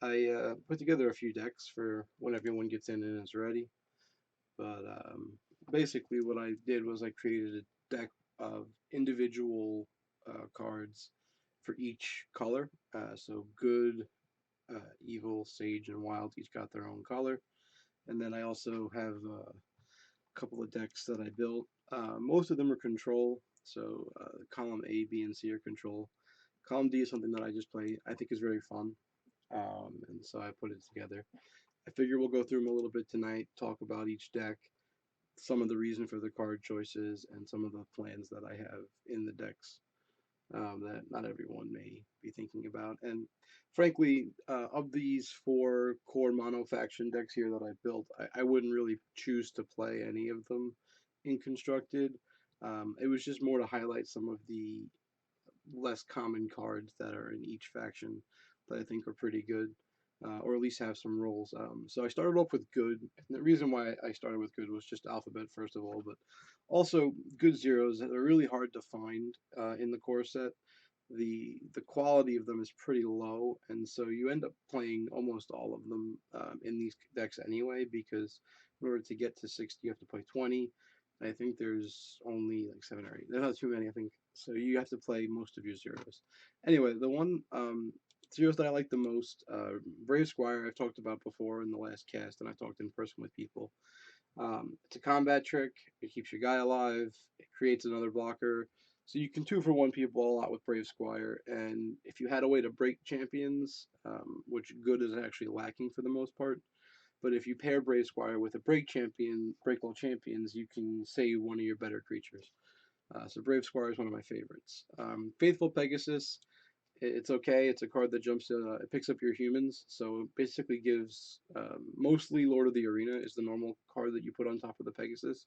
I put together a few decks for when everyone gets in and is ready. But basically, what I did was I created a deck of individual cards for each color. So good, evil, sage, and wild each got their own color. And then I also have a couple of decks that I built. Most of them are control. So column A, B, and C are control. Column D is something that I just play. I think is very fun. And so I put it together. I figure we'll go through them a little bit tonight, talk about each deck, some of the reason for the card choices, and some of the plans that I have in the decks that not everyone may be thinking about. And frankly, of these four core mono faction decks here that I built, I wouldn't really choose to play any of them in constructed. It was just more to highlight some of the less common cards that are in each faction that I think are pretty good, or at least have some roles. So I started off with good. And the reason why I started with good was just alphabet first of all, but also good zeros that are really hard to find in the core set. The quality of them is pretty low, and so you end up playing almost all of them in these decks anyway. Because in order to get to 60, you have to play 20. I think there's only like 7 or 8. There's not too many, I think. So you have to play most of your zeros. Anyway, the one zeros that I like the most, Brave Squire, I've talked about before in the last cast, and I've talked in person with people. It's a combat trick. It keeps your guy alive. It creates another blocker. So you can 2-for-1 people a lot with Brave Squire. And if you had a way to break champions, which good is actually lacking for the most part, but if you pair Brave Squire with a break champion, break all champions, you can save one of your better creatures. So Brave Squire is one of my favorites. Faithful Pegasus, it's okay. It's a card that jumps. It picks up your humans, so it basically gives mostly Lord of the Arena is the normal card that you put on top of the Pegasus,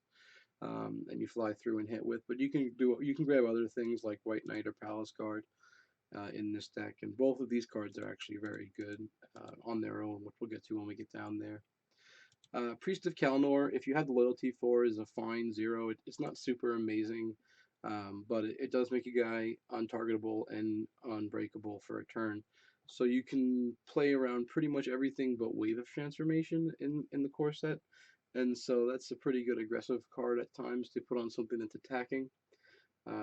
and you fly through and hit with. But you can grab other things like White Knight or Palace Guard in this deck, and both of these cards are actually very good on their own, which we'll get to when we get down there. Priest of Kalnor, if you have the loyalty for, is a fine zero. It's not super amazing, but it does make a guy untargetable and unbreakable for a turn. So you can play around pretty much everything but Wave of Transformation in the core set. And so that's a pretty good aggressive card at times to put on something that's attacking.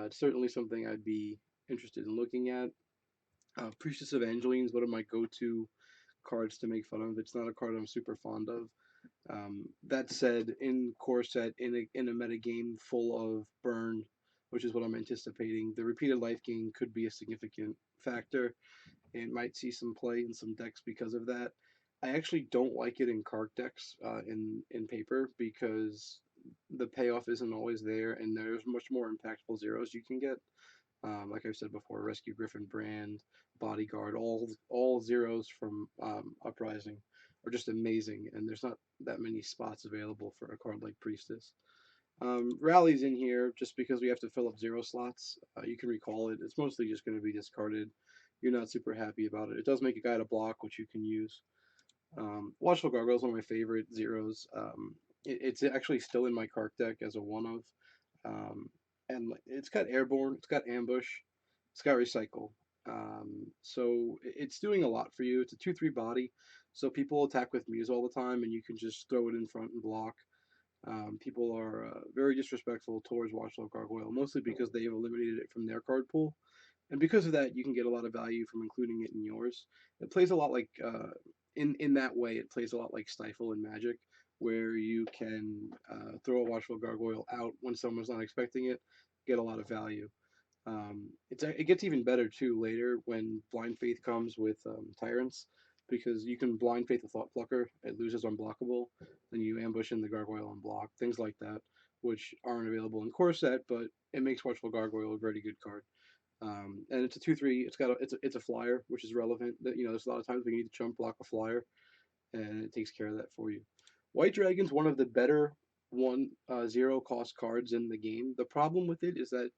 It's certainly something I'd be interested in looking at. Priestess of Angeline is one of my go-to cards to make fun of. It's not a card I'm super fond of. That said, in core set, in a meta game full of burn, which is what I'm anticipating, the repeated life gain could be a significant factor and might see some play in some decks because of that. I actually don't like it in card decks in paper because the payoff isn't always there, and there's much more impactful zeros you can get. Like I've said before, Rescue Griffin Brand, Bodyguard, all zeros from Uprising are just amazing, and there's not that many spots available for a card like Priestess. Rally's in here just because we have to fill up zero slots. You can recall it. It's mostly just going to be discarded. You're not super happy about it. It does make a guy to block, which you can use. Watchful Gargoyle is one of my favorite zeros. It's actually still in my card deck as a one of. And it's got Airborne, it's got Ambush, it's got Recycle. So it's doing a lot for you. It's a 2/3 body, so people attack with Muse all the time, and you can just throw it in front and block. People are very disrespectful towards Watchdog Gargoyle, mostly because they've eliminated it from their card pool. And because of that, you can get a lot of value from including it in yours. It plays a lot like, in that way, it plays a lot like Stifle in Magic, where you can throw a Watchful Gargoyle out when someone's not expecting it, get a lot of value. It gets even better too later when Blind Faith comes with Tyrants, because you can Blind Faith a Thought Plucker, it loses unblockable, then you ambush in the Gargoyle on block, things like that, which aren't available in core set, but it makes Watchful Gargoyle a very good card. And it's a 2/3. It's a flyer, which is relevant. That there's a lot of times when you need to jump block a flyer, and it takes care of that for you. White Dragon's one of the better zero cost cards in the game. The problem with it is that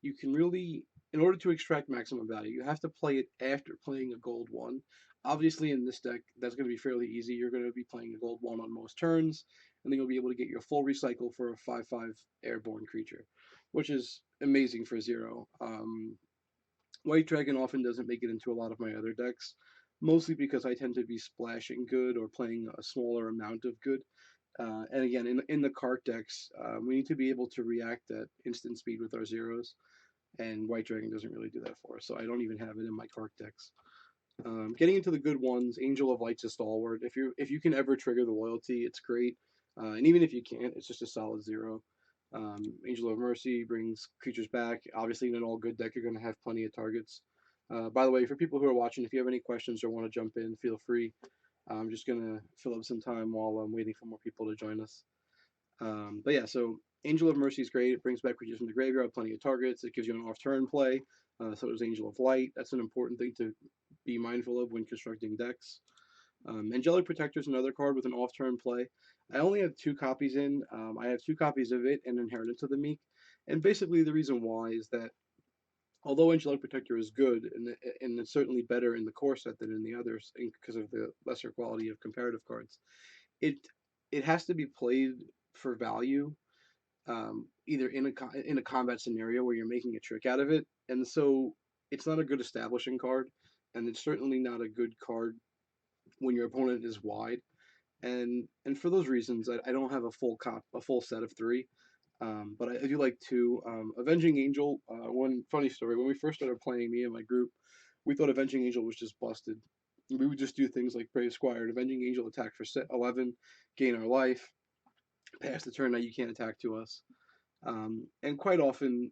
you can really, in order to extract maximum value, you have to play it after playing a gold one. Obviously, in this deck, that's going to be fairly easy. You're going to be playing a gold one on most turns, and then you'll be able to get your full recycle for a 5/5 airborne creature, which is amazing for zero. White Dragon often doesn't make it into a lot of my other decks. mostly because I tend to be splashing good or playing a smaller amount of good. And again, in the cart decks, we need to be able to react at instant speed with our zeros, and White Dragon doesn't really do that for us, so I don't even have it in my cart decks. Getting into the good ones, Angel of Light's a stalwart. If you can ever trigger the loyalty, it's great. And even if you can't, it's just a solid zero. Angel of Mercy brings creatures back. Obviously, in an all good deck, you're going to have plenty of targets. By the way, for people who are watching, if you have any questions or want to jump in, feel free. I'm just going to fill up some time while I'm waiting for more people to join us. But yeah, so Angel of Mercy is great. It brings back creatures from the graveyard, plenty of targets. It gives you an off-turn play. So does Angel of Light. That's an important thing to be mindful of when constructing decks. Angelic Protector is another card with an off-turn play. I only have two copies in. I have two copies of it and Inheritance of the Meek. And basically, the reason why is that although Angelic Protector is good and it's certainly better in the core set than in the others because of the lesser quality of comparative cards, it it has to be played for value, either in a combat scenario where you're making a trick out of it, and so it's not a good establishing card, and it's certainly not a good card when your opponent is wide. And for those reasons, I don't have a full set of three, but I do like two. Avenging Angel. One funny story: when we first started playing, me and my group, we thought Avenging Angel was just busted. We would just do things like Brave Squire, Avenging Angel attack for 11, gain our life, pass the turn that you can't attack to us. And quite often,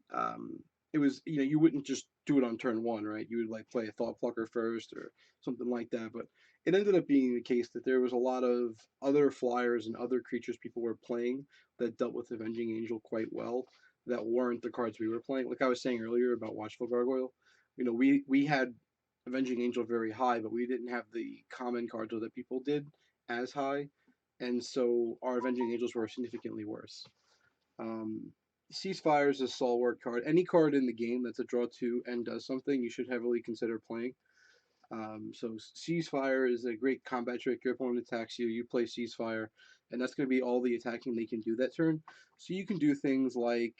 it was, you wouldn't just do it on turn one, right? You would like play a Thought Plucker first or something like that. But it ended up being the case that there was a lot of other flyers and other creatures people were playing that dealt with Avenging Angel quite well that weren't the cards we were playing. Like I was saying earlier about Watchful Gargoyle, we had Avenging Angel very high, but we didn't have the common cards that people did as high, and so our Avenging Angels were significantly worse. Um, Ceasefire is a stalwart card. Any card in the game that's a draw two and does something, you should heavily consider playing. So Ceasefire is a great combat trick. Your opponent attacks you, you play Ceasefire, and that's going to be all the attacking they can do that turn. So you can do things like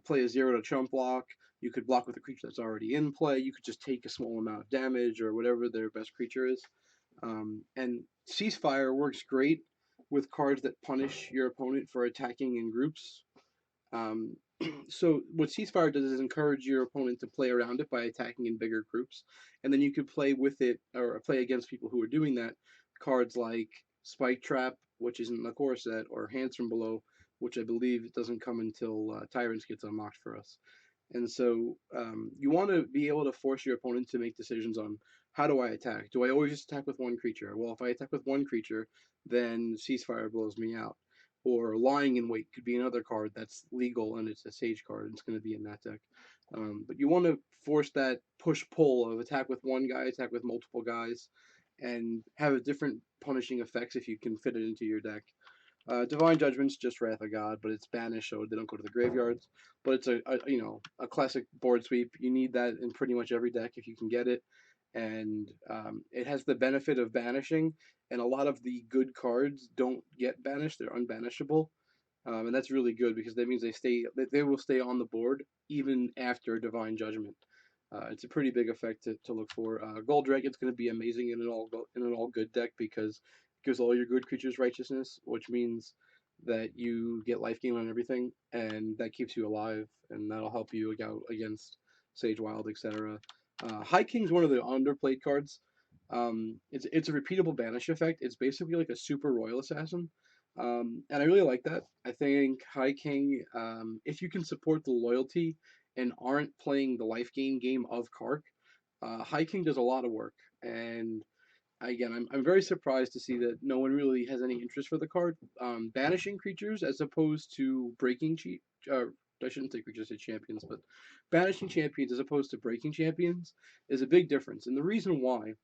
play a zero to chump block. You could block with a creature that's already in play. You could just take a small amount of damage or whatever their best creature is. And Ceasefire works great with cards that punish your opponent for attacking in groups. Um, so what Ceasefire does is encourage your opponent to play around it by attacking in bigger groups, and then you could play with it or play against people who are doing that. Cards like Spike Trap, which isn't in the core set, or Hands from Below, which I believe doesn't come until Tyrants gets unlocked for us. And so you want to be able to force your opponent to make decisions on how do I attack? Do I always just attack with one creature? Well, if I attack with one creature, then Ceasefire blows me out. Or Lying in Wait could be another card that's legal and it's a Sage card and it's going to be in that deck. But you want to force that push pull of attack with one guy, attack with multiple guys, and have different punishing effects if you can fit it into your deck. Divine Judgment's just Wrath of God, but it's banished, so they don't go to the graveyards. But it's a classic board sweep. You need that in pretty much every deck if you can get it, and it has the benefit of banishing. And a lot of the good cards don't get banished; they're unbanishable, and that's really good because that means they will stay on the board even after Divine Judgment. It's a pretty big effect to look for. Gold Dragon's going to be amazing in an all good deck because it gives all your good creatures righteousness, which means that you get life gain on everything, and that keeps you alive, and that'll help you out against Sage Wild, etc. High King's one of the underplayed cards. It's a repeatable banish effect. It's basically like a super royal assassin, and I really like that. I think High King, if you can support the loyalty and aren't playing the life gain game of Kark, High King does a lot of work. And again, I'm very surprised to see that no one really has any interest for the card. Banishing creatures as opposed to breaking I shouldn't say creatures, say champions, but banishing champions as opposed to breaking champions is a big difference. And the reason why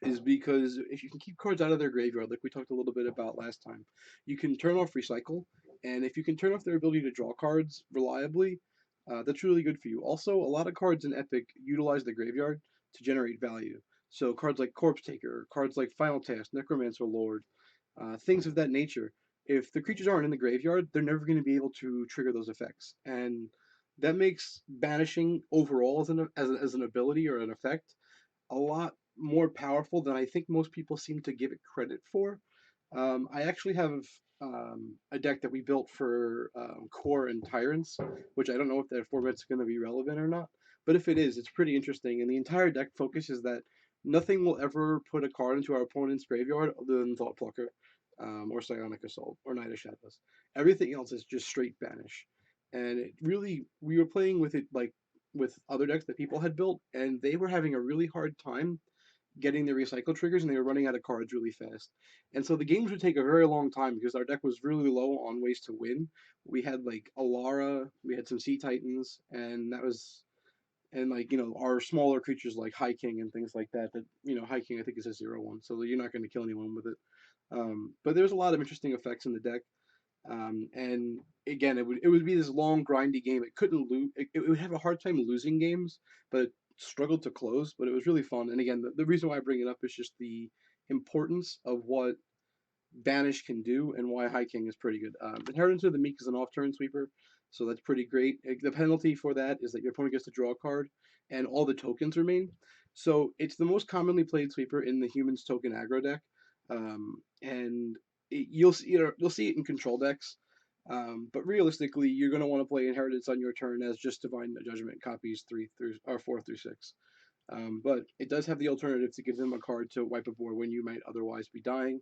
is because if you can keep cards out of their graveyard, like we talked a little bit about last time, you can turn off recycle, and if you can turn off their ability to draw cards reliably, that's really good for you. Also, a lot of cards in Epic utilize the graveyard to generate value. So cards like Corpse Taker, cards like Final Task, Necromancer Lord, things of that nature. If the creatures aren't in the graveyard, they're never going to be able to trigger those effects, and that makes banishing overall as an ability or an effect a lot more powerful than I think most people seem to give it credit for. I actually have a deck that we built for Core and Tyrants, which I don't know if that format's going to be relevant or not. But if it is, it's pretty interesting. And the entire deck focus is that nothing will ever put a card into our opponent's graveyard other than Thought Plucker, or Psionic Assault, or Knight of Shadows. Everything else is just straight banish. And it really, we were playing with it like with other decks that people had built, and they were having a really hard time getting the recycle triggers, and they were running out of cards really fast. And so the games would take a very long time because our deck was really low on ways to win. We had like Alara, we had some Sea Titans, and that was, and like, our smaller creatures like High King and things like that. That, High King I think is a 0/1, so you're not going to kill anyone with it. But there's a lot of interesting effects in the deck. And again, it would be this long grindy game. It couldn't lose. It would have a hard time losing games, but it struggled to close. But it was really fun. And again, the reason why I bring it up is just the importance of what Banish can do and why High King is pretty good. Inheritance of the Meek is an off-turn sweeper, so that's pretty great. The penalty for that is that your opponent gets to draw a card, and all the tokens remain. So it's the most commonly played sweeper in the humans token aggro deck, and you'll see it in control decks. But realistically, you're going to want to play Inheritance on your turn as just Divine Judgment copies 4 through 6. But it does have the alternative to give them a card to wipe a board when you might otherwise be dying.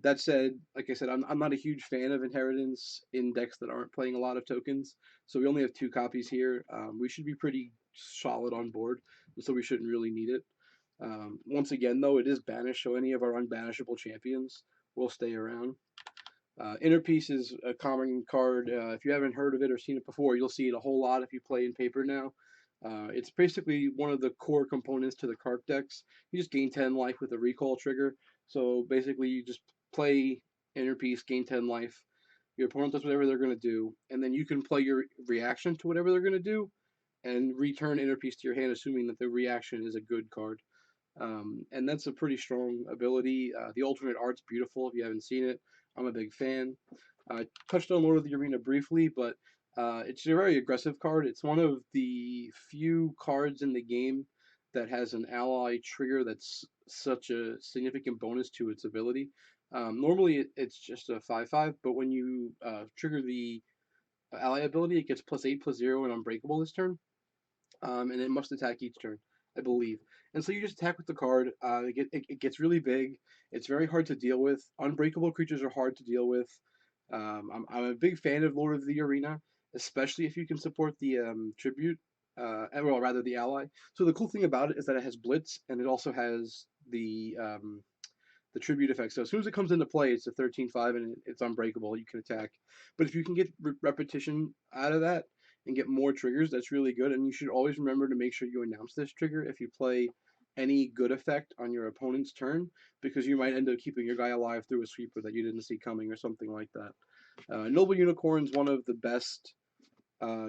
That said, like I said, I'm not a huge fan of Inheritance in decks that aren't playing a lot of tokens. So we only have 2 copies here. We should be pretty solid on board, so we shouldn't really need it. Once again, though, it is banished, so any of our unbanishable champions will stay around. Inner Peace is a common card. If you haven't heard of it or seen it before, you'll see it a whole lot if you play in paper now. It's basically one of the core components to the Kark decks. You just gain 10 life with a recall trigger. So basically, you just play Inner Peace, gain 10 life. Your opponent does whatever they're going to do, and then you can play your reaction to whatever they're going to do and return Inner Peace to your hand, assuming that the reaction is a good card. And that's a pretty strong ability. The alternate art's beautiful if you haven't seen it. I'm a big fan. I touched on Lord of the Arena briefly, but it's a very aggressive card. It's one of the few cards in the game that has an ally trigger that's such a significant bonus to its ability. Normally, it's just a 5/5, but when you trigger the ally ability, it gets +8/+0 and unbreakable this turn, and it must attack each turn, I believe. And so you just attack with the card. It gets really big. It's very hard to deal with. Unbreakable creatures are hard to deal with. I'm a big fan of Lord of the Arena, especially if you can support the tribute, well, rather the ally. So the cool thing about it is that it has Blitz, and it also has the tribute effect. So as soon as it comes into play, it's a 13/5 and it's unbreakable. You can attack. But if you can get repetition out of that and get more triggers, that's really good. And you should always remember to make sure you announce this trigger if you play any good effect on your opponent's turn, because you might end up keeping your guy alive through a sweeper that you didn't see coming or something like that. Noble Unicorn's one of the best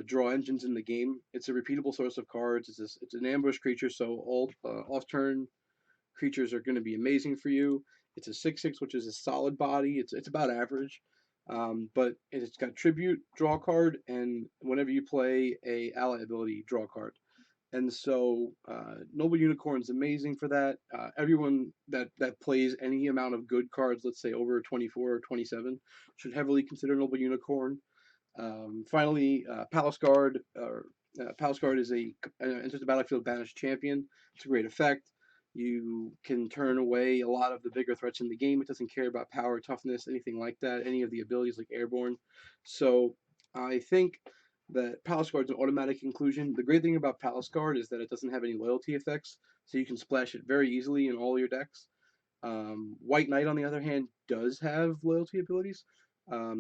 draw engines in the game. It's a repeatable source of cards. It's an ambush creature, so all off turn creatures are going to be amazing for you. It's a 6/6, which is a solid body. It's about average, but it's got tribute, draw a card, and whenever you play a ally ability, draw a card. And so Noble Unicorn is amazing for that. Everyone that plays any amount of good cards, let's say over 24 or 27, should heavily consider Noble Unicorn. Finally, Palace Guard. Palace Guard is enters the battlefield banished champion. It's a great effect. You can turn away a lot of the bigger threats in the game. It doesn't care about power, toughness, anything like that. Any of the abilities like Airborne. So I think that Palace Guard is an automatic inclusion. The great thing about Palace Guard is that it doesn't have any loyalty effects, so you can splash it very easily in all your decks. White Knight, on the other hand, does have loyalty abilities.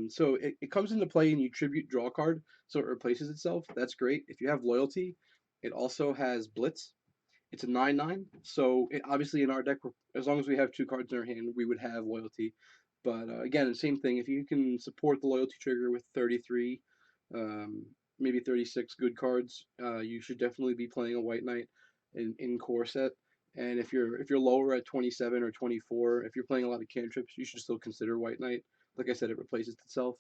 So it comes into play and you tribute draw card, so it replaces itself. That's great. If you have loyalty, it also has Blitz. It's a 9/9. So obviously in our deck, as long as we have 2 cards in our hand, we would have loyalty. But again, the same thing. If you can support the loyalty trigger with 33, um, maybe 36 good cards, you should definitely be playing a White Knight in core set. And if you're lower at 27 or 24, if you're playing a lot of cantrips, you should still consider White Knight. Like I said, it replaces itself.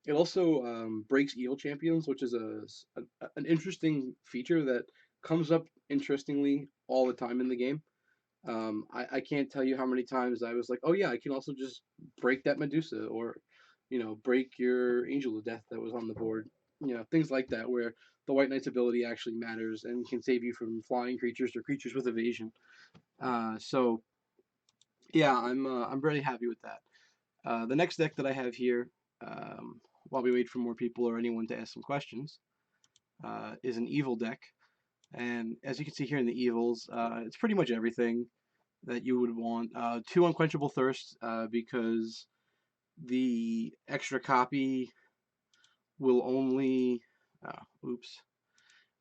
It also breaks evil champions, which is an interesting feature that comes up interestingly all the time in the game. I can't tell you how many times I was like, oh yeah, I can also just break that Medusa, or break your Angel of Death that was on the board. Things like that where the White Knight's ability actually matters and can save you from flying creatures or creatures with evasion. So yeah, I'm very happy with that. The next deck that I have here, while we wait for more people or anyone to ask some questions, is an evil deck. And as you can see here in the evils, it's pretty much everything that you would want. Two Unquenchable Thirst, because the extra copy will only. Oops.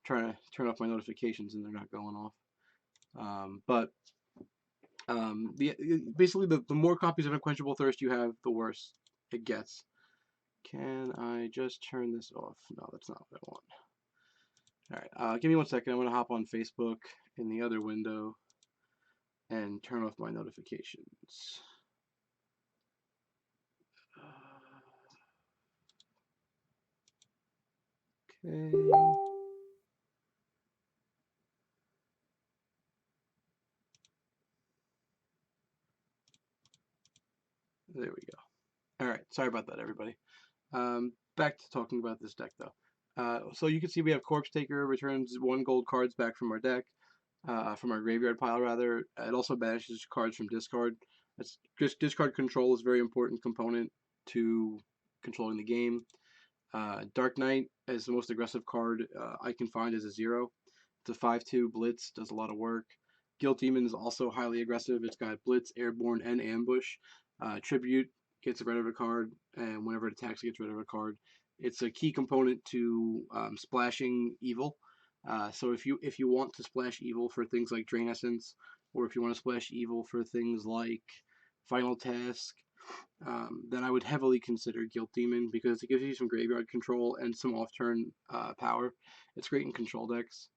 Trying to turn off my notifications and they're not going off. But basically, the more copies of Unquenchable Thirst you have, the worse it gets. Can I just turn this off? No, that's not what I want. Alright, give me 1 second. I'm going to hop on Facebook in the other window and turn off my notifications. Okay. There we go. Alright, sorry about that, everybody. Back to talking about this deck, though. So you can see we have Corpse Taker returns 1 gold cards back from our deck, from our graveyard pile, rather. It also banishes cards from discard. That's just discard control is a very important component to controlling the game. Dark Knight is the most aggressive card I can find as a 0. It's a 5/2 Blitz, does a lot of work. Guilt Demon is also highly aggressive. It's got Blitz, Airborne, and Ambush. Tribute gets rid of a card, and whenever it attacks, it gets rid of a card. It's a key component to splashing evil. So if you want to splash evil for things like Drain Essence, or if you want to splash evil for things like Final Task, then I would heavily consider Guilt Demon because it gives you some graveyard control and some off-turn power. It's great in control decks.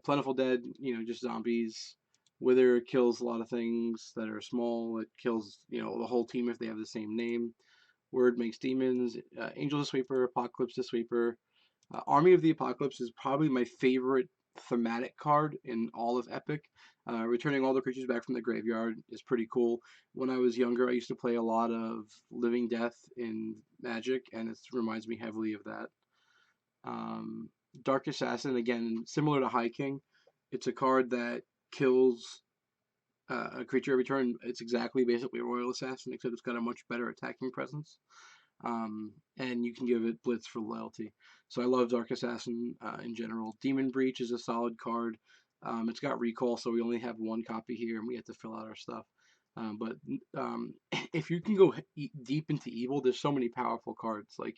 Plentiful Dead, just zombies. Wither kills a lot of things that are small. It kills, the whole team if they have the same name. Word makes demons. Angel the Sweeper, Apocalypse the Sweeper. Army of the Apocalypse is probably my favorite thematic card in all of Epic. Returning all the creatures back from the graveyard is pretty cool. When I was younger, I used to play a lot of Living Death in Magic, and it reminds me heavily of that. Um, Dark Assassin, again, similar to High King, it's a card that kills a creature every turn. It's exactly basically a Royal Assassin, except it's got a much better attacking presence. And you can give it Blitz for loyalty. So I love Dark Assassin in general. Demon Breach is a solid card. It's got recall, so we only have 1 copy here, and we have to fill out our stuff. But if you can go deep into evil, there's so many powerful cards like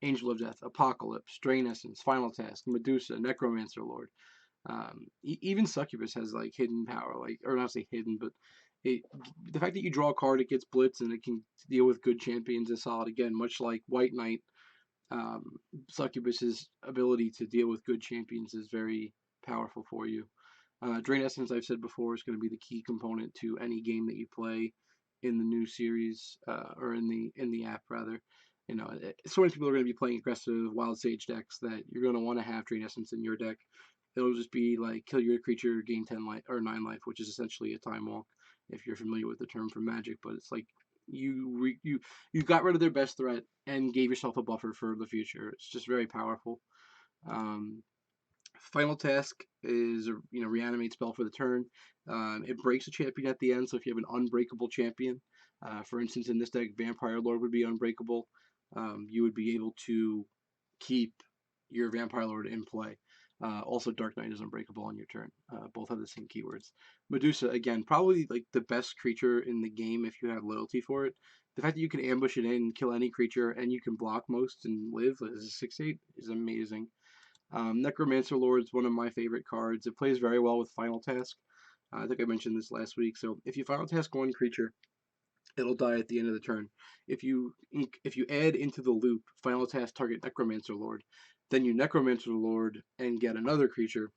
Angel of Death, Apocalypse, Drain Essence, Final Task, Medusa, Necromancer Lord. Even Succubus has like hidden power, or not say hidden, but it, the fact that you draw a card, it gets blitz, and it can deal with good champions is solid. Again, much like White Knight, um, Succubus's ability to deal with good champions is very powerful for you. Drain Essence, I've said before, is going to be the key component to any game that you play in the new series, or in the app rather. So many people are going to be playing aggressive Wild Sage decks that you're going to want to have Drain Essence in your deck. It'll just be like kill your creature, gain 10 life or 9 life, which is essentially a time walk if you're familiar with the term from Magic. But it's like you got rid of their best threat and gave yourself a buffer for the future. It's just very powerful. Um, Final Task is a reanimate spell for the turn. It breaks a champion at the end, so if you have an unbreakable champion, for instance, in this deck, Vampire Lord would be unbreakable. You would be able to keep your Vampire Lord in play. Also, Dark Knight is unbreakable on your turn. Both have the same keywords. Medusa, again, probably like the best creature in the game if you have loyalty for it. The fact that you can ambush it in, kill any creature, and you can block most and live as a 6/8 is amazing. Necromancer Lord is one of my favorite cards. It plays very well with Final Task. I think I mentioned this last week. So if you Final Task 1 creature, it'll die at the end of the turn. If you add into the loop Final Task target Necromancer Lord, then you Necromancer Lord and get another creature.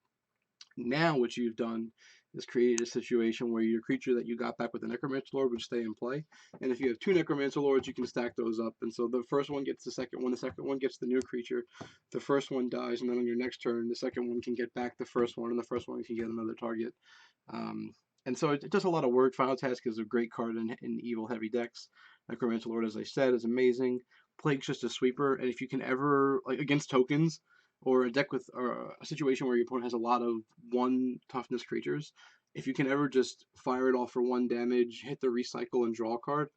Now what you've done is created a situation where your creature that you got back with the Necromancer Lord would stay in play. And if you have 2 Necromancer Lords, you can stack those up. And so the first one gets the second one, the second one gets the new creature, the first one dies, and then on your next turn, the second one can get back the first one, and the first one can get another target. Um, And so it does a lot of work. Final Task is a great card in evil heavy decks. Necromancer Lord, as I said, is amazing. Plague's just a sweeper, and if you can ever, like against tokens, or a deck with or a situation where your opponent has a lot of one toughness creatures, if you can ever just fire it off for one damage, hit the recycle and draw a card,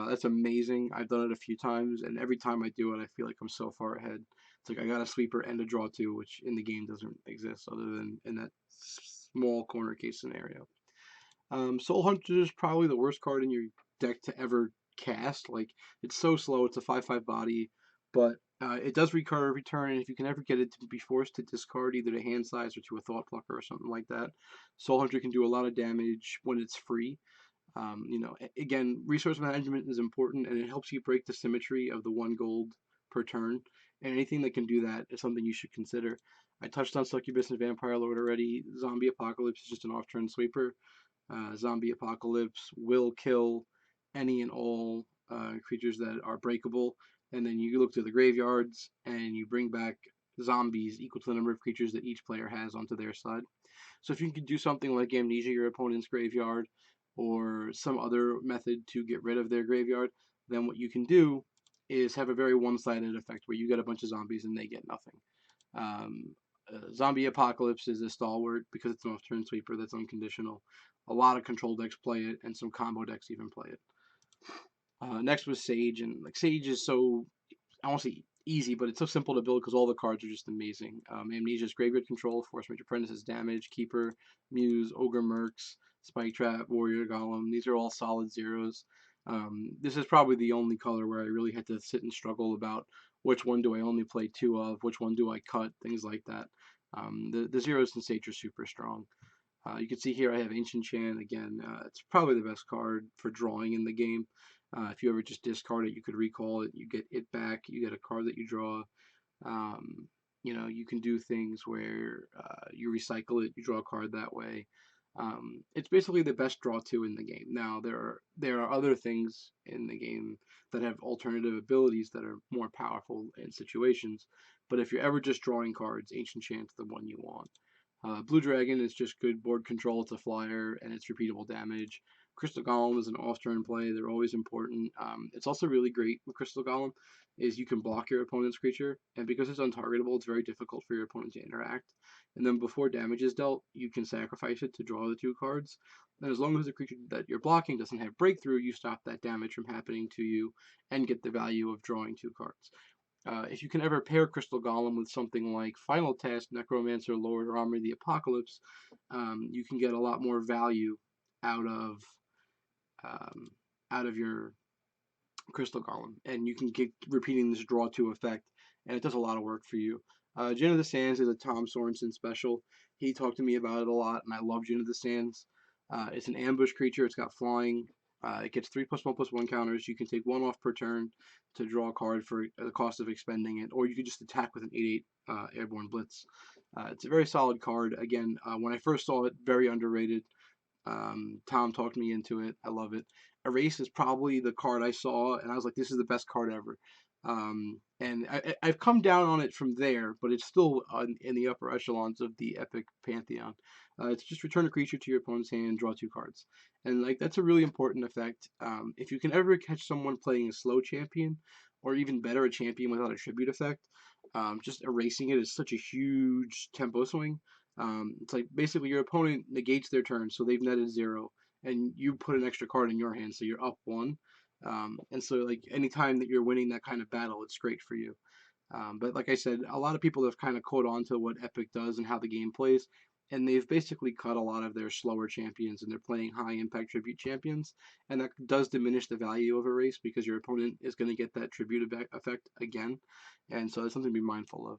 that's amazing. I've done it a few times, and every time I do it, I feel like I'm so far ahead. It's like I got a sweeper and a draw two, which in the game doesn't exist other than in that small corner case scenario. Soul Hunter is probably the worst card in your deck to ever cast. Like, it's so slow. It's a 5/5 body, but it does recur every turn. And if you can ever get it to be forced to discard either to hand size or to a Thought Plucker or something like that, Soul Hunter can do a lot of damage when it's free. Again, resource management is important, and it helps you break the symmetry of the 1 gold per turn. And anything that can do that is something you should consider. I touched on Succubus and Vampire Lord already. Zombie Apocalypse is just an off-turn sweeper. Zombie Apocalypse will kill any and all creatures that are breakable, and then you look to the graveyards and you bring back zombies equal to the number of creatures that each player has onto their side. So if you can do something like Amnesia your opponent's graveyard, or some other method to get rid of their graveyard, then what you can do is have a very one-sided effect where you get a bunch of zombies and they get nothing. Um, Zombie Apocalypse is a stalwart because it's an off-turn sweeper that's unconditional. A lot of control decks play it, and some combo decks even play it. Next was Sage, and like Sage is so, I won't say easy, but it's so simple to build because all the cards are just amazing. Amnesia's Graveyard Control, Force Major Apprentice's Damage, Keeper, Muse, Ogre Mercs, Spike Trap, Warrior Golem. These are all solid zeros. This is probably the only color where I really had to sit and struggle about which one do I only play 2 of, which one do I cut, things like that. The zeros in Sage are super strong. You can see here I have Ancient Chant. Again, it's probably the best card for drawing in the game. If you ever just discard it, you could recall it. You get it back. You get a card that you draw. Um, you can do things where you recycle it. You draw a card that way. It's basically the best draw two in the game. Now there are other things in the game that have alternative abilities that are more powerful in situations. But if you're ever just drawing cards, Ancient Chant's the one you want. Blue Dragon is just good board control. It's a flyer and it's repeatable damage. Crystal Golem is an off-turn play. They're always important. It's also really great with Crystal Golem is you can block your opponent's creature, and because it's untargetable, it's very difficult for your opponent to interact. And then before damage is dealt, you can sacrifice it to draw the 2 cards. And as long as the creature that you're blocking doesn't have breakthrough, you stop that damage from happening to you and get the value of drawing 2 cards. If you can ever pair Crystal Golem with something like Final Task, Necromancer Lord, or Army of the Apocalypse, you can get a lot more value out of um, your Crystal Golem, and you can keep repeating this draw two effect, and it does a lot of work for you. Gin of the Sands is a Tom Sorensen special. He talked to me about it a lot, and I love Gin of the Sands. It's an ambush creature. It's got flying. It gets 3+1/+1 counters. You can take 1 off per turn to draw a card for the cost of expending it, or you can just attack with an 8/8 Airborne Blitz. It's a very solid card. Again, when I first saw it, very underrated. Tom talked me into it. I love it. Erase is probably the card I saw, and I was like, this is the best card ever. And I've come down on it from there, but it's still in the upper echelons of the Epic Pantheon. It's just return a creature to your opponent's hand and draw 2 cards. And like that's a really important effect. If you can ever catch someone playing a slow champion, or even better, a champion without a tribute effect, just erasing it is such a huge tempo swing. It's like basically your opponent negates their turn, so they've netted 0, and you put an extra card in your hand, so you're up 1. And so like anytime that you're winning that kind of battle, it's great for you. But like I said, a lot of people have kind of caught on to what Epic does and how the game plays, and they've basically cut a lot of their slower champions and they're playing high impact tribute champions, and that does diminish the value of a race because your opponent is going to get that tribute effect again, and so it's something to be mindful of.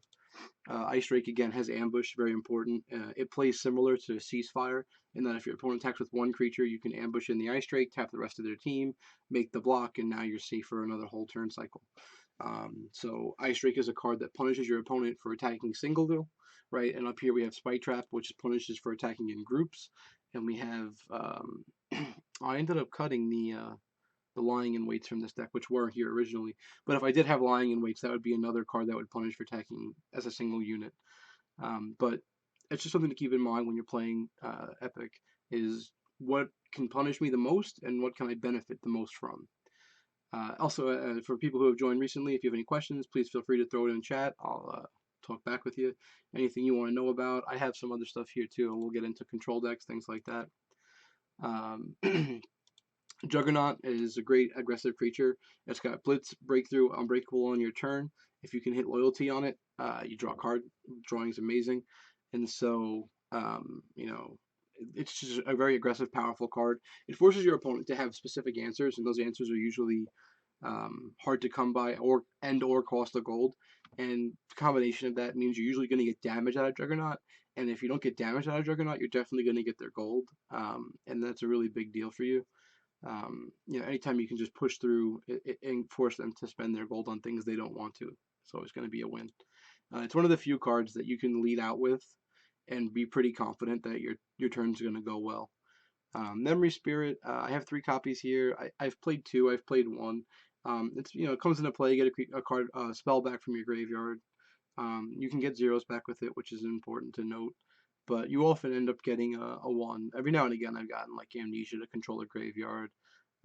Ice Drake again has ambush, very important. It plays similar to Ceasefire in that if your opponent attacks with 1 creature, you can ambush in the Ice Drake, tap the rest of their team, make the block, and now you're safe for another whole turn cycle. So Ice Drake is a card that punishes your opponent for attacking single, right? And up here we have Spike Trap, which punishes for attacking in groups, and we have I ended up cutting the Lying in Waits from this deck, which weren't here originally. But if I did have Lying in Waits, that would be another card that would punish for attacking as a single unit. But it's just something to keep in mind when you're playing Epic is what can punish me the most and what can I benefit the most from. Also, for people who have joined recently, if you have any questions, please feel free to throw it in chat. I'll talk back with you. Anything you want to know about, I have some other stuff here too, and we'll get into control decks, things like that. Um, Juggernaut is a great aggressive creature. It's got Blitz, Breakthrough, Unbreakable on your turn. If you can hit Loyalty on it, you draw a card. Drawing is amazing, and so you know it's just a very aggressive, powerful card. It forces your opponent to have specific answers, and those answers are usually hard to come by or cost a gold. And the combination of that means you're usually going to get damage out of Juggernaut. And if you don't get damage out of Juggernaut, you're definitely going to get their gold, and that's a really big deal for you. Anytime you can just push through and force them to spend their gold on things they don't want to, it's always going to be a win. It's one of the few cards that you can lead out with and be pretty confident that your turn's going to go well. Memory Spirit, I have 3 copies here. I've played 2. I've played 1. It comes into play. You get a card, spell back from your graveyard. You can get zeros back with it, which is important to note. But you often end up getting a 1. Every now and again, I've gotten like Amnesia to control a graveyard,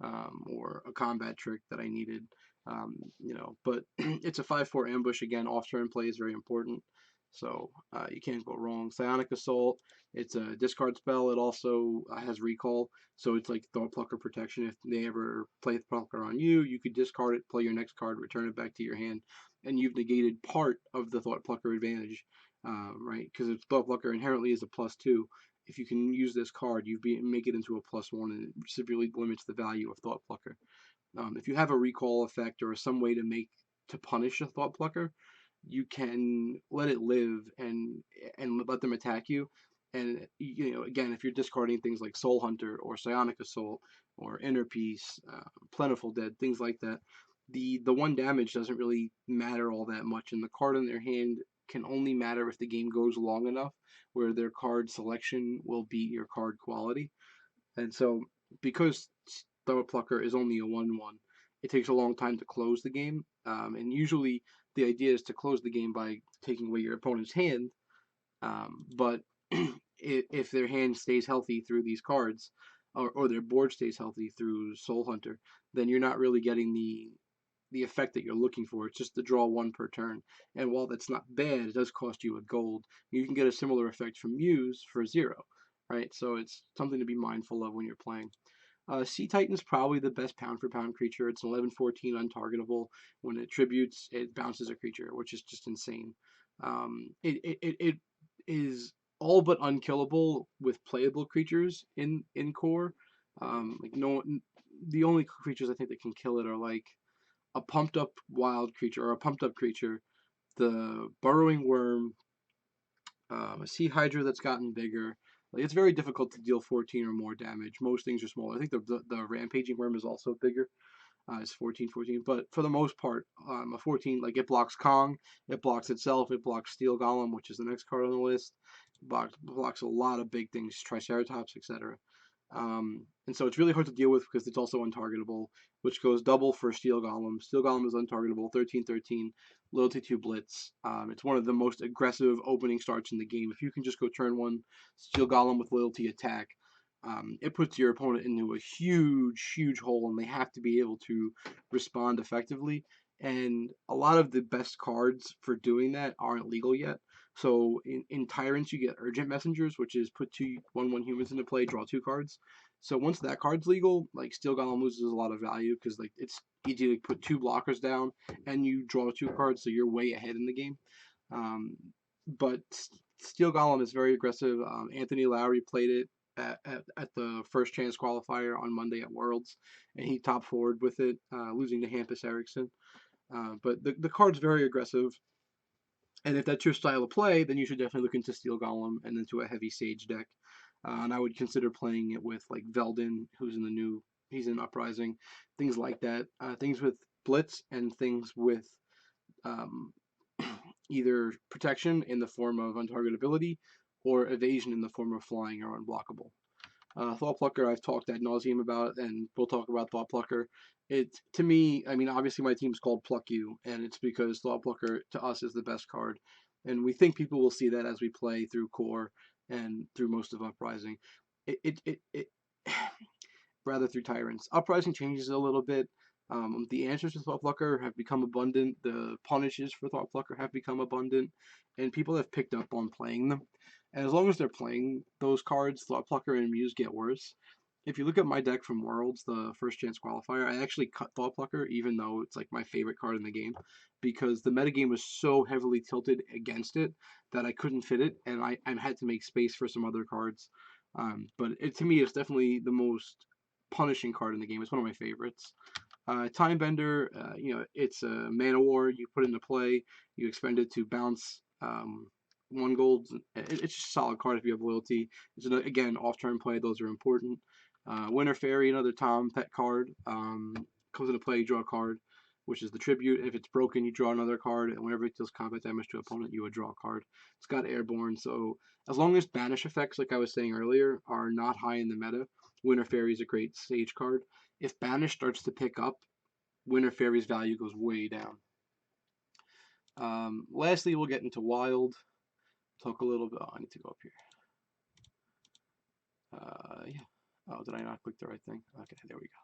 or a combat trick that I needed. But it's a 5/4 ambush again. Off turn play is very important, so you can't go wrong. Psionic Assault. It's a discard spell. It also has recall, so it's like Thought Plucker protection. If they ever play Thought Plucker on you, you could discard it, play your next card, return it back to your hand, and you've negated part of the Thought Plucker advantage, right? Because Thought Plucker inherently is a +2. If you can use this card, make it into a +1, and it severely limits the value of Thought Plucker. If you have a recall effect or some way to punish a Thought Plucker, you can let it live and let them attack you. And again, if you're discarding things like Soul Hunter or Psionic Assault or Inner Peace, Plentiful Dead, things like that, the 1 damage doesn't really matter all that much, and the card in their hand can only matter if the game goes long enough where their card selection will beat your card quality. And so, because Thought Plucker is only a 1/1, it takes a long time to close the game. And usually, the idea is to close the game by taking away your opponent's hand. But if their hand stays healthy through these cards, or their board stays healthy through Soul Hunter, then you're not really getting the effect that you're looking for. It's just to draw 1 per turn. And while that's not bad, it does cost you a gold. You can get a similar effect from Muse for 0, right? So it's something to be mindful of when you're playing. Sea Titan's probably the best pound for pound creature. It's 11/14 untargetable. When it tributes, it bounces a creature, which is just insane. It is all but unkillable with playable creatures in core. Like no, the only creatures I think that can kill it are like a pumped up wild creature or a pumped up creature, the burrowing worm, a sea hydra that's gotten bigger. Like it's very difficult to deal 14 or more damage. Most things are smaller. I think the rampaging worm is also bigger. It's 14/14, but for the most part, a 14, like it blocks Kong, it blocks itself, it blocks Steel Golem, which is the next card on the list. Blocks a lot of big things, Triceratops, etc. And so it's really hard to deal with because it's also untargetable, which goes double for Steel Golem. Steel Golem is untargetable, 13/13, loyalty 2 Blitz. It's one of the most aggressive opening starts in the game. If you can just go turn 1 Steel Golem with loyalty attack, it puts your opponent into a huge, huge hole, and they have to be able to respond effectively. And a lot of the best cards for doing that aren't legal yet. So in Tyrants, you get Urgent Messengers, which is put 2/1/1 humans into play, draw 2 cards. So once that card's legal, like Steel Golem loses a lot of value because like it's easy to put 2 blockers down and you draw 2 cards, so you're way ahead in the game. Um, but Steel Golem is very aggressive. Anthony Lowry played it at the first chance qualifier on Monday at Worlds, and he top forward with it, losing to Hampus Eriksson. But the card's very aggressive, and if that's your style of play, then you should definitely look into Steel Golem and into a heavy Sage deck. And I would consider playing it with like Veldin, he's in Uprising, things like that. Things with Blitz and things with um, either protection in the form of untargetability or evasion in the form of flying or unblockable. Thought Plucker, I've talked ad nauseum about, and we'll talk about Thought Plucker. To me, I mean, obviously my team's called Pluck You, and it's because Thought Plucker to us is the best card, and we think people will see that as we play through Core and through most of Uprising. It rather through tyrants. Uprising changes a little bit. The answers to Thought Plucker have become abundant. The punishes for Thought Plucker have become abundant, and people have picked up on playing them. And as long as they're playing those cards, Thought Plucker and Muse get worse. If you look at my deck from Worlds, the first chance qualifier, I actually cut Thought Plucker, even though it's like my favorite card in the game, because the metagame was so heavily tilted against it that I couldn't fit it, and I had to make space for some other cards. But to me, it's definitely the most punishing card in the game. It's one of my favorites. Time Bender, it's a mana war. You put into play, you expend it to bounce 1 gold. It's just a solid card if you have loyalty. It's again off-turn play; those are important. Winter Fairy, another Tom pet card, comes into play. You draw a card, which is the tribute. If it's broken, you draw another card, and whenever it deals combat damage to an opponent, you would draw a card. It's got Airborne, so as long as banish effects, like I was saying earlier, are not high in the meta, Winter Fairy is a great stage card. If Banish starts to pick up, Winter Fairy's value goes way down. Lastly, we'll get into Wild. Talk a little bit. Oh, I need to go up here. Yeah. Oh, did I not click the right thing? Okay, there we go.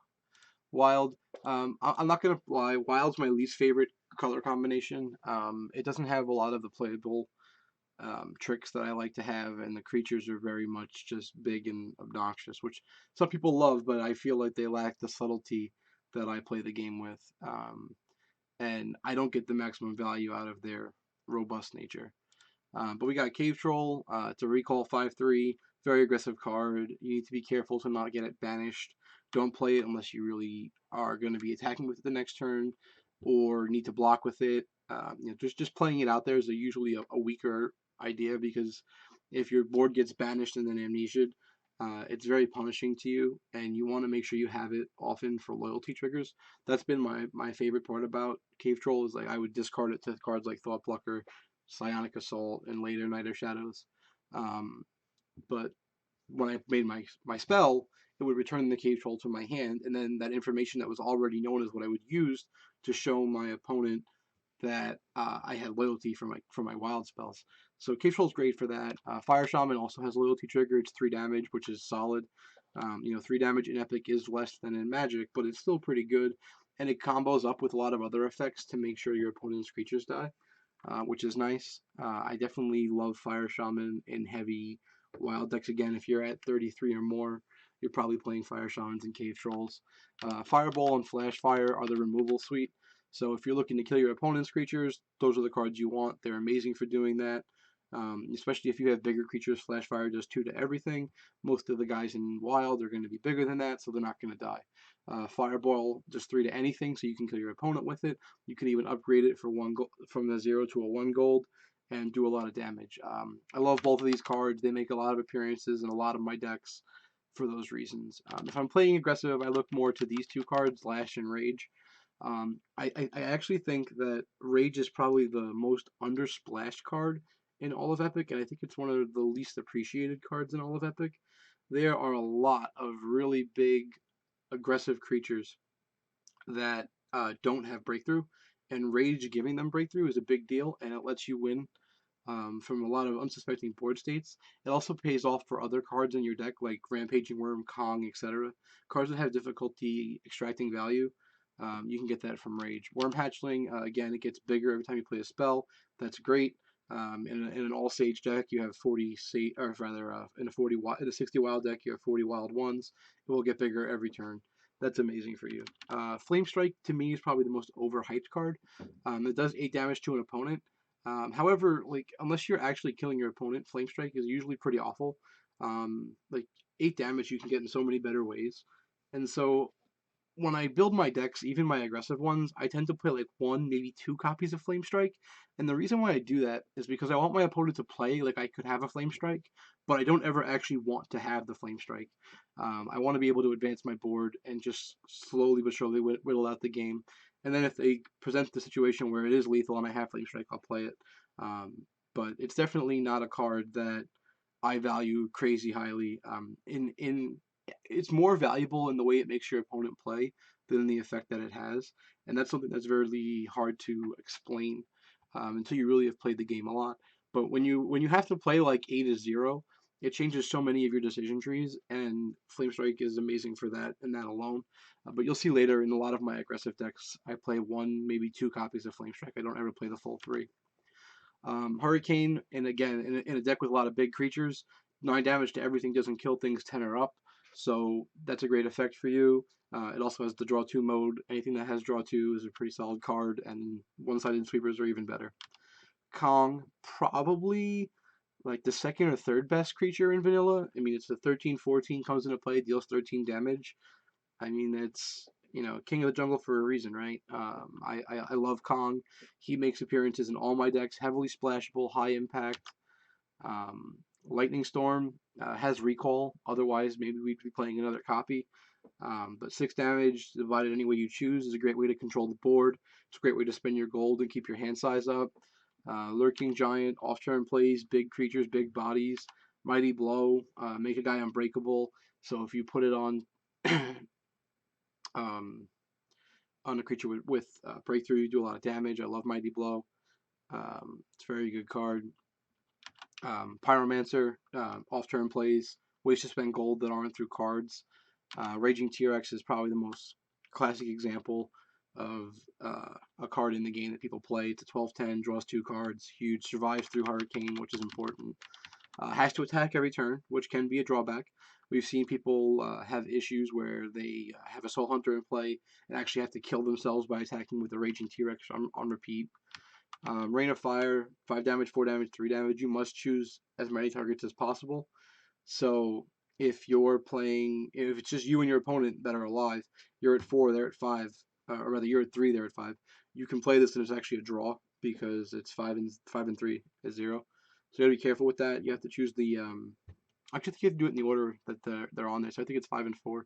Wild. I'm not gonna lie. Wild's my least favorite color combination. It doesn't have a lot of the playable tricks that I like to have, and the creatures are very much just big and obnoxious, which some people love, but I feel like they lack the subtlety that I play the game with. And I don't get the maximum value out of their robust nature. But we got Cave Troll. It's a recall 5/3, very aggressive card. You need to be careful to not get it banished. Don't play it unless you really are going to be attacking with it the next turn, or need to block with it. Just playing it out there is usually a weaker idea, because if your board gets banished and then amnesiaed, it's very punishing to you, and you want to make sure you have it often for loyalty triggers. That's been my favorite part about Cave Troll, is like I would discard it to cards like Thought Plucker, Psionic Assault, and later Night of Shadows. Um, but when I made my spell, it would return the Cave Troll to my hand, and then that information that was already known is what I would use to show my opponent that I had loyalty for my wild spells. So Cave Troll is great for that. Fire Shaman also has loyalty trigger. It's 3 damage, which is solid. 3 damage in Epic is less than in Magic, but it's still pretty good. And it combos up with a lot of other effects to make sure your opponent's creatures die, which is nice. I definitely love Fire Shaman in heavy wild decks. Again, if you're at 33 or more, you're probably playing Fire Shamans and Cave Trolls. Fireball and Flash Fire are the removal suite. So if you're looking to kill your opponent's creatures, those are the cards you want. They're amazing for doing that. Especially if you have bigger creatures, Flash Fire does 2 to everything. Most of the guys in Wild are going to be bigger than that, so they're not going to die. Fireball does 3 to anything, so you can kill your opponent with it. You can even upgrade it for from the 0 to a 1 gold and do a lot of damage. I love both of these cards. They make a lot of appearances in a lot of my decks for those reasons. If I'm playing aggressive, I look more to these 2 cards, Lash and Rage. I actually think that Rage is probably the most undersplashed card in all of Epic, and I think it's one of the least appreciated cards in all of Epic. There are a lot of really big, aggressive creatures that don't have breakthrough, and Rage giving them breakthrough is a big deal, and it lets you win from a lot of unsuspecting board states. It also pays off for other cards in your deck, like Rampaging Worm, Kong, etc. Cards that have difficulty extracting value, you can get that from Rage. Worm Hatchling, again, it gets bigger every time you play a spell. That's great. In an all sage deck, you have 40 or rather, in a 60 wild deck, you have 40 wild ones. It will get bigger every turn. That's amazing for you. Flame Strike to me is probably the most overhyped card. It does 8 damage to an opponent. However, like unless you're actually killing your opponent, Flame Strike is usually pretty awful. Like 8 damage you can get in so many better ways. And so when I build my decks, even my aggressive ones, I tend to play like 1, maybe 2 copies of Flame Strike. And the reason why I do that is because I want my opponent to play like I could have a Flame Strike, but I don't ever actually want to have the Flame Strike. I want to be able to advance my board and just slowly but surely whittle out the game. And then if they present the situation where it is lethal and I have Flame Strike, I'll play it. But it's definitely not a card that I value crazy highly. It's more valuable in the way it makes your opponent play than the effect that it has, and that's something that's very hard to explain until you really have played the game a lot. But when you have to play like A to 0, It changes so many of your decision trees, and Flame Strike is amazing for that and that alone. But you'll see later in a lot of my aggressive decks, I play one, maybe two copies of Flame Strike. I don't ever play the full three. Hurricane, and again, in a deck with a lot of big creatures, 9 damage to everything doesn't kill things 10 or up, so that's a great effect for you. It also has the draw 2 mode. Anything that has draw 2 is a pretty solid card, and one-sided sweepers are even better. Kong, probably like the second or third best creature in vanilla. I mean, it's a 13/14, comes into play, deals 13 damage. I mean, it's, king of the jungle for a reason, right? I love Kong. He makes appearances in all my decks. Heavily splashable, high impact. Lightning Storm has recall. Otherwise, maybe we'd be playing another copy. But 6 damage divided any way you choose is a great way to control the board. It's a great way to spend your gold and keep your hand size up. Lurking Giant, off-turn plays, big creatures, big bodies. Mighty Blow, make a guy unbreakable. So if you put it on um, on a creature with breakthrough, you do a lot of damage. I love Mighty Blow. It's a very good card. Pyromancer, off-turn plays, ways to spend gold that aren't through cards. Raging T-Rex is probably the most classic example of a card in the game that people play. It's a 12/10, draws 2 cards, huge, survives through Hurricane, which is important. Has to attack every turn, which can be a drawback. We've seen people have issues where they have a Soul Hunter in play and actually have to kill themselves by attacking with a Raging T-Rex on repeat. Rain of Fire, 5 damage, 4 damage, 3 damage. You must choose as many targets as possible. So if it's just you and your opponent that are alive, you're at 4, they're at 5, or rather you're at 3, they're at 5. You can play this and it's actually a draw because it's 5 and 3 is 0. So you gotta be careful with that. You have to choose the actually I think you have to do it in the order that they're on there. So I think it's 5 and 4.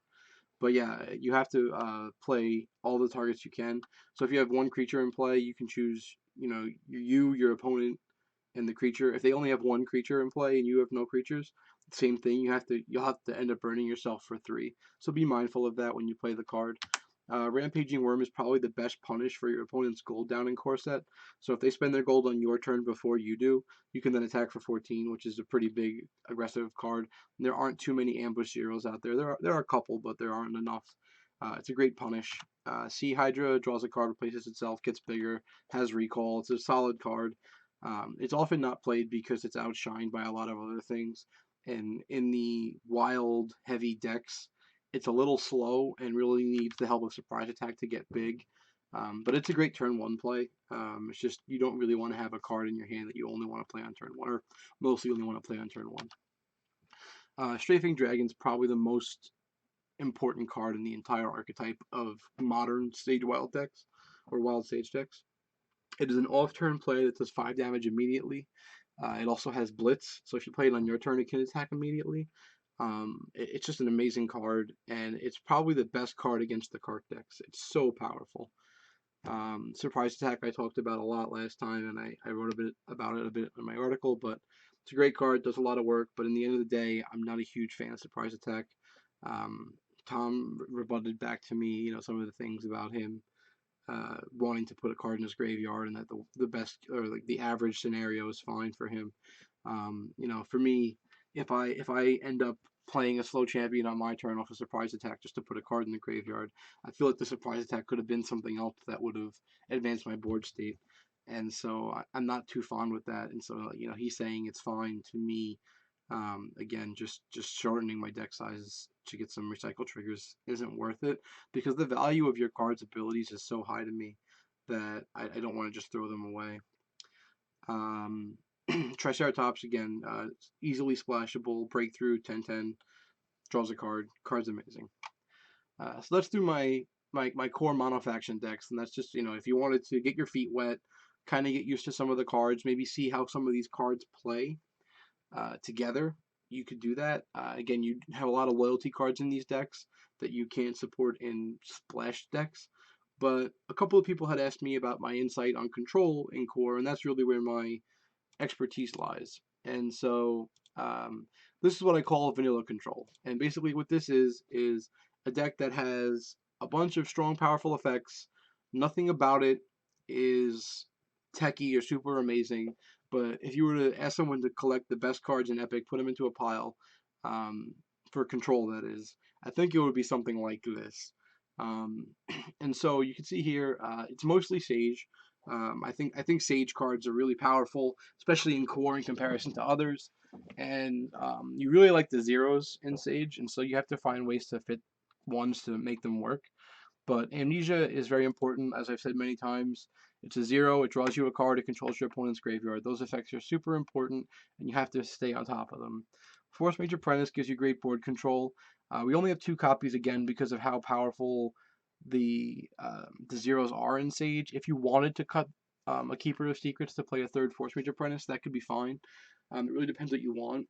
But yeah, you have to play all the targets you can. So if you have one creature in play, you can choose, your opponent, and the creature. If they only have one creature in play and you have no creatures, same thing. You'll have to end up burning yourself for 3. So be mindful of that when you play the card. Rampaging Worm is probably the best punish for your opponent's gold down in core set. So if they spend their gold on your turn before you do, you can then attack for 14, which is a pretty big aggressive card. And there aren't too many ambush zeros out there. There are a couple, but there aren't enough. It's a great punish. Sea Hydra draws a card, replaces itself, gets bigger, has recall. It's a solid card. It's often not played because it's outshined by a lot of other things. And in the wild, heavy decks, it's a little slow and really needs the help of surprise attack to get big. But it's a great turn 1 play. It's just you don't really want to have a card in your hand that you only want to play on turn 1, or mostly only want to play on turn 1. Strafing Dragon's probably the most important card in the entire archetype of modern Stage Wild decks, or Wild Stage decks. It is an off-turn play that does 5 damage immediately. It also has Blitz, so if you play it on your turn, it can attack immediately. It's just an amazing card, and it's probably the best card against the Kark decks. It's so powerful. Surprise Attack I talked about a lot last time, and I wrote a bit about it in my article, but it's a great card, does a lot of work, but in the end of the day, I'm not a huge fan of Surprise Attack. Um, Tom rebutted back to me, some of the things about him wanting to put a card in his graveyard, and that the best, or like the average scenario is fine for him. For me, if I end up playing a slow champion on my turn off a surprise attack just to put a card in the graveyard, I feel like the surprise attack could have been something else that would have advanced my board state. And so I'm not too fond with that. And so he's saying it's fine to me. Again, just shortening my deck size to get some recycle triggers isn't worth it, because the value of your card's abilities is so high to me that I don't want to just throw them away. Triceratops, again, easily splashable, breakthrough, 10/10, draws a card. Card's amazing. So let's do my core monofaction decks, and that's just, if you wanted to get your feet wet, kind of get used to some of the cards, maybe see how some of these cards play together, you could do that. Again, you have a lot of loyalty cards in these decks that you can't support in splash decks. But a couple of people had asked me about my insight on control in core, and that's really where my expertise lies. And so this is what I call vanilla control. And basically what this is a deck that has a bunch of strong, powerful effects. Nothing about it is techy or super amazing, But if you were to ask someone to collect the best cards in Epic, put them into a pile, um, for control, that is, I think it would be something like this. Um, and so you can see here, it's mostly Sage. I think Sage cards are really powerful, especially in core in comparison to others. And you really like the zeros in Sage, and so you have to find ways to fit ones to make them work. But Amnesia is very important, as I've said many times. It's a zero, it draws you a card, it controls your opponent's graveyard. Those effects are super important, and you have to stay on top of them. Force Major Apprentice gives you great board control. We only have 2 copies again because of how powerful the zeros are in Sage. If you wanted to cut a Keeper of Secrets to play a third Force Mage Apprentice, that could be fine. It really depends what you want.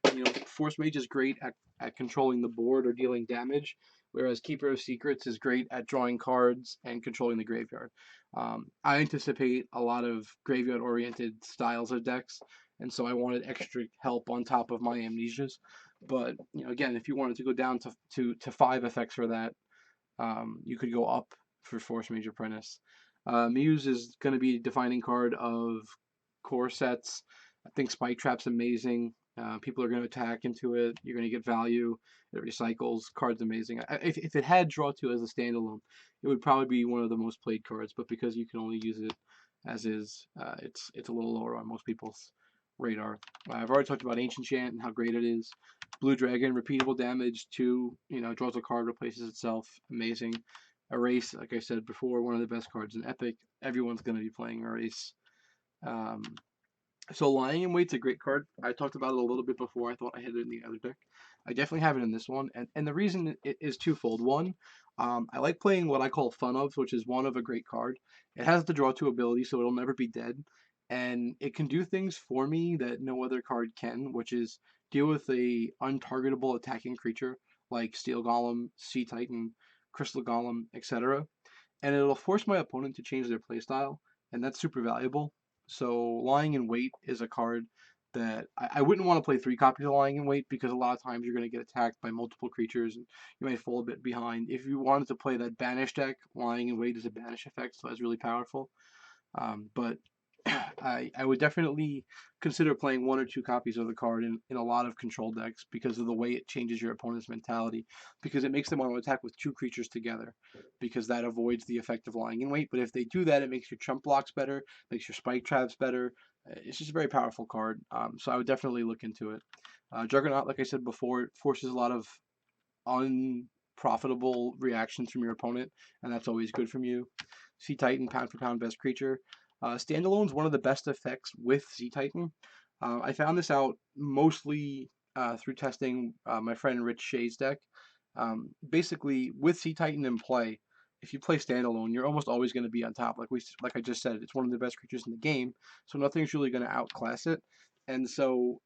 Force Mage is great at controlling the board or dealing damage, whereas Keeper of Secrets is great at drawing cards and controlling the graveyard. I anticipate a lot of graveyard-oriented styles of decks, and so I wanted extra help on top of my Amnesias. But again, if you wanted to go down to 5 effects for that, you could go up for Force Mage Apprentice. Muse is going to be a defining card of core sets. I think Spike Trap's amazing. People are going to attack into it. You're going to get value. It recycles. Card's amazing. If it had Draw 2 as a standalone, it would probably be one of the most played cards. But because you can only use it as is, it's a little lower on most people's radar. I've already talked about Ancient Chant and how great it is. Blue Dragon, repeatable damage, 2, draws a card, replaces itself, amazing. Erase, like I said before, one of the best cards in Epic. Everyone's going to be playing Erase. Um, so Lying in Wait's a great card. I talked about it a little bit before. I thought I had it in the other deck. I definitely have it in this one, and the reason it is twofold. One, I like playing what I call Fun of, which is one of a great card. It has the Draw 2 ability, so it'll never be dead, and it can do things for me that no other card can, which is deal with a untargetable attacking creature like Steel Golem, Sea Titan, Crystal Golem, etc. And it'll force my opponent to change their playstyle, and that's super valuable. So Lying in Wait is a card that I wouldn't want to play 3 copies of Lying in Wait because a lot of times you're going to get attacked by multiple creatures and you might fall a bit behind. If you wanted to play that Banish deck, Lying in Wait is a Banish effect, so that's really powerful. But I would definitely consider playing 1 or 2 copies of the card in a lot of control decks because of the way it changes your opponent's mentality. Because it makes them want to attack with 2 creatures together, because that avoids the effect of Lying in Wait. But if they do that, it makes your chump blocks better, makes your spike traps better. It's just a very powerful card. So I would definitely look into it. Juggernaut, like I said before, forces a lot of unprofitable reactions from your opponent, and that's always good from you. Sea Titan, pound for pound, best creature. Standalone is one of the best effects with Sea Titan. I found this out mostly through testing my friend Rich Shea's deck. Basically, with Sea Titan in play, if you play standalone, you're almost always going to be on top. Like I just said, it's one of the best creatures in the game, so nothing's really going to outclass it. And so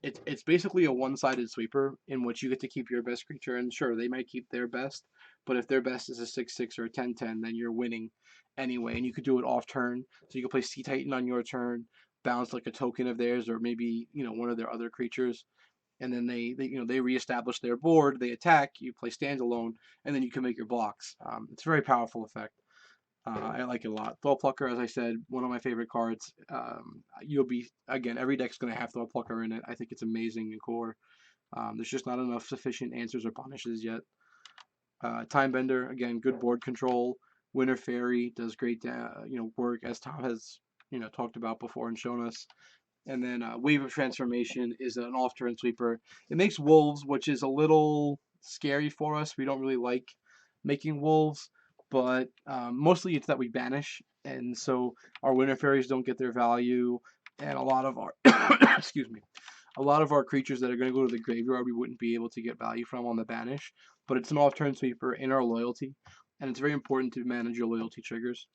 it's basically a one-sided sweeper in which you get to keep your best creature, and sure, they might keep their best, but if their best is a 6/6 or a 10/10, then you're winning anyway, and you could do it off turn. So you can play Sea Titan on your turn, bounce like a token of theirs, or maybe one of their other creatures, and then they reestablish their board. They attack. You play standalone, and then you can make your blocks. It's a very powerful effect. I like it a lot. Thought Plucker, as I said, one of my favorite cards. You'll be again. Every deck's going to have Thought Plucker in it. I think it's amazing in core. There's just not enough sufficient answers or punishes yet. Time Bender, again, good board control. Winter Fairy does great, work, as Tom has talked about before and shown us. And then Wave of Transformation is an off-turn sweeper. It makes wolves, which is a little scary for us. We don't really like making wolves, but mostly it's that we banish, and so our Winter Fairies don't get their value, and a lot of our excuse me, a lot of our creatures that are going to go to the graveyard we wouldn't be able to get value from on the banish. But it's an off-turn sweeper in our loyalty, and it's very important to manage your loyalty triggers.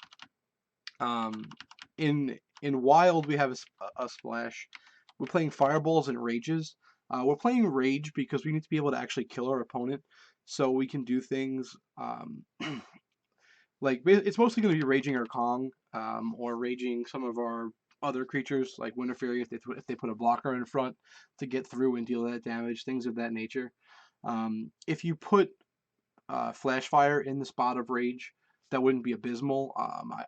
Um, in Wild, we have a splash. We're playing Fireballs and Rages. We're playing Rage because we need to be able to actually kill our opponent, so we can do things like it's mostly going to be Raging our Kong, or Raging some of our other creatures like Winter Fury if they put a blocker in front to get through and deal that damage, things of that nature. If you put Flash Fire in the spot of Rage, that wouldn't be abysmal.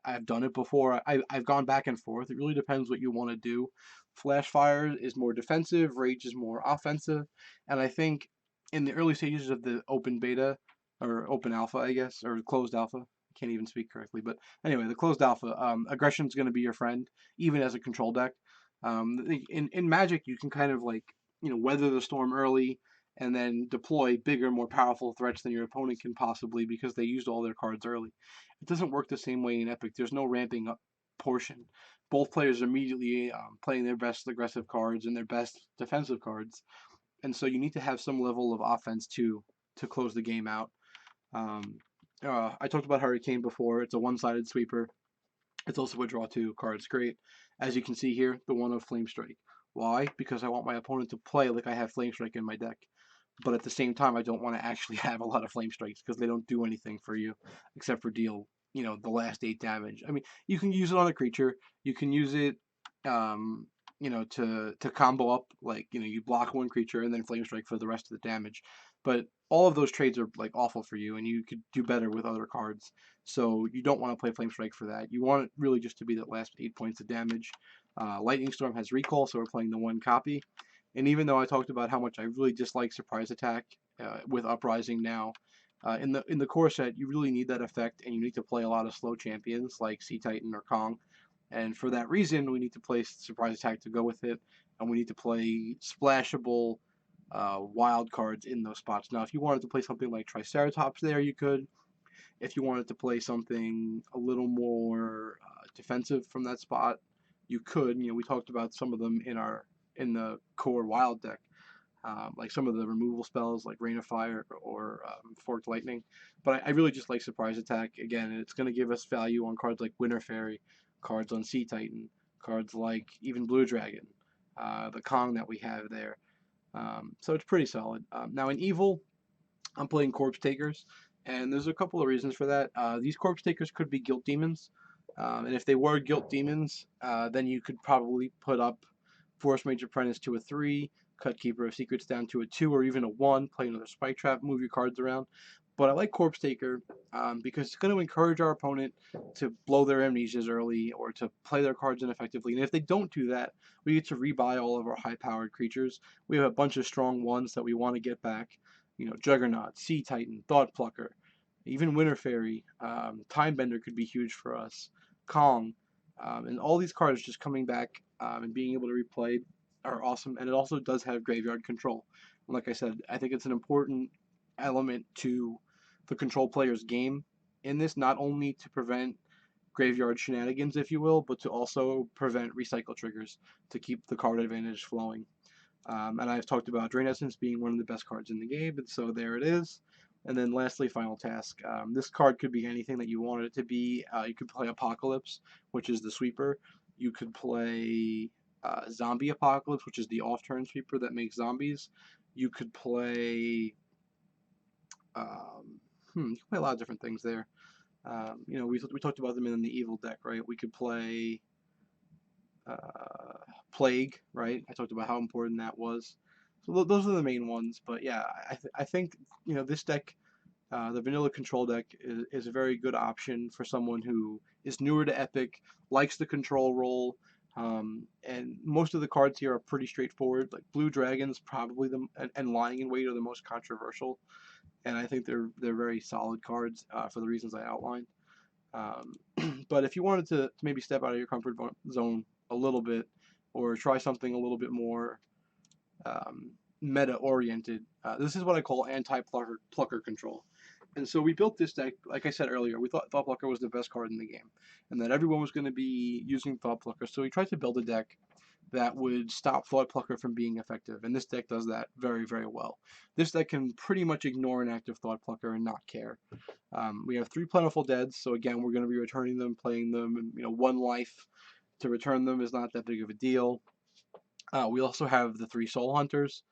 I've done it before. I've gone back and forth. It really depends what you want to do. Flash Fire is more defensive, Rage is more offensive, and I think in the early stages of the open beta or open alpha, I guess, or closed alpha. I can't even speak correctly, but anyway, the closed alpha, aggression is going to be your friend, even as a control deck. In Magic, you can kind of like weather the storm early and then deploy bigger, more powerful threats than your opponent can possibly because they used all their cards early. It doesn't work the same way in Epic. There's no ramping up portion. Both players are immediately playing their best aggressive cards and their best defensive cards, and so you need to have some level of offense too to close the game out. Um, I talked about Hurricane before. It's a one-sided sweeper. It's also a draw two card. It's great. As you can see here, the one of Flame Strike. Why? Because I want my opponent to play like I have Flame Strike in my deck. But at the same time, I don't want to actually have a lot of Flame Strikes because they don't do anything for you except for deal, the last 8 damage. I mean, you can use it on a creature. You can use it, to combo up. Like, you block one creature and then Flame Strike for the rest of the damage. But all of those trades are like awful for you, and you could do better with other cards. So you don't want to play Flame Strike for that. You want it really just to be that last 8 points of damage. Lightning Storm has recall, so we're playing the one copy. And even though I talked about how much I really dislike Surprise Attack with Uprising now, in the core set you really need that effect, and you need to play a lot of slow champions like Sea Titan or Kong. And for that reason, we need to play Surprise Attack to go with it, and we need to play splashable wild cards in those spots. Now, if you wanted to play something like Triceratops there, you could. If you wanted to play something a little more defensive from that spot, you could. We talked about some of them in the core wild deck, like some of the removal spells like Rain of Fire or Forked Lightning. But I really just like Surprise Attack again, and it's going to give us value on cards like Winter Fairy, cards on Sea Titan, cards like even Blue Dragon, the Kong that we have there. So it's pretty solid. Now in Evil, I'm playing Corpse Takers, and there's a couple of reasons for that. These Corpse Takers could be Guilt Demons, and if they were Guilt Demons, then you could probably put up Force Mage Apprentice to a 3, cut Keeper of Secrets down to a 2 or even a 1, play another Spike Trap, move your cards around. But I like Corpse Taker because it's going to encourage our opponent to blow their amnesias early or to play their cards ineffectively. And if they don't do that, we get to rebuy all of our high-powered creatures. We have a bunch of strong ones that we want to get back. Juggernaut, Sea Titan, Thought Plucker, even Winter Fairy, Time Bender could be huge for us, Kong, and all these cards just coming back and being able to replay are awesome. And it also does have graveyard control. And like I said, I think it's an important element to the control player's game in this, not only to prevent graveyard shenanigans, if you will, but to also prevent recycle triggers to keep the card advantage flowing. And I've talked about Drain Essence being one of the best cards in the game, and so there it is. And then lastly, Final Task. This card could be anything that you want it to be. You could play Apocalypse, which is the sweeper. You could play Zombie Apocalypse, which is the off-turn sweeper that makes zombies. You could play... you can play a lot of different things there. We talked about them in the Evil deck, right? We could play... Plague, right? I talked about how important that was. So those are the main ones. But yeah, I think this deck, the vanilla control deck, is a very good option for someone who is newer to Epic, likes the control role, and most of the cards here are pretty straightforward. Like Blue Dragons, probably and Lying in Wait are the most controversial, and I think they're very solid cards for the reasons I outlined. But if you wanted to maybe step out of your comfort zone a little bit, or try something a little bit more meta-oriented, this is what I call anti-plucker control. And so we built this deck, like I said earlier, we thought Thought Plucker was the best card in the game, and that everyone was going to be using Thought Plucker, so we tried to build a deck that would stop Thought Plucker from being effective, and this deck does that very, very well. This deck can pretty much ignore an active Thought Plucker and not care. We have 3 Plentiful Deads, so again, we're going to be returning them, playing them, and 1 life to return them is not that big of a deal. We also have the 3 Soul Hunters,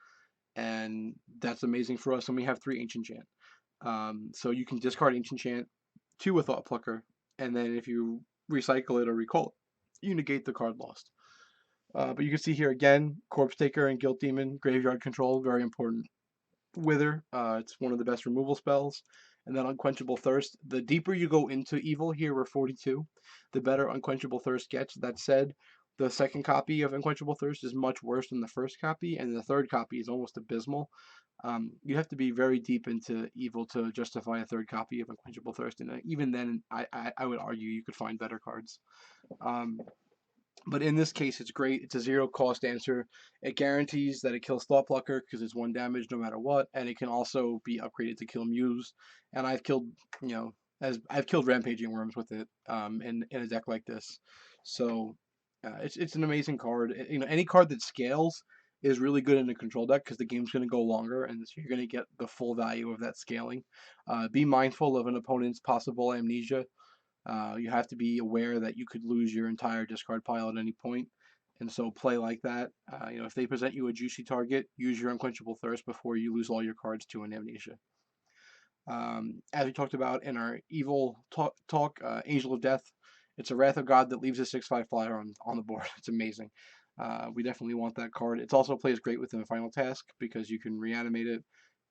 and that's amazing for us, and we have 3 Ancient Chant. So you can discard Ancient Chant to a Thought Plucker, and then if you recycle it or recall it, you negate the card lost. But you can see here again, Corpse Taker and Guilt Demon, Graveyard Control, very important. Wither, it's one of the best removal spells. and then Unquenchable Thirst. The deeper you go into evil here, we're 42, the better Unquenchable Thirst gets. That said, the second copy of Unquenchable Thirst is much worse than the first copy, and the third copy is almost abysmal. You have to be very deep into evil to justify a third copy of Unquenchable Thirst, and even then, I would argue you could find better cards. Um, but in this case, it's great. It's a zero cost answer. It guarantees that it kills Thought Plucker because it's 1 damage no matter what, and it can also be upgraded to kill Muse. And I've killed, you know, as I've killed Rampaging Worms with it, in a deck like this. So it's an amazing card. Any card that scales is really good in a control deck because the game's going to go longer, and so you're going to get the full value of that scaling. Be mindful of an opponent's possible amnesia. You have to be aware that you could lose your entire discard pile at any point, and so play like that. If they present you a juicy target, use your Unquenchable Thirst before you lose all your cards to an Amnesia. As we talked about in our evil talk, Angel of Death. It's a Wrath of God that leaves a 6/5 flyer on the board. It's amazing. We definitely want that card. It also plays great within the final task because you can reanimate it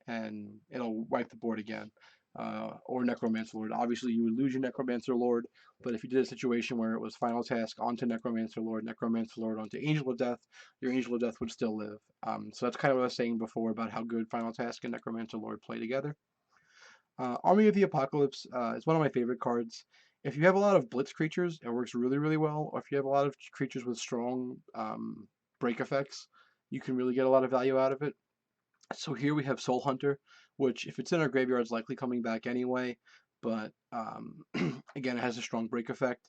and it'll wipe the board again. Or Necromancer Lord. Obviously, you would lose your Necromancer Lord, but if you did a situation where it was final task onto Necromancer Lord onto Angel of Death, your Angel of Death would still live. So that's kind of what I was saying before about how good final task and Necromancer Lord play together. Army of the Apocalypse is one of my favorite cards. If you have a lot of blitz creatures, it works really, really well. Or if you have a lot of creatures with strong break effects, you can really get a lot of value out of it. So here we have Soul Hunter, which if it's in our graveyard is likely coming back anyway, but again, it has a strong break effect.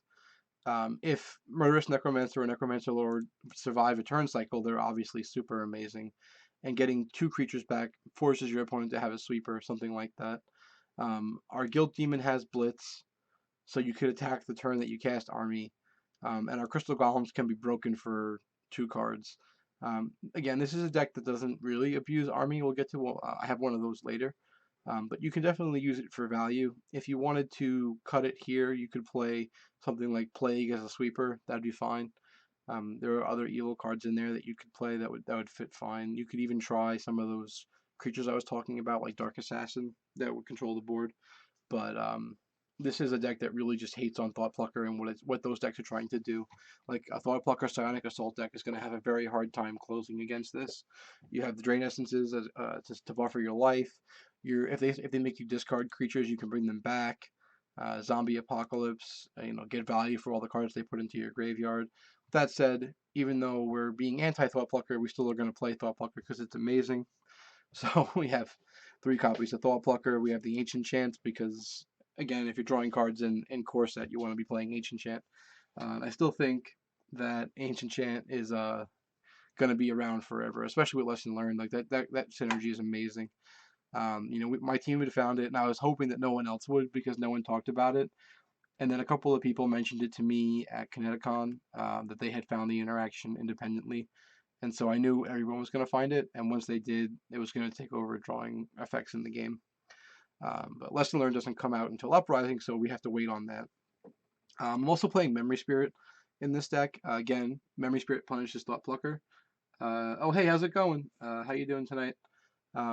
If Murderous Necromancer or Necromancer Lord survive a turn cycle, they're obviously super amazing. And getting 2 creatures back forces your opponent to have a sweeper or something like that. Our Guilt Demon has Blitz, so you could attack the turn that you cast Army. And our Crystal Golems can be broken for 2 cards. Again, this is a deck that doesn't really abuse Army. We'll get to, I have one of those later. But you can definitely use it for value. If you wanted to cut it here, you could play something like Plague as a sweeper. That'd be fine. There are other evil cards in there that you could play that would fit fine. You could even try some of those creatures I was talking about, like Dark Assassin, that would control the board. But this is a deck that really just hates on Thought Plucker and what those decks are trying to do. Like a Thought Plucker Psionic Assault deck is going to have a very hard time closing against this. You have the Drain Essences to buffer your life. If they make you discard creatures, you can bring them back. Zombie Apocalypse, get value for all the cards they put into your graveyard. That said, even though we're being anti-Thought Plucker, we still are going to play Thought Plucker because it's amazing. So we have 3 copies of Thought Plucker. We have the Ancient Chant because, again, if you're drawing cards in Core Set, you want to be playing Ancient Chant. I still think that Ancient Chant is going to be around forever, especially with Lesson Learned. Like that synergy is amazing. My team had found it, and I was hoping that no one else would because no one talked about it. And then a couple of people mentioned it to me at Kineticon that they had found the interaction independently. And so I knew everyone was going to find it. And once they did, it was going to take over drawing effects in the game. But Lesson Learned doesn't come out until Uprising, so we have to wait on that. I'm also playing Memory Spirit in this deck. Again, Memory Spirit punishes Thought Plucker. Oh, hey, how's it going? How you doing tonight?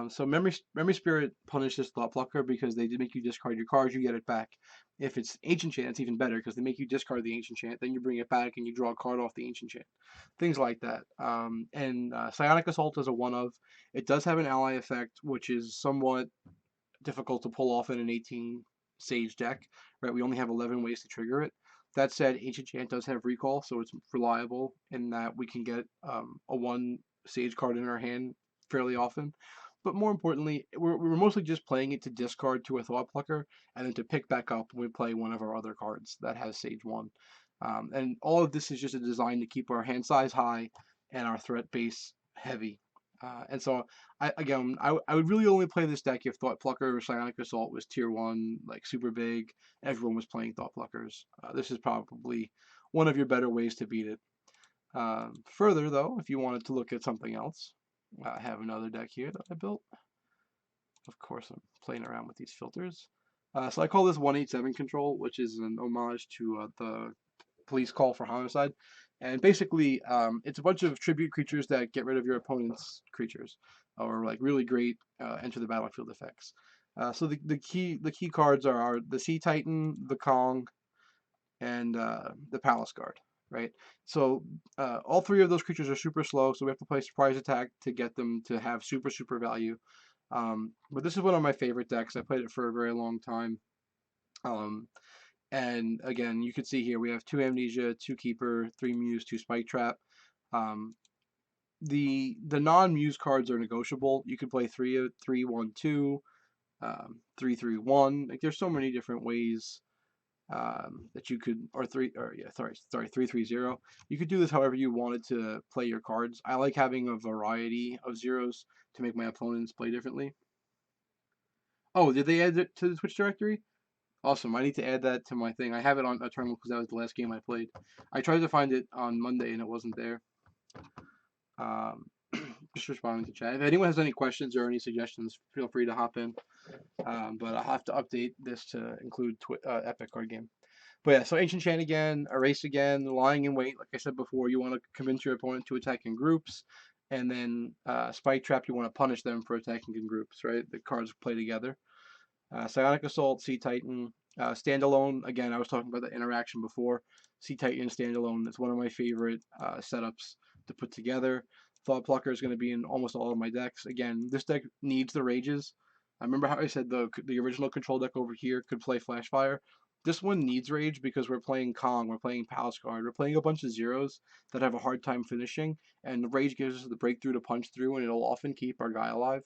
So Memory Spirit punishes Thought Plucker because they make you discard your cards, you get it back. If it's Ancient Chant, it's even better because they make you discard the Ancient Chant, then you bring it back and you draw a card off the Ancient Chant. Things like that. And Psionic Assault is a one of. It does have an ally effect, which is somewhat difficult to pull off in an 18 Sage deck. Right, we only have 11 ways to trigger it. That said, Ancient Chant does have recall, so it's reliable in that we can get a 1 Sage card in our hand fairly often. But more importantly, we're mostly just playing it to discard to a Thought Plucker and then to pick back up when we play one of our other cards that has Sage 1. And all of this is just a design to keep our hand size high and our threat base heavy. And so, I would really only play this deck if Thought Plucker or Psionic Assault was tier 1, like super big, everyone was playing Thought Pluckers. This is probably one of your better ways to beat it. Further, though, if you wanted to look at something else, I have another deck here that I built. Of course, I'm playing around with these filters. So I call this 187 Control, which is an homage to the police call for homicide. And basically, it's a bunch of tribute creatures that get rid of your opponent's creatures, or like really great enter the battlefield effects. So the key cards are the Sea Titan, the Kong, and the Palace Guard, right? So all three of those creatures are super slow, so we have to play Surprise Attack to get them to have super value. But this is one of my favorite decks. I played it for a very long time. Um, and again, you can see here we have 2 Amnesia, 2 Keeper, 3 Muse, 2 Spike Trap. Um, the non-Muse cards are negotiable. You could play 3-1-2, 3-3-1. Like there's so many different ways that you could, or 3-3-0. You could do this however you wanted to play your cards. I like having a variety of zeros to make my opponents play differently. Oh, did they add it to the Twitch directory? Awesome. I need to add that to my thing. I have it on Eternal because that was the last game I played. I tried to find it on Monday and it wasn't there. Um, just responding to chat. If anyone has any questions or any suggestions, feel free to hop in. But I'll have to update this to include Epic Card Game. But yeah, so Ancient Chain again, Erase again, Lying in Wait. Like I said before, you want to convince your opponent to attack in groups. And then Spike Trap, you want to punish them for attacking in groups, right? The cards play together. Psionic Assault, Sea Titan, Standalone. Again, I was talking about the interaction before. Sea Titan Standalone is one of my favorite setups to put together. Thought Plucker is going to be in almost all of my decks. Again, this deck needs the rages. I remember how I said the original control deck over here could play Flashfire. This one needs rage because we're playing Kong, we're playing Palace Guard, we're playing a bunch of zeros that have a hard time finishing, and the rage gives us the breakthrough to punch through, and it'll often keep our guy alive.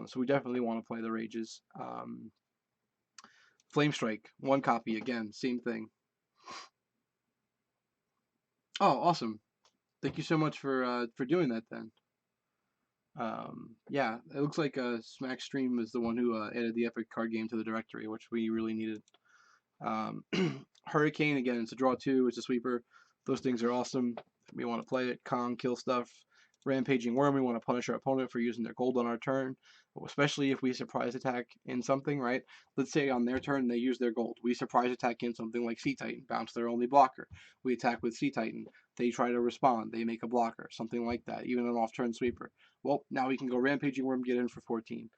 So we definitely want to play the rages. Flame Strike, 1 copy again, same thing. Oh, awesome! Thank you so much for doing that then. Yeah, it looks like Smack Stream is the one who added the Epic Card Game to the directory, which we really needed. Hurricane again, it's a draw 2, it's a sweeper. Those things are awesome. We want to play it. Kong, kill stuff. Rampaging Worm, we want to punish our opponent for using their gold on our turn, especially if we surprise attack in something, right? Let's say on their turn they use their gold. We surprise attack in something like Sea Titan, bounce their only blocker. We attack with Sea Titan. They try to respond. They make a blocker, something like that, even an off-turn sweeper. Well, now we can go Rampaging Worm, get in for 14.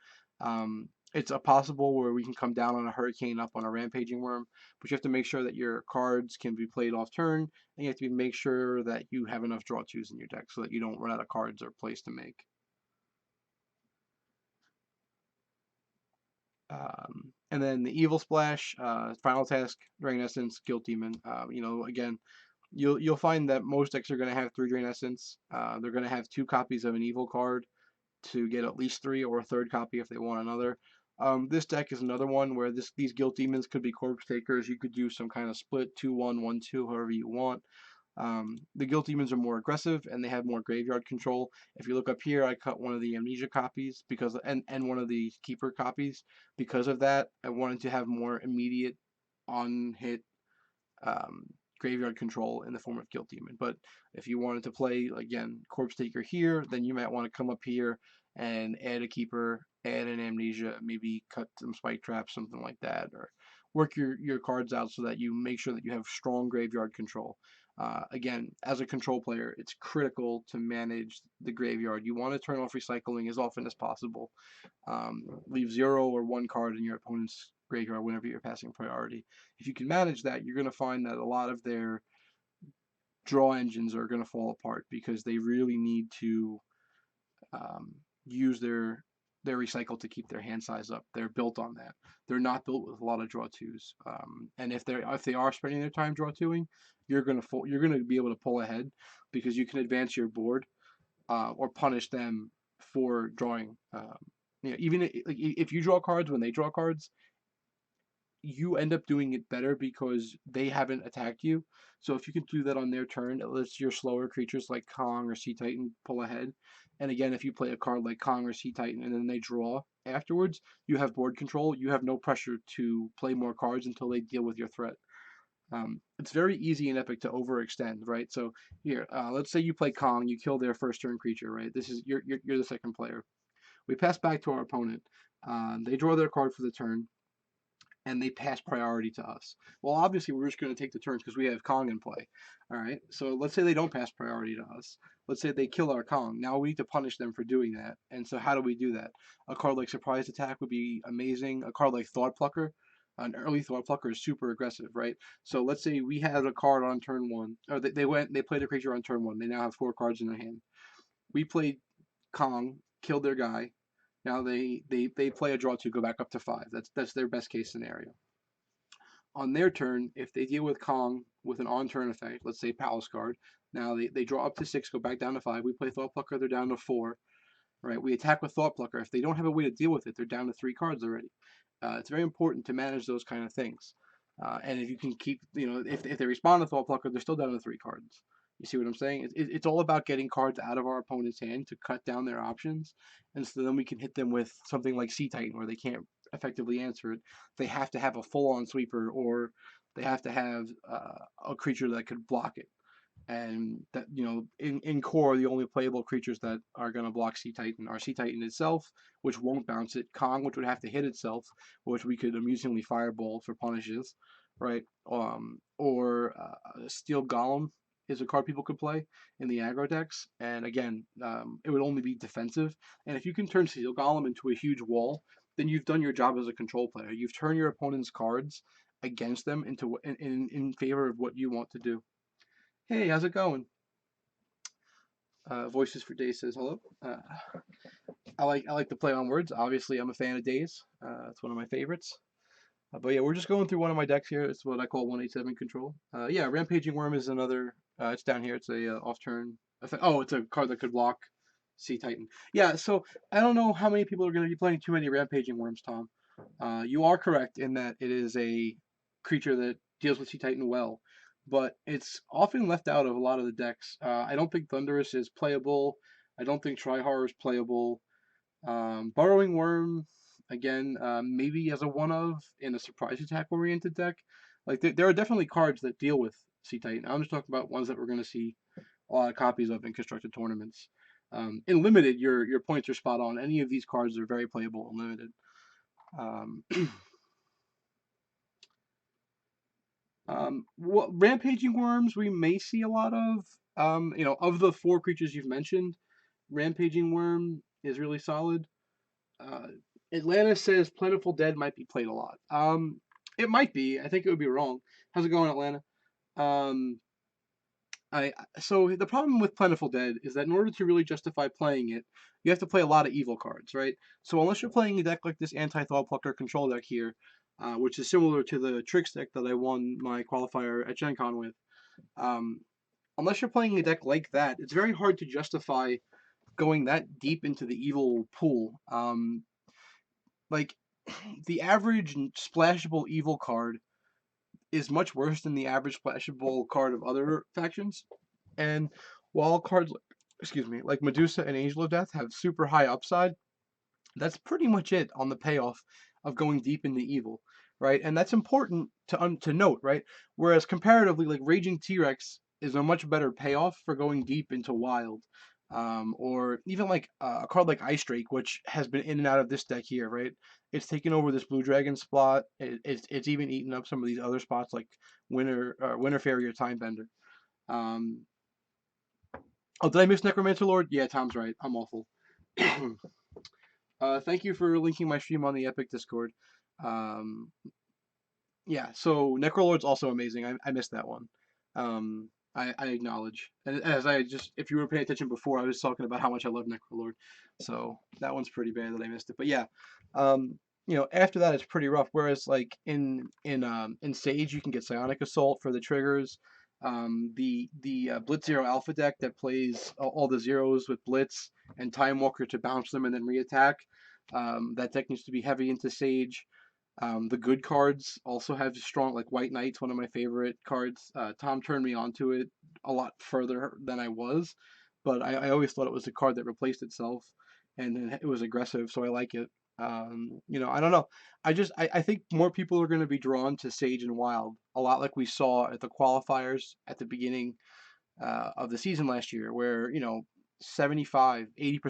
It's a possible where we can come down on a Hurricane, up on a Rampaging Worm, but you have to make sure that your cards can be played off turn, and you have to make sure that you have enough draw 2s in your deck so that you don't run out of cards or plays to make. And then the Evil Splash, Final Task, Drain Essence, Guilt Demon. Again, you'll find that most decks are going to have 3 Drain Essence. They're going to have 2 copies of an Evil card to get at least 3, or a 3rd copy if they want another. This deck is another one where these Guilt Demons could be Corpse Takers. You could do some kind of split 2-1, 1-2, however you want. The Guilt Demons are more aggressive and they have more graveyard control. If you look up here, I cut one of the Amnesia copies because and one of the Keeper copies. Because of that, I wanted to have more immediate on hit um, graveyard control in the form of Guilt Demon. But if you wanted to play, again, Corpse Taker here, then you might want to come up here and add a Keeper, add an Amnesia, maybe cut some Spike Traps, something like that, or work your cards out so that you make sure that you have strong graveyard control. Again, as a control player, it's critical to manage the graveyard. You want to turn off recycling as often as possible. Leave 0 or 1 card in your opponent's graveyard whenever you're passing priority. If you can manage that, you're going to find that a lot of their draw engines are going to fall apart because they really need to use their recycle to keep their hand size up. They're built on that. They're not built with a lot of draw 2s. And if they are spending their time draw 2ing, you're gonna be able to pull ahead because you can advance your board or punish them for drawing. Even if you draw cards when they draw cards, you end up doing it better because they haven't attacked you. So if you can do that on their turn, it lets your slower creatures like Kong or Sea Titan pull ahead. And again, if you play a card like Kong or Sea Titan and then they draw afterwards, you have board control. You have no pressure to play more cards until they deal with your threat. It's very easy in Epic to overextend, right? So here, let's say you play Kong, you kill their first turn creature, right? This is you're the second player. We pass back to our opponent. They draw their card for the turn. and they pass priority to us. Well, obviously, we're just going to take the turns because we have Kong in play. All right. So let's say they don't pass priority to us. Let's say they kill our Kong. Now we need to punish them for doing that. And so, how do we do that? A card like Surprise Attack would be amazing. A card like Thought Plucker, an early Thought Plucker is super aggressive, right? So let's say we had a card on turn one, or they played a creature on turn one. They now have 4 cards in their hand. We played Kong, killed their guy. Now they play a draw 2, go back up to 5. That's their best case scenario. On their turn, if they deal with Kong with an on turn effect, let's say Palace Guard, now they draw up to 6, go back down to 5. We play Thought Plucker, they're down to 4. Right? We attack with Thought Plucker. If they don't have a way to deal with it, they're down to 3 cards already. It's very important to manage those kind of things. And if you can keep, if they respond to Thought Plucker, they're still down to 3 cards. You see what I'm saying? It's all about getting cards out of our opponent's hand to cut down their options, and so then we can hit them with something like Sea Titan, where they can't effectively answer it. They have to have a full-on sweeper, or they have to have a creature that could block it. And that, in core, the only playable creatures that are going to block Sea Titan are Sea Titan itself, which won't bounce it, Kong, which would have to hit itself, which we could amusingly fireball for punishes, right? Or Steel Golem is a card people could play in the aggro decks, and again, it would only be defensive. And if you can turn Steel Golem into a huge wall, then you've done your job as a control player. You've turned your opponent's cards against them into in favor of what you want to do. Hey, how's it going? Voices for Days says hello. I like to play on words. Obviously, I'm a fan of Days. It's one of my favorites. But yeah, we're just going through one of my decks here. It's what I call 187 control. Yeah, Rampaging Worm is another. It's down here. It's a off turn effect. Oh, it's a card that could block Sea Titan. Yeah, so I don't know how many people are going to be playing too many Rampaging Worms, Tom. You are correct in that it is a creature that deals with Sea Titan well, but it's often left out of a lot of the decks. I don't think Thunderous is playable. I don't think Tri-Horror is playable. Burrowing Worm, again, maybe as a one of in a surprise attack oriented deck. Like there are definitely cards that deal with Sea Titan. I'm just talking about ones that we're going to see a lot of copies of in constructed tournaments. In limited, your points are spot on. Any of these cards are very playable in limited. Um, Rampaging Worms we may see a lot of. Of the 4 creatures you've mentioned, Rampaging Worm is really solid. Uh, Atlanta says Plentiful Dead might be played a lot. It might be. I think it would be wrong. How's it going, Atlanta? Um, so the problem with Plentiful Dead is that in order to really justify playing it, you have to play a lot of evil cards, right? So unless you're playing a deck like this anti-Thought Plucker control deck here, which is similar to the Tricks deck that I won my qualifier at Gen Con with, um, unless you're playing a deck like that, it's very hard to justify going that deep into the evil pool. Like the average splashable evil card is much worse than the average splashable card of other factions. And while cards, excuse me, like Medusa and Angel of Death have super high upside, that's pretty much it on the payoff of going deep into evil, right? And that's important to note, right? Whereas comparatively, like Raging T-Rex is a much better payoff for going deep into wild. Or even like a card like Ice Drake, which has been in and out of this deck here, right? It's taken over this Blue Dragon spot. It's even eaten up some of these other spots like Winter Fairy or Time Bender. Um, oh, did I miss Necromancer Lord? Yeah, Tom's right. I'm awful. Thank you for linking my stream on the Epic Discord. Um, yeah, so Necrolord's also amazing. I missed that one. I acknowledge. And as if you were paying attention before, I was talking about how much I love Necrolord. So that one's pretty bad that I missed it. But yeah, after that it's pretty rough. Whereas like in Sage, you can get Psionic Assault for the triggers. The Blitz Zero Alpha deck that plays all the zeros with Blitz and Time Walker to bounce them and then reattack. That deck needs to be heavy into Sage. The good cards also have strong, like White Knight's one of my favorite cards. Tom turned me onto it a lot further than I was, but I always thought it was a card that replaced itself, and then it was aggressive, so I like it. I don't know. I think more people are going to be drawn to Sage and Wild, a lot like we saw at the qualifiers at the beginning of the season last year, where 75-80%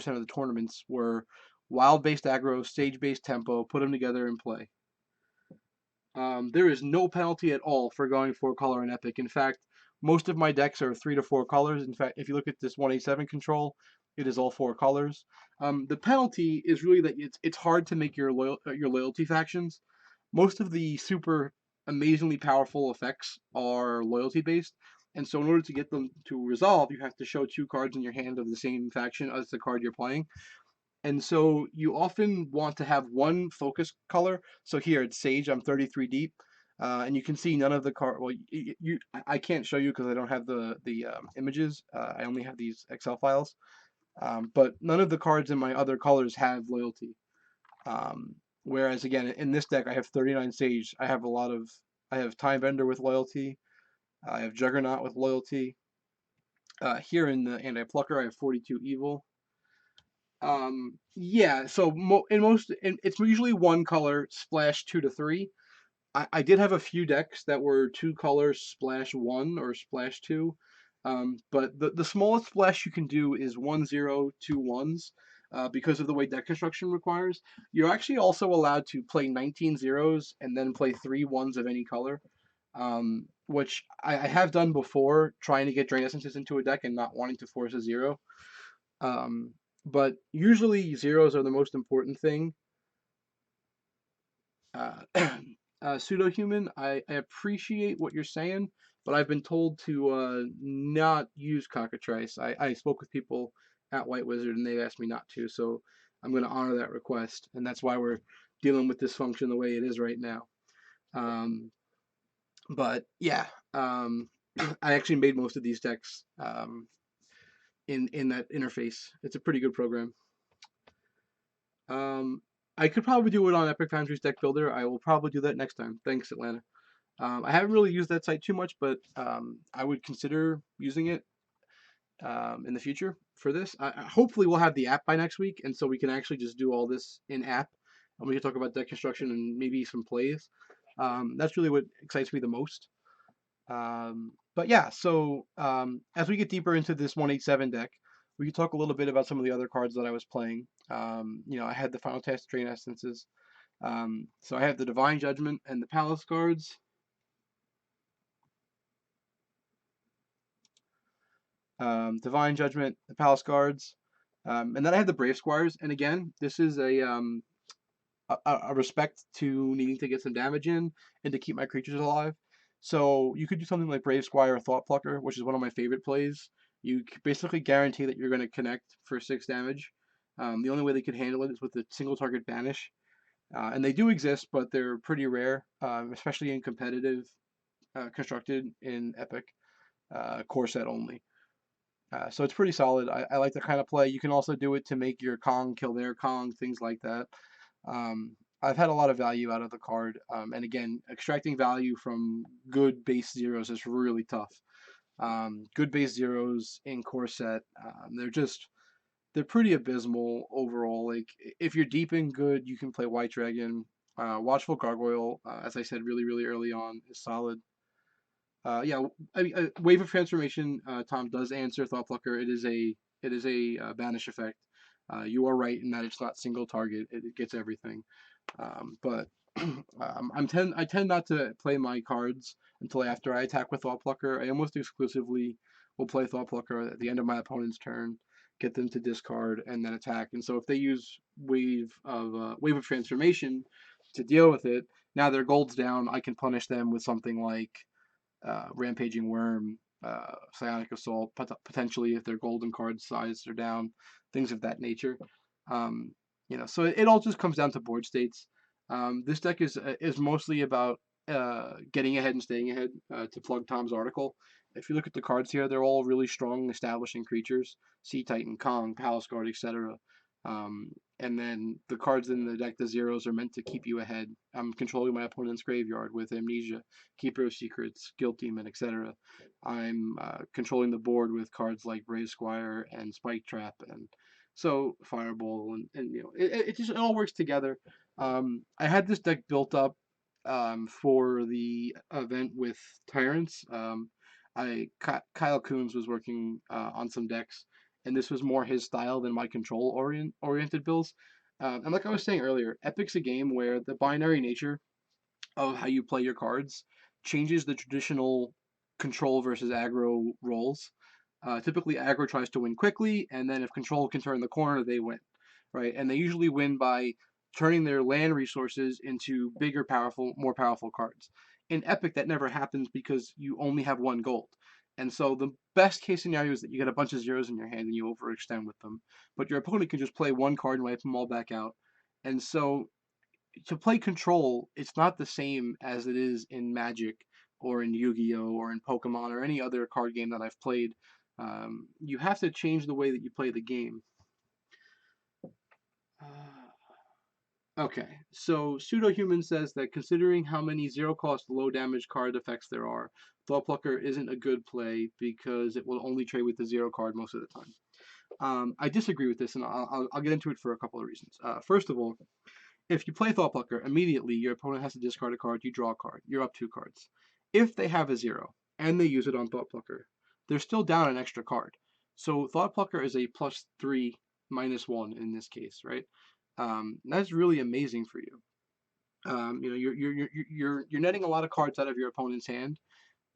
of the tournaments were wild based aggro, stage based tempo, put them together and play. There is no penalty at all for going 4 color in Epic. In fact, most of my decks are 3 to 4 colors. In fact, if you look at this 187 control, it is all 4 colors. The penalty is really that it's hard to make your loyalty factions. Most of the super amazingly powerful effects are loyalty based, and so in order to get them to resolve, you have to show 2 cards in your hand of the same faction as the card you're playing. And so you often want to have one focus color. So here it's Sage. I'm 33 deep, and you can see none of the card. Well, I can't show you because I don't have the images. I only have these Excel files. But none of the cards in my other colors have loyalty. Whereas again, in this deck, I have 39 Sage. I have Time Bender with loyalty. I have Juggernaut with loyalty. Here in the Anti-Plucker, I have 42 Evil. Yeah, so it's usually 1 color splash 2 to 3. I did have a few decks that were 2 colors splash 1 or splash 2. But the smallest splash you can do is 1/0 2 1s. Because of the way deck construction requires, you're actually also allowed to play 19 zeros and then play 3 1s of any color. Which I have done before, trying to get Drain Essences into a deck and not wanting to force a 0. Um, but usually zeros are the most important thing. Pseudo-human, I appreciate what you're saying, but I've been told to not use cockatrice. I spoke with people at White Wizard and they've asked me not to, so I'm going to honor that request, and that's why we're dealing with this function the way it is right now. But yeah, I actually made most of these decks in that interface. It's a pretty good program. I could probably do it on Epic Foundry's Deck Builder. I will probably do that next time. Thanks, Atlanta. I haven't really used that site too much, but I would consider using it in the future for this. Hopefully, we'll have the app by next week, and so we can actually just do all this in app, and we can talk about deck construction and maybe some plays. That's really what excites me the most. But yeah, so as we get deeper into this 187 deck, we can talk a little bit about some of the other cards that I was playing. I had the Final Task Drain Essences. So I have the Divine Judgment and the Palace Guards. Divine Judgment, the Palace Guards. And then I have the Brave Squires. And again, this is a respect to needing to get some damage in and to keep my creatures alive. So you could do something like Brave Squire or Thought Plucker, which is one of my favorite plays. You basically guarantee that you're going to connect for 6 damage. The only way they could handle it is with a single target banish. And they do exist, but they're pretty rare, especially in competitive, constructed in Epic, core set only. So it's pretty solid. I like the kind of play. You can also do it to make your Kong kill their Kong, things like that. I've had a lot of value out of the card. And again, extracting value from good base zeros is really tough. Good base zeros in core set, they're pretty abysmal overall. Like if you're deep in good, you can play White Dragon. Watchful Gargoyle, as I said really early on, is solid. Yeah, Wave of Transformation. Tom does answer Thought Plucker. It is a banish effect. You are right in that it's not single target. It gets everything. But I tend not to play my cards until after I attack with Thought Plucker. I almost exclusively will play Thought Plucker at the end of my opponent's turn, get them to discard, and then attack. And so if they use Wave of Transformation to deal with it, now their gold's down. I can punish them with something like Rampaging Worm, Psionic Assault, potentially if their golden card size are down, things of that nature. Um, so it all just comes down to board states. This deck is mostly about getting ahead and staying ahead. To plug Tom's article, if you look at the cards here, they're all really strong establishing creatures: Sea Titan, Kong, Palace Guard, etc. And then the cards in the deck, the zeros, are meant to keep you ahead. I'm controlling my opponent's graveyard with Amnesia, Keeper of Secrets, Guilt Demon, etc. I'm controlling the board with cards like Brave Squire and Spike Trap, and so Fireball, and it all works together. I had this deck built up for the event with Tyrants. Kyle Coons was working on some decks, and this was more his style than my control oriented builds. And like I was saying earlier, Epic's a game where the binary nature of how you play your cards changes the traditional control versus aggro roles. Typically, aggro tries to win quickly, and then if control can turn the corner, they win, right? And they usually win by turning their land resources into bigger, powerful, more powerful cards. In Epic, that never happens because you only have one gold. And so the best case scenario is that you get a bunch of zeros in your hand and you overextend with them. But your opponent can just play one card and wipe them all back out. And so to play control, it's not the same as it is in Magic or in Yu-Gi-Oh or in Pokemon or any other card game that I've played. You have to change the way that you play the game. Okay, so Pseudo-Human says that considering how many zero-cost, low-damage card effects there are, Thought Plucker isn't a good play because it will only trade with the zero card most of the time. I disagree with this, and I'll get into it for a couple of reasons. First of all, if you play Thought Plucker, immediately your opponent has to discard a card, you draw a card, you're up 2 cards. If they have a zero and they use it on Thought Plucker, they're still down an extra card. So Thought Plucker is a +3, -1 in this case, right? That's really amazing for you. You're netting a lot of cards out of your opponent's hand,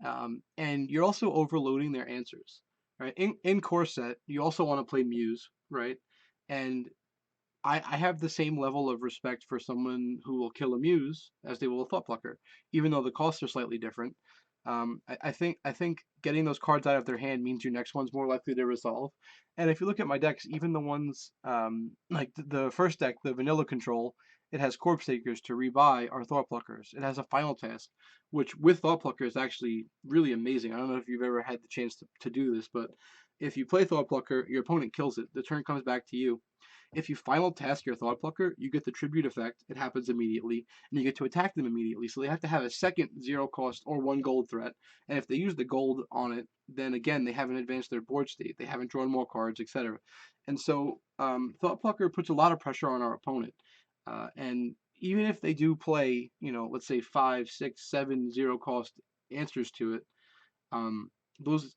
and you're also overloading their answers, right? In core set, you also want to play Muse, right? And I have the same level of respect for someone who will kill a Muse as they will a Thought Plucker, even though the costs are slightly different. I think getting those cards out of their hand means your next one's more likely to resolve. And if you look at my decks, even the ones like the first deck, the vanilla control, it has Corpse Takers to rebuy are Thought Pluckers. It has a Final Task, which with Thought Plucker is actually really amazing. I don't know if you've ever had the chance to do this, but if you play Thought Plucker, your opponent kills it. The turn comes back to you. If you final task your Thought Plucker, you get the tribute effect. It happens immediately, and you get to attack them immediately. So they have to have a second zero cost or 1 gold threat. And if they use the gold on it, then again they haven't advanced their board state. They haven't drawn more cards, etc. And so Thought Plucker puts a lot of pressure on our opponent. And even if they do play, let's say 5, 6, 7 zero-cost answers to it, um, those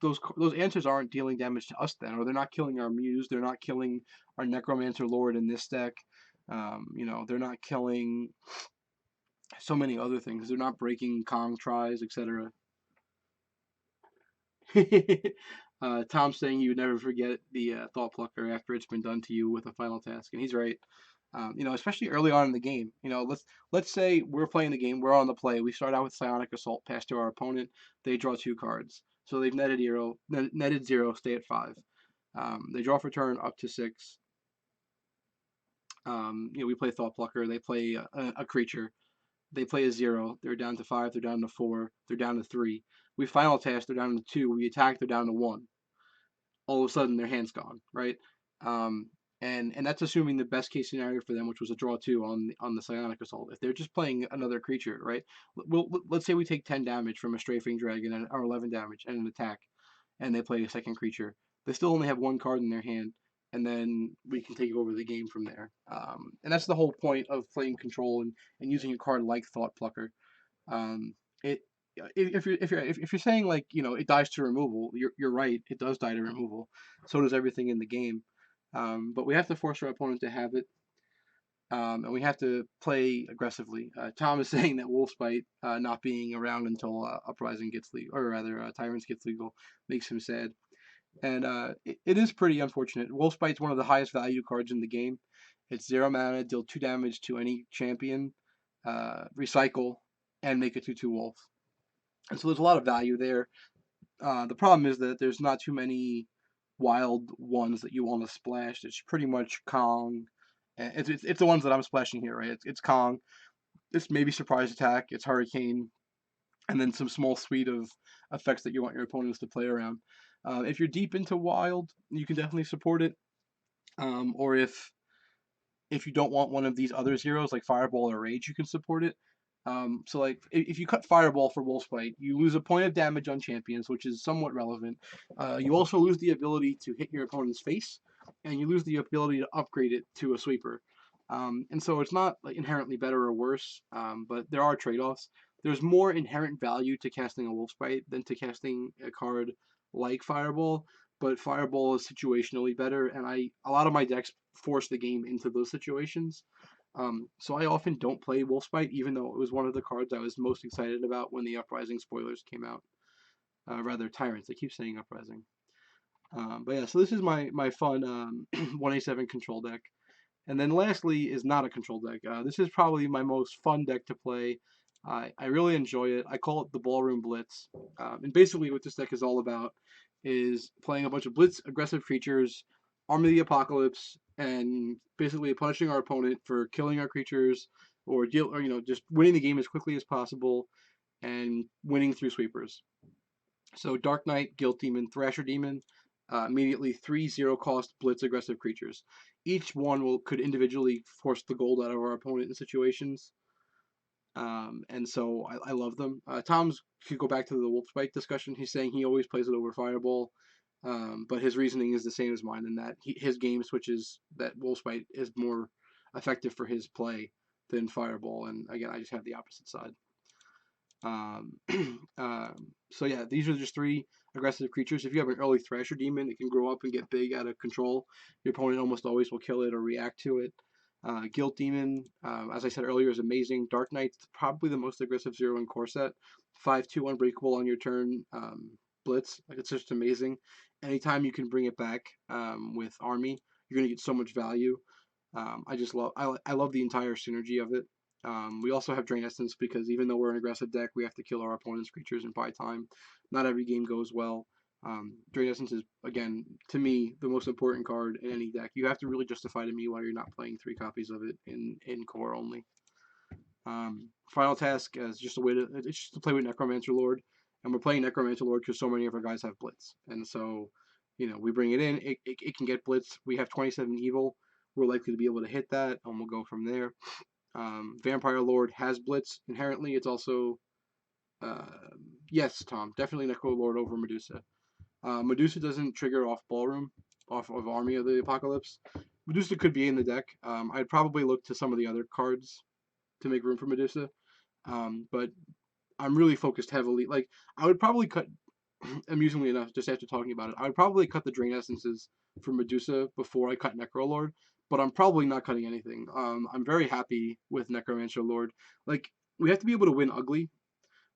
answers aren't dealing damage to us then, or they're not killing our Muse, they're not killing our Necromancer Lord in this deck. They're not killing so many other things. They're not breaking Kong tries, etc. Tom's saying you would never forget the Thought Plucker after it's been done to you with a final task, and he's right. Especially early on in the game. Let's say we're playing the game, we're on the play. We start out with Psionic Assault, pass to our opponent. They draw 2 cards, so they've netted 0, stay at 5. They draw for turn up to 6. We play Thought Plucker. They play a creature. They play a 0. They're down to 5. They're down to 4. They're down to 3. We final task. They're down to 2. We attack. They're down to 1. All of a sudden, their hand's gone, right? Um, and that's assuming the best case scenario for them, which was a draw 2 on the Psionic Assault. If they're just playing another creature, right? Let's say we take 10 damage from a Strafing Dragon or 11 damage and an attack, and they play a second creature. They still only have 1 card in their hand, and then we can take over the game from there. And that's the whole point of playing control and using a card like Thought Plucker. Um, it if you're saying like it dies to removal, you're right. It does die to removal. So does everything in the game. But we have to force our opponent to have it, and we have to play aggressively. Tom is saying that Wolfspite not being around until Uprising gets legal, or rather Tyrants gets legal, makes him sad. And it is pretty unfortunate. Wolfspite's one of the highest value cards in the game. It's 0 mana, deal 2 damage to any champion, recycle, and make a 2/2 wolf. And so there's a lot of value there. The problem is that there's not too many wild ones that you want to splash. It's pretty much Kong. It's the ones that I'm splashing here, right? It's Kong. It's maybe Surprise Attack. It's Hurricane, and then some small suite of effects that you want your opponents to play around. If you're deep into Wild, you can definitely support it. Or if you don't want one of these other zeros like Fireball or Rage, you can support it. So like if you cut Fireball for Wolfspite, you lose a point of damage on champions, which is somewhat relevant. You also lose the ability to hit your opponent's face, and you lose the ability to upgrade it to a sweeper. And so it's not like inherently better or worse, but there are trade-offs. There's more inherent value to casting a Wolfspite than to casting a card like Fireball, but Fireball is situationally better, and a lot of my decks force the game into those situations. So I often don't play Wolfspite, even though it was one of the cards I was most excited about when the Uprising spoilers came out. Rather, Tyrants. I keep saying Uprising. But yeah, so this is my fun 1A7 control deck. And then lastly is not a control deck. This is probably my most fun deck to play. I really enjoy it. I call it the Ballroom Blitz. And basically what this deck is all about is playing a bunch of blitz aggressive creatures, Army of the Apocalypse, and basically punishing our opponent for killing our creatures or just winning the game as quickly as possible and winning through sweepers. So Dark Knight, Guilt Demon, Thrasher Demon, immediately 3/0 cost blitz aggressive creatures. Each one could individually force the gold out of our opponent in situations. And so I love them. Tom's could go back to the Wolfspike discussion. He's saying he always plays it over Fireball, but his reasoning is the same as mine in that his game switches that Wolfspike is more effective for his play than Fireball. And again, I just have the opposite side. Um, so yeah, these are just three aggressive creatures. If you have an early Thrasher Demon, it can grow up and get big out of control. Your opponent almost always will kill it or react to it. Guilt Demon, as I said earlier, is amazing. Dark Knight's probably the most aggressive zero in core set. 5/2 unbreakable on your turn. Blitz, like it's just amazing. Anytime you can bring it back with Army, you're gonna get so much value. I love the entire synergy of it. We also have Drain Essence because even though we're an aggressive deck, we have to kill our opponent's creatures and buy time. Not every game goes well. Drain Essence is, again, to me, the most important card in any deck. You have to really justify to me why you're not playing 3 copies of it in core only. Final Task is just a way to it's just to play with Necromancer Lord, and we're playing Necromancer Lord because so many of our guys have Blitz, and so we bring it in. It can get Blitz. We have 27 Evil. We're likely to be able to hit that, and we'll go from there. Vampire Lord has Blitz inherently. It's also yes, Tom, definitely Necro Lord over Medusa. Medusa doesn't trigger off Ballroom, off of Army of the Apocalypse. Medusa could be in the deck. I'd probably look to some of the other cards to make room for Medusa. But I'm really focused heavily. Like I would probably cut, amusingly enough, just after talking about it, I would probably cut the Drain Essences for Medusa before I cut Necrolord. But I'm probably not cutting anything. I'm very happy with Necromancer Lord. Like we have to be able to win ugly.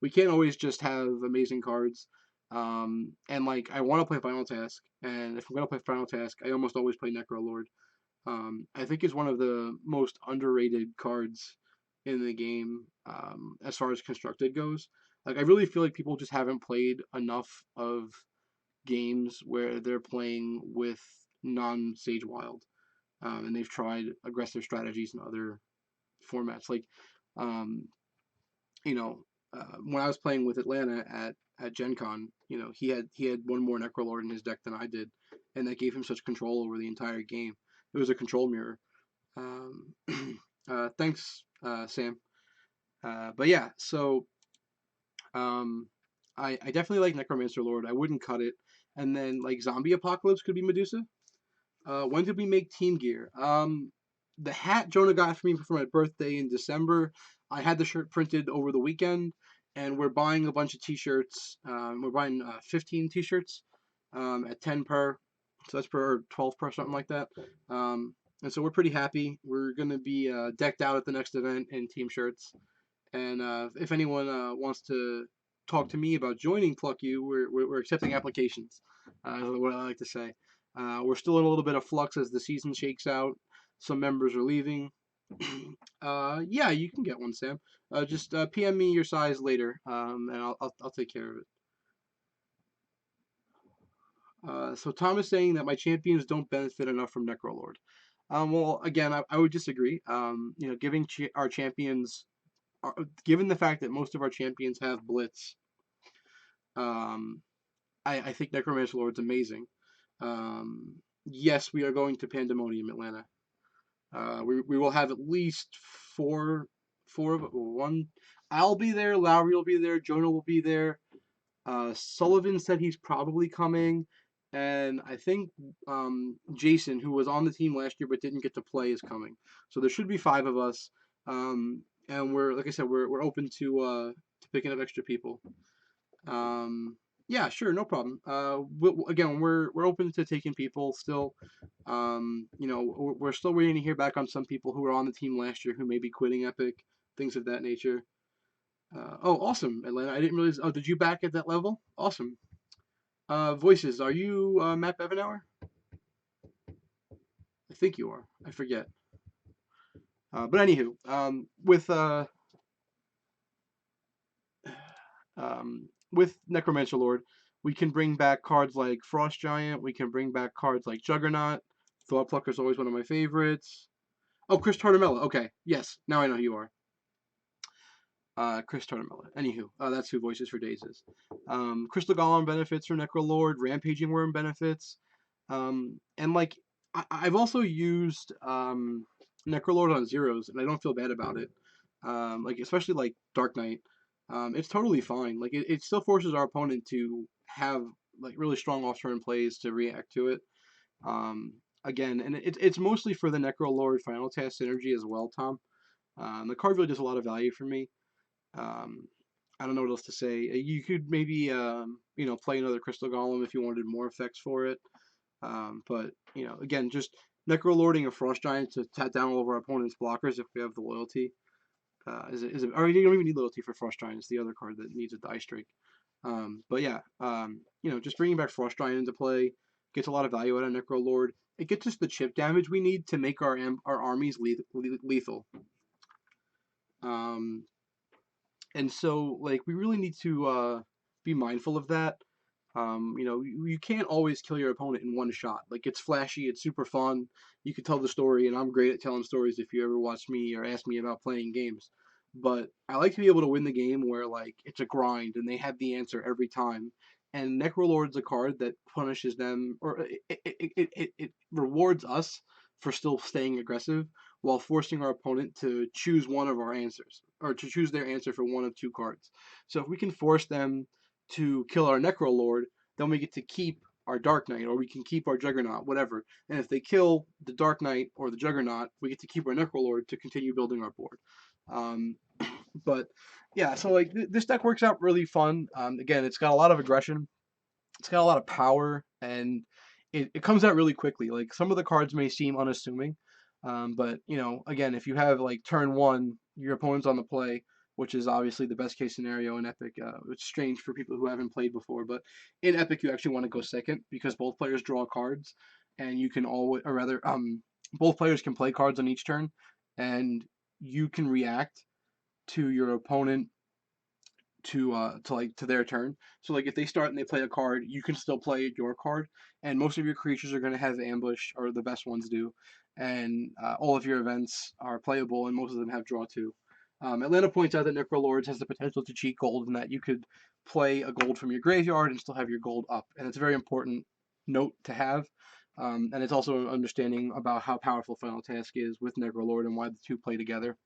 We can't always just have amazing cards. And like I want to play Final Task, and if I'm gonna play Final Task, I almost always play Necrolord. I think is one of the most underrated cards in the game as far as constructed goes. Like I really feel like people just haven't played enough of games where they're playing with non-Sage Wild, and they've tried aggressive strategies in other formats. Like, um, you know, when I was playing with Atlanta at Gen Con, he had one more Necrolord in his deck than I did, and that gave him such control over the entire game. It was a control mirror. Um, thanks, Sam. But yeah, so um, I definitely like Necromancer Lord. I wouldn't cut it. And then like Zombie Apocalypse could be Medusa. When did we make Team Gear? The hat Jonah got for me for my birthday in December. I had the shirt printed over the weekend, and we're buying a bunch of T-shirts. We're buying 15 T-shirts at 10 per, so that's per 12 per, something like that. And so we're pretty happy. We're gonna be decked out at the next event in team shirts. And if anyone wants to talk to me about joining Pluck You, we're accepting applications. Is what I like to say. We're still in a little bit of flux as the season shakes out. Some members are leaving. Yeah, you can get one, Sam. Just PM me your size later, and I'll take care of it. So Tom is saying that my champions don't benefit enough from Necrolord. Well, again, I would disagree. Giving our champions, given the fact that most of our champions have Blitz, um, I think Necromancer Lord's amazing. Yes, we are going to Pandemonium Atlanta. We will have at least four of one. I'll be there. Lowry will be there. Jonah will be there. Sullivan said he's probably coming, and I think Jason, who was on the team last year but didn't get to play, is coming. So there should be 5 of us, and we're like I said, we're open to picking up extra people. Um, Yeah, sure, no problem. Again, we're open to taking people still. You know, we're still waiting to hear back on some people who were on the team last year who may be quitting Epic, things of that nature. Oh, awesome, Atlanta. I didn't realize. Oh, did you back at that level? Awesome. Voices. Are you Matt Bevenauer? I think you are. I forget. But anywho, with Necromancer Lord, we can bring back cards like Frost Giant. We can bring back cards like Juggernaut. Thought Plucker is always one of my favorites. Oh, Chris Tartamella. Okay, yes, now I know who you are. Chris Tartamella. Anywho, that's who Voices for Days is. Crystal Golem benefits from Necrolord. Rampaging Worm benefits. And like, I've also used Necrolord on zeros, and I don't feel bad about it. Like, especially like Dark Knight. It's totally fine. Like, it still forces our opponent to have like really strong off-turn plays to react to it. Um, Again, and it's mostly for the Necrolord Final Task synergy as well, Tom. The card really does a lot of value for me. Um, I don't know what else to say. You could maybe you know, play another Crystal Golem if you wanted more effects for it. But you know, again, just Necrolording a Frost Giant to tat down all of our opponent's blockers if we have the loyalty. Or you don't even need loyalty for Frost Giant. It's the other card that needs a die strike. But yeah, you know, just bringing back Frost Giant into play gets a lot of value out of Necrolord. It gets us the chip damage we need to make our armies lethal. Um, and so like we really need to be mindful of that. You know, you can't always kill your opponent in one shot. Like, it's flashy, it's super fun. You can tell the story, and I'm great at telling stories if you ever watch me or ask me about playing games. But I like to be able to win the game where like it's a grind and they have the answer every time. And Necrolord's a card that punishes them, or it rewards us for still staying aggressive while forcing our opponent to choose one of our answers, or to choose their answer for one of two cards. So if we can force them to kill our Necrolord, then we get to keep our Dark Knight, or we can keep our Juggernaut, whatever. And if they kill the Dark Knight or the Juggernaut, we get to keep our Necrolord to continue building our board. Um, but yeah, so like this deck works out really fun. Again, it's got a lot of aggression, it's got a lot of power, and it comes out really quickly. Like, some of the cards may seem unassuming, but you know, again, if you have like turn one, your opponent's on the play, which is obviously the best case scenario in Epic. It's strange for people who haven't played before, but in Epic you actually want to go second because both players draw cards, and you can always, or rather, both players can play cards on each turn, and you can react to your opponent to their turn. So like if they start and they play a card, you can still play your card, and most of your creatures are going to have ambush, or the best ones do, and all of your events are playable, and most of them have draw two. Atlanta points out that Necrolords has the potential to cheat gold, and that you could play a gold from your graveyard and still have your gold up, and it's a very important note to have. And it's also an understanding about how powerful Final Task is with Necrolord and why the two play together.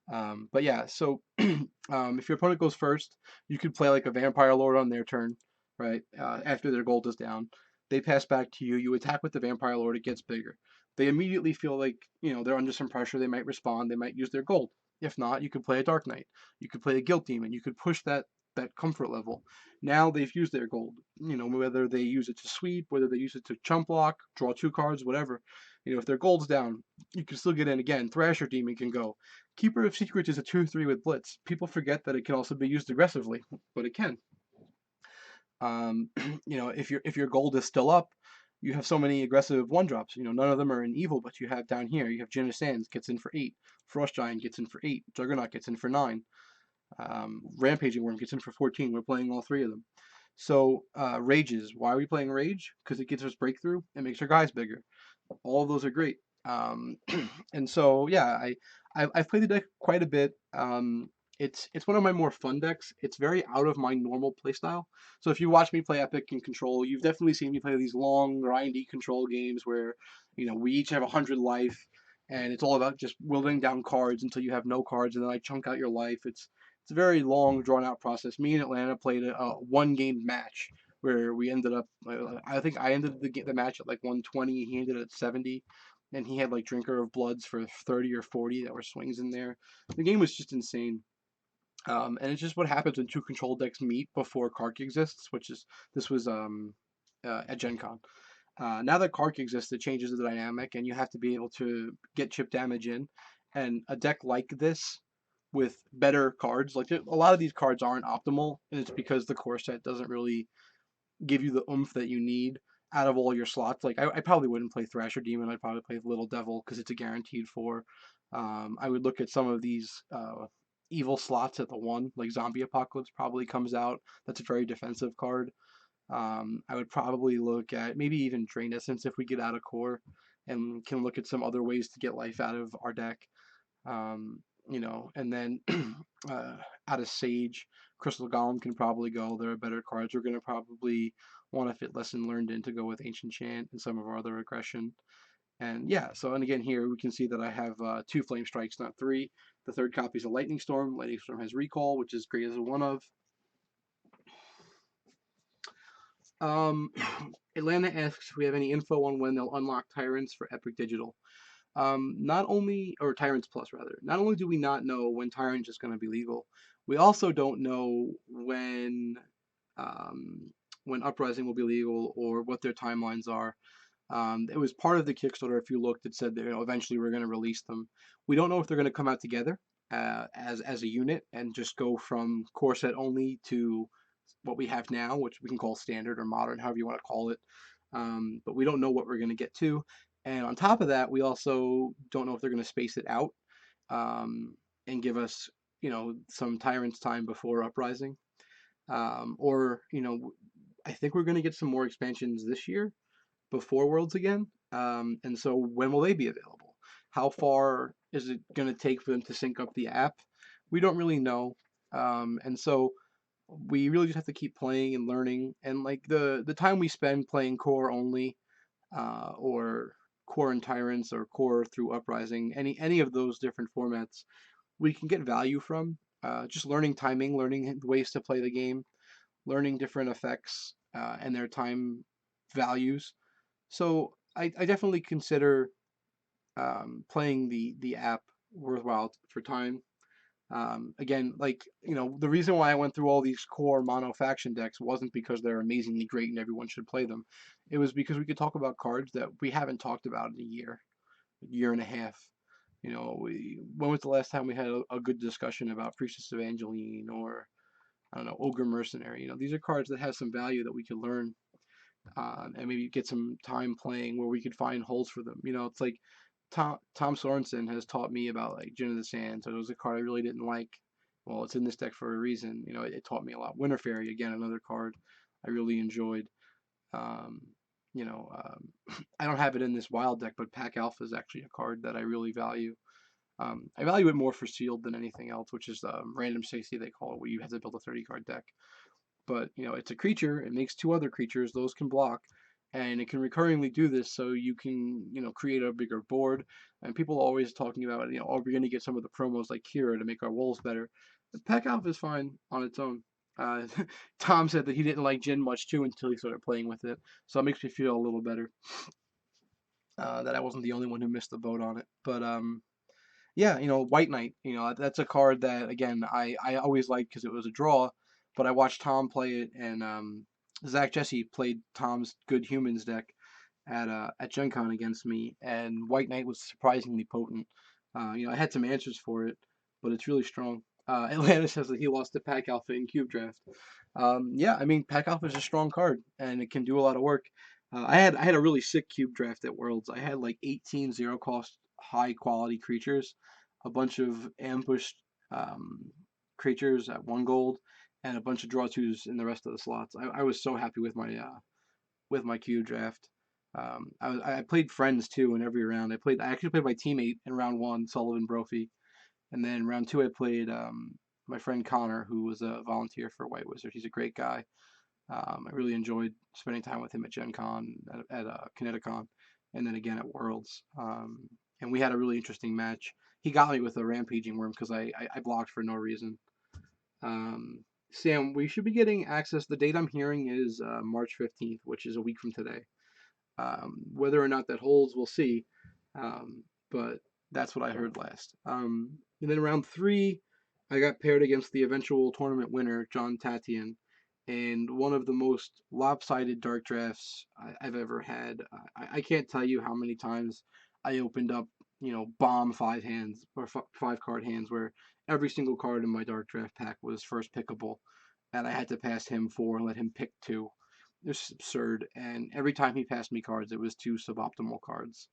But yeah, so if your opponent goes first, you could play like a Vampire Lord on their turn, right? After their gold is down, they pass back to you. You attack with the Vampire Lord. It gets bigger. They immediately feel like, you know, they're under some pressure. They might respond. They might use their gold. If not, you could play a Dark Knight. You could play a Guilt Demon. You could push that comfort level. Now they've used their gold. You know, whether they use it to sweep, whether they use it to chump block, draw two cards, whatever. You know, if their gold's down, you can still get in again. Thrasher Demon can go. Keeper of Secrets is a 2/3 with Blitz. People forget that it can also be used aggressively, but it can. You know, if your gold is still up, you have so many aggressive one drops. You know, none of them are in evil, but you have down here, you have Jin of Sands gets in for 8, Frost Giant gets in for 8, Juggernaut gets in for 9, Rampaging Worm gets in for 14. We're playing all three of them. So rages. Why are we playing rage? Because it gives us breakthrough. It makes our guys bigger. All of those are great. And so yeah, I've played the deck quite a bit. It's one of my more fun decks. It's very out of my normal playstyle. So if you watch me play Epic and Control, you've definitely seen me play these long, grindy Control games where, you know, we each have 100 life, and it's all about just whittling down cards until you have no cards, and then I chunk out your life. It's a very long, drawn out process. Me and Atlanta played a one game match where we ended up. I think I ended the match at like 120. He ended at 70, and he had like Drinker of Bloods for 30 or 40 that were swings in there. The game was just insane. And it's just what happens when two control decks meet before Kark exists, this was at Gen Con. Now that Kark exists, it changes the dynamic, and you have to be able to get chip damage in. And a deck like this, with better cards, like a lot of these cards aren't optimal, and it's because the core set doesn't really give you the oomph that you need out of all your slots. Like I probably wouldn't play Thrasher Demon. I'd probably play Little Devil because it's a guaranteed four. I would look at some of these evil slots at the one, like Zombie Apocalypse probably comes out. That's a very defensive card. I would probably look at maybe even Drain Essence if we get out of core, and can look at some other ways to get life out of our deck. And then out of Sage, Crystal Golem can probably go. There are better cards. We're going to probably want to fit Lesson Learned in to go with Ancient Chant and some of our other aggression. And yeah, and again here we can see that I have two Flame Strikes, not three. The third copy is a Lightning Storm. Lightning Storm has Recall, which is great as a one of. Um, Atlanta asks if we have any info on when they'll unlock Tyrants for Epic Digital. Not only, or Tyrants Plus rather, not only do we not know when Tyrant is going to be legal, we also don't know um, when Uprising will be legal or what their timelines are. It was part of the Kickstarter. If you looked, it said that eventually we're going to release them. We don't know if they're going to come out together as a unit and just go from core set only to what we have now, which we can call standard or modern, however you want to call it. But we don't know what we're going to get to. And on top of that, we also don't know if they're going to space it out um, and give us, some Tyrants time before Uprising. Or, I think we're going to get some more expansions this year before Worlds again. And so when will they be available? How far is it going to take for them to sync up the app? We don't really know. And so we really just have to keep playing and learning. And like the time we spend playing core only, or core and tyrants, or core through uprising, any of those different formats, we can get value from. Just learning timing, learning ways to play the game, learning different effects and their time values. So I definitely consider playing the app worthwhile for time. Again, like, the reason why I went through all these core mono faction decks wasn't because they're amazingly great and everyone should play them. It was because we could talk about cards that we haven't talked about in a year and a half. When was the last time we had a good discussion about Priestess Evangeline or, I don't know, Ogre Mercenary? These are cards that have some value that we could learn and maybe get some time playing where we could find holes for them. It's like Tom Sorensen has taught me about like Gin of the Sand. So it was a card I really didn't like. Well, it's in this deck for a reason. It taught me a lot. Winter Fairy, again, another card I really enjoyed. Um, I don't have it in this wild deck, but Pack Alpha is actually a card that I really value. I value it more for sealed than anything else, which is random 60 they call it, where you have to build a 30 card deck. But it's a creature. It makes two other creatures. Those can block, and it can recurringly do this. So you can create a bigger board. And people are always talking about are we going to get some of the promos like Kira to make our wolves better? The Pack Alpha is fine on its own. Uh, Tom said that he didn't like Jin much too until he started playing with it. So it makes me feel a little better that I wasn't the only one who missed the boat on it. But yeah, White Knight, that's a card that, again, I always liked because it was a draw, but I watched Tom play it, and Zach Jesse played Tom's Good Humans deck at Gen Con against me, and White Knight was surprisingly potent. I had some answers for it, but it's really strong. Atlanta says that he lost to Pack Alpha in Cube Draft. Yeah, I mean, Pack Alpha is a strong card, and it can do a lot of work. I had a really sick Cube Draft at Worlds. I had like 18 zero cost high quality creatures, a bunch of ambushed creatures at 1 gold, and a bunch of draw twos in the rest of the slots. I was so happy with my Cube Draft. I played friends too in every round. I actually played my teammate in round one, Sullivan Brophy, and then round two I played my friend Connor, who was a volunteer for White Wizard. He's a great guy. I really enjoyed spending time with him at Gen Con, at Kineticon, and then again at Worlds. And we had a really interesting match. He got me with a Rampaging Worm because I blocked for no reason. Sam, we should be getting access. The date I'm hearing is March 15th, which is a week from today. Whether or not that holds, we'll see. But that's what I heard last. And then round three, I got paired against the eventual tournament winner, John Tatian, and one of the most lopsided dark drafts I've ever had. I can't tell you how many times I opened up, bomb five hands or five card hands where every single card in my dark draft pack was first pickable, and I had to pass him four and let him pick two. It was absurd, and every time he passed me cards, it was two suboptimal cards.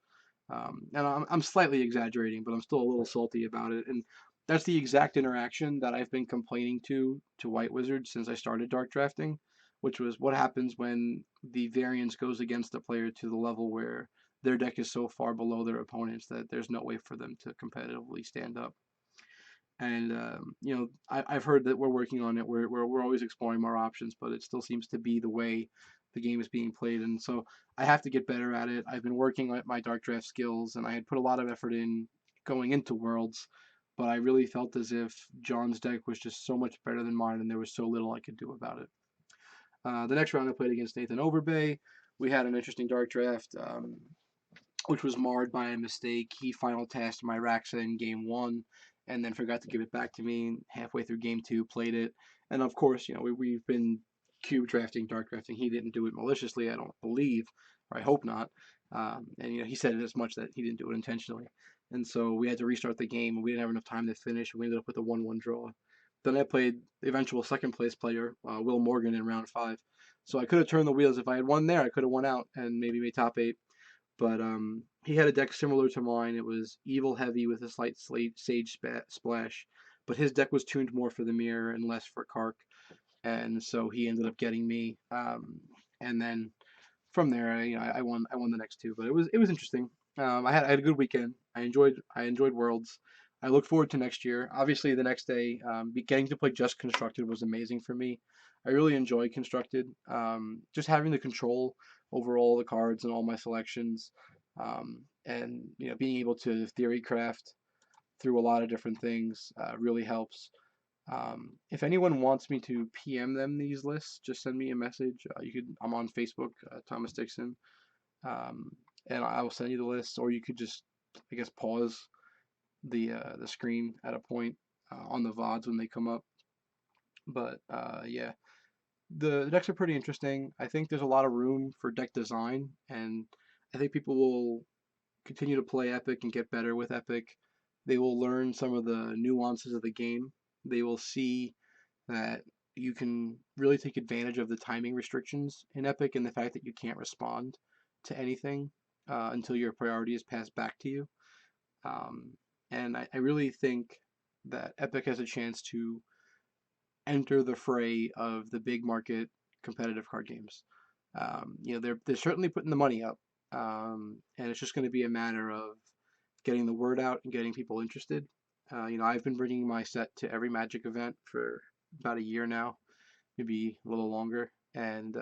And I'm slightly exaggerating, but I'm still a little salty about it. And that's the exact interaction that I've been complaining to White Wizards since I started dark drafting, which was what happens when the variance goes against a player to the level where their deck is so far below their opponents that there's no way for them to competitively stand up. And I've heard that we're working on it. We're always exploring more options, but it still seems to be the way the game is being played. And so I have to get better at it. I've been working at my dark draft skills, and I had put a lot of effort in going into Worlds, but I really felt as if John's deck was just so much better than mine, and there was so little I could do about it. The next round I played against Nathan Overbay. We had an interesting dark draft, which was marred by a mistake. He final tasked my Raxa in game one and then forgot to give it back to me halfway through game two, played it. And of course, we've been cube drafting, dark drafting. He didn't do it maliciously, I don't believe, or I hope not. And he said it as much that he didn't do it intentionally. And so we had to restart the game, and we didn't have enough time to finish, and we ended up with a 1-1 draw. Then I played the eventual second place player, Will Morgan, in round five. So I could have turned the wheels. If I had won there, I could have won out and maybe made top eight. But he had a deck similar to mine. It was evil heavy with a slight sage splash, but his deck was tuned more for the mirror and less for Kark, and so he ended up getting me. And then from there, I won. I won the next two, but it was interesting. I had a good weekend. I enjoyed Worlds. I look forward to next year. Obviously, the next day, getting to play just Constructed was amazing for me. I really enjoy Constructed. Just having the control over all the cards and all my selections, and being able to theory craft through a lot of different things really helps. If anyone wants me to PM them these lists, just send me a message. I'm on Facebook, Thomas Dixon, um, and I will send you the list. Or you could just, I guess, pause the screen at a point on the VODs when they come up. But yeah, the decks are pretty interesting. I think there's a lot of room for deck design, and I think people will continue to play Epic and get better with Epic. They will learn some of the nuances of the game. They will see that you can really take advantage of the timing restrictions in Epic and the fact that you can't respond to anything until your priority is passed back to you. Um, and I really think that Epic has a chance to enter the fray of the big market competitive card games. They're certainly putting the money up, and it's just going to be a matter of getting the word out and getting people interested. I've been bringing my set to every Magic event for about a year now, maybe a little longer, and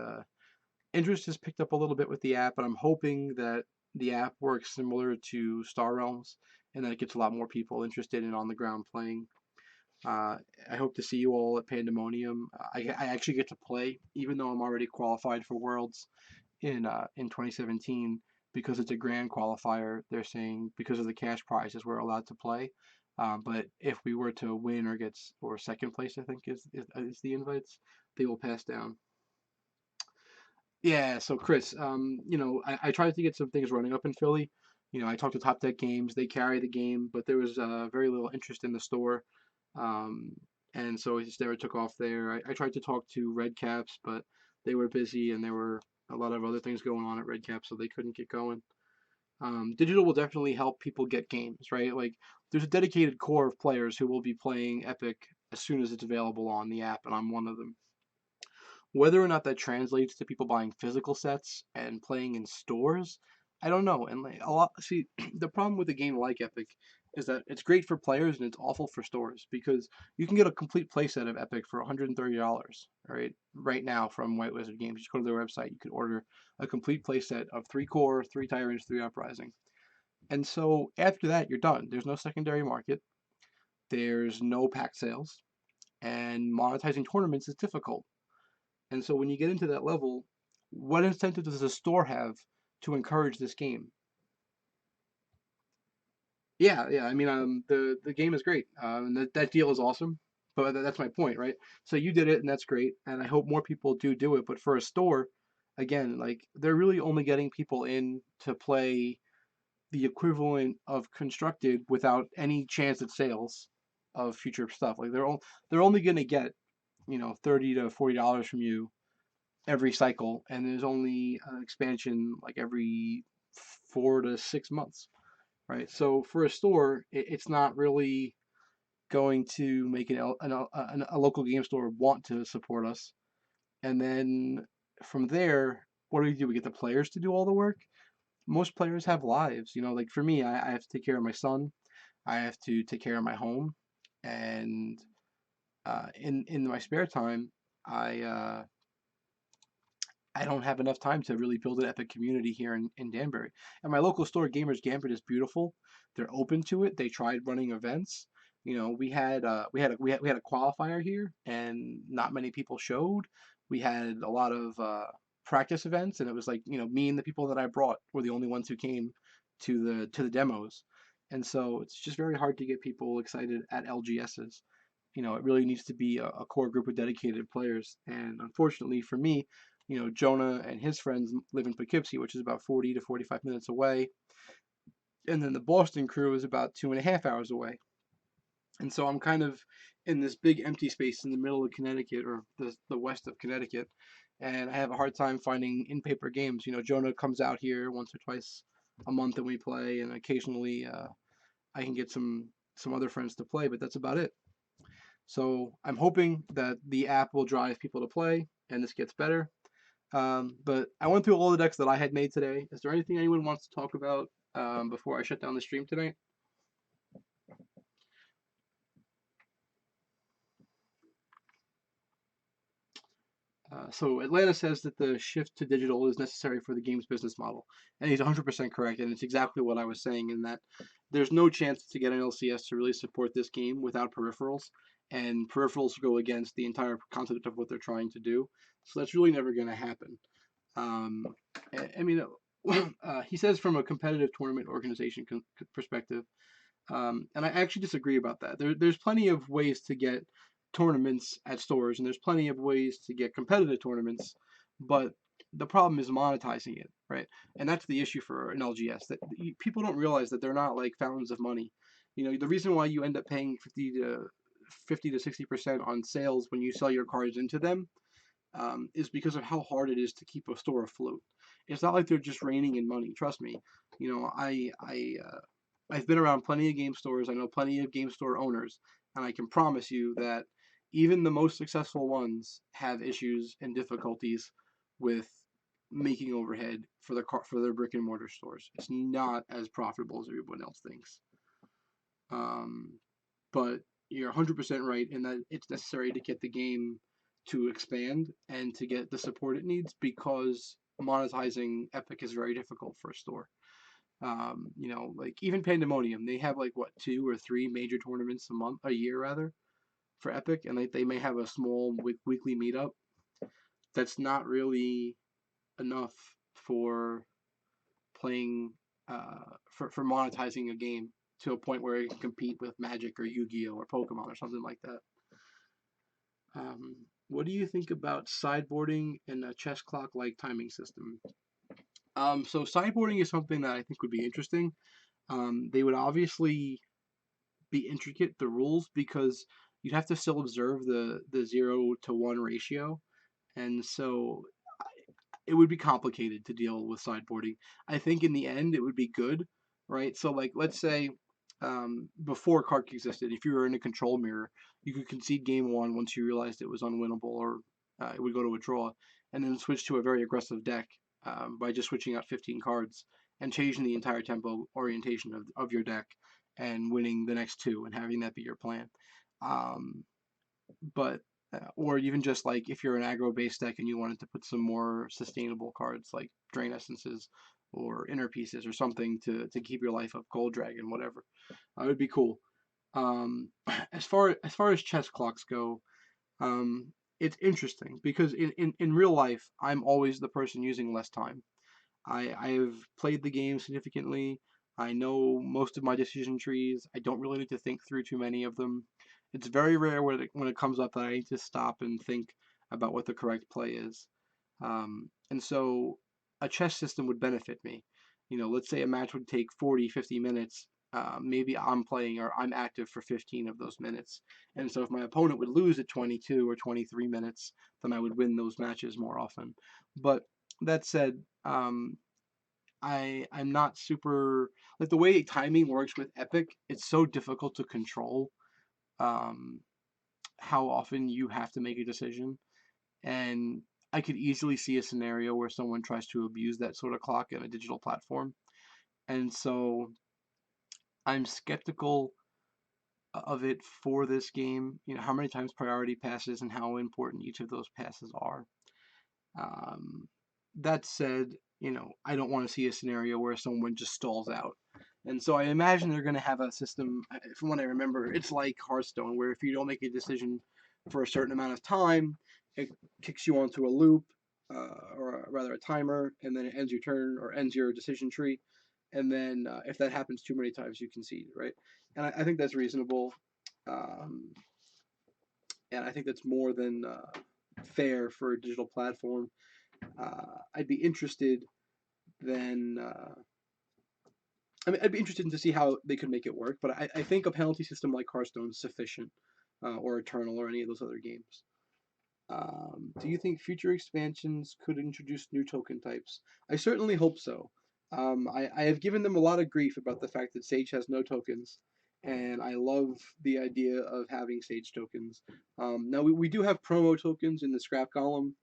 interest has picked up a little bit with the app. And I'm hoping that the app works similar to Star Realms, and that it gets a lot more people interested in on the ground playing. I hope to see you all at Pandemonium. I actually get to play, even though I'm already qualified for Worlds in 2017, because it's a grand qualifier. They're saying because of the cash prizes we're allowed to play. But if we were to win or second place, I think is the invites, they will pass down. Yeah, so Chris, I tried to get some things running up in Philly. I talked to Top Deck Games. They carry the game, but there was very little interest in the store. Um, and so it just never took off there. I tried to talk to Red Caps, but they were busy and there were a lot of other things going on at Red Cap, so they couldn't get going. Digital will definitely help people get games, right? Like, there's a dedicated core of players who will be playing Epic as soon as it's available on the app, and I'm one of them. Whether or not that translates to people buying physical sets and playing in stores, I don't know. And like a lot, see, the problem with a game like Epic is that it's great for players and it's awful for stores because you can get a complete playset of Epic for $130, right now from White Wizard Games. You go to their website, you can order a complete playset of 3 core, 3 tyrants, 3 uprising. And so after that, you're done. There's no secondary market. There's no pack sales, and monetizing tournaments is difficult. And so when you get into that level, what incentive does the store have to encourage this game? Yeah. I mean, the game is great, and that deal is awesome. But that's my point, right? So you did it, and that's great, and I hope more people do it. But for a store, again, like they're really only getting people in to play the equivalent of constructed without any chance at sales of future stuff. Like they're only gonna get, $30 to $40 from you every cycle, and there's only an expansion like every 4 to 6 months, right? So for a store, it's not really going to make a local game store want to support us. And then from there, what do? We get the players to do all the work. Most players have lives, like for me, I have to take care of my son, I have to take care of my home, and in my spare time, I uh, I don't have enough time to really build an epic community here in Danbury. And my local store, Gamers Gambit, is beautiful. They're open to it. They tried running events. We had a qualifier here, and not many people showed. We had a lot of practice events, and it was like me and the people that I brought were the only ones who came to the demos. And so it's just very hard to get people excited at LGSs. It really needs to be a core group of dedicated players. And unfortunately for me, Jonah and his friends live in Poughkeepsie, which is about 40 to 45 minutes away. And then the Boston crew is about 2.5 hours away. And so I'm kind of in this big empty space in the middle of Connecticut, or the west of Connecticut. And I have a hard time finding in paper games. Jonah comes out here once or twice a month and we play, and occasionally I can get some other friends to play, but that's about it. So I'm hoping that the app will drive people to play and this gets better. But I went through all the decks that I had made today. Is there anything anyone wants to talk about before I shut down the stream tonight? So Atlanta says that the shift to digital is necessary for the game's business model, and he's 100% correct. And it's exactly what I was saying in that there's no chance to get an LCS to really support this game without peripherals, and peripherals go against the entire concept of what they're trying to do. So that's really never going to happen. Um, I mean, he says from a competitive tournament organization perspective, and I actually disagree about that. There's plenty of ways to get tournaments at stores, and there's plenty of ways to get competitive tournaments, but the problem is monetizing it, right? And that's the issue for an LGS. That people don't realize that they're not like fountains of money. The reason why you end up paying 50 to 60% on sales when you sell your cards into them is because of how hard it is to keep a store afloat. It's not like they're just raining in money. Trust me. I've been around plenty of game stores. I know plenty of game store owners, and I can promise you that even the most successful ones have issues and difficulties with making overhead for their brick and mortar stores. It's not as profitable as everyone else thinks. Um, but you're 100% right in that it's necessary to get the game to expand and to get the support it needs, because monetizing Epic is very difficult for a store. Like even Pandemonium, they have like what, 2 or 3 major tournaments a year rather, for Epic, and they may have a small weekly meetup. That's not really enough for playing for monetizing a game to a point where it can compete with Magic or Yu-Gi-Oh or Pokemon or something like that. What do you think about sideboarding and a chess clock like timing system? So sideboarding is something that I think would be interesting. They would obviously be intricate, the rules, because you'd have to still observe the 0 to 1 ratio, and so it would be complicated to deal with sideboarding. I think in the end it would be good, right? So like let's say before card existed, if you were in a control mirror, you could concede game one once you realized it was unwinnable, or it would go to a draw, and then switch to a very aggressive deck by just switching out 15 cards and changing the entire tempo orientation of your deck and winning the next two and having that be your plan. Um, but or even just like if you're an aggro based deck and you wanted to put some more sustainable cards like Drain Essences or Inner Pieces or something to keep your life up, Gold Dragon, whatever, it would be cool. As far as chess clocks go, um, it's interesting because in real life I'm always the person using less time. I've played the game significantly. I know most of my decision trees. I don't really need to think through too many of them. It's very rare when it comes up that I need to stop and think about what the correct play is. And so a chess system would benefit me. Let's say a match would take 40, 50 minutes. Maybe I'm playing or I'm active for 15 of those minutes. And so if my opponent would lose at 22 or 23 minutes, then I would win those matches more often. But that said, I'm not super like the way timing works with Epic. It's so difficult to control um, how often you have to make a decision, and I could easily see a scenario where someone tries to abuse that sort of clock in a digital platform, and so I'm skeptical of it for this game. How many times priority passes and how important each of those passes are. Um, that said, I don't want to see a scenario where someone just stalls out. And so I imagine they're going to have a system, from what I remember, it's like Hearthstone, where if you don't make a decision for a certain amount of time, it kicks you onto a loop, or rather a timer, and then it ends your turn or ends your decision tree. And then if that happens too many times, you concede, right? And I think that's reasonable. Um, and I think that's more than fair for a digital platform. I'd be interested then. I'd be interested to see how they could make it work, but I think a penalty system like Hearthstone is sufficient, or Eternal, or any of those other games. Do you think future expansions could introduce new token types? I certainly hope so. I have given them a lot of grief about the fact that Sage has no tokens, and I love the idea of having Sage tokens. Now, we do have promo tokens in the scrap column,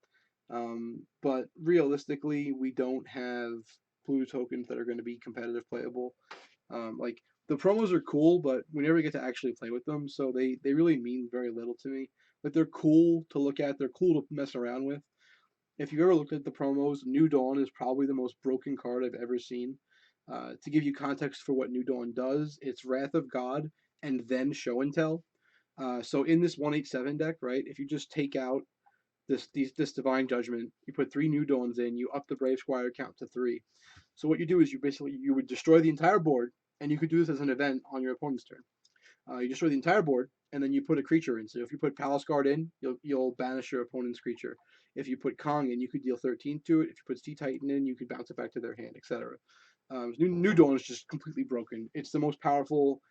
but realistically, we don't have blue tokens that are going to be competitive playable. Like the promos are cool, but we never get to actually play with them, so they really mean very little to me. But they're cool to look at. They're cool to mess around with. If you ever looked at the promos, New Dawn is probably the most broken card I've ever seen. To give you context for what New Dawn does, it's Wrath of God and then Show and Tell. So in this 187 deck, right, if you just take out this Divine Judgment, you put 3 New Dawns in, you up the Brave Squire count to 3. So what you do is you would destroy the entire board, and you could do this as an event on your opponent's turn. You destroy the entire board, and then you put a creature in. So if you put Palace Guard in, you'll banish your opponent's creature. If you put Kong in, you could deal 13 to it. If you put Sea Titan in, you could bounce it back to their hand, etc. New Dawn is just completely broken. It's the most powerful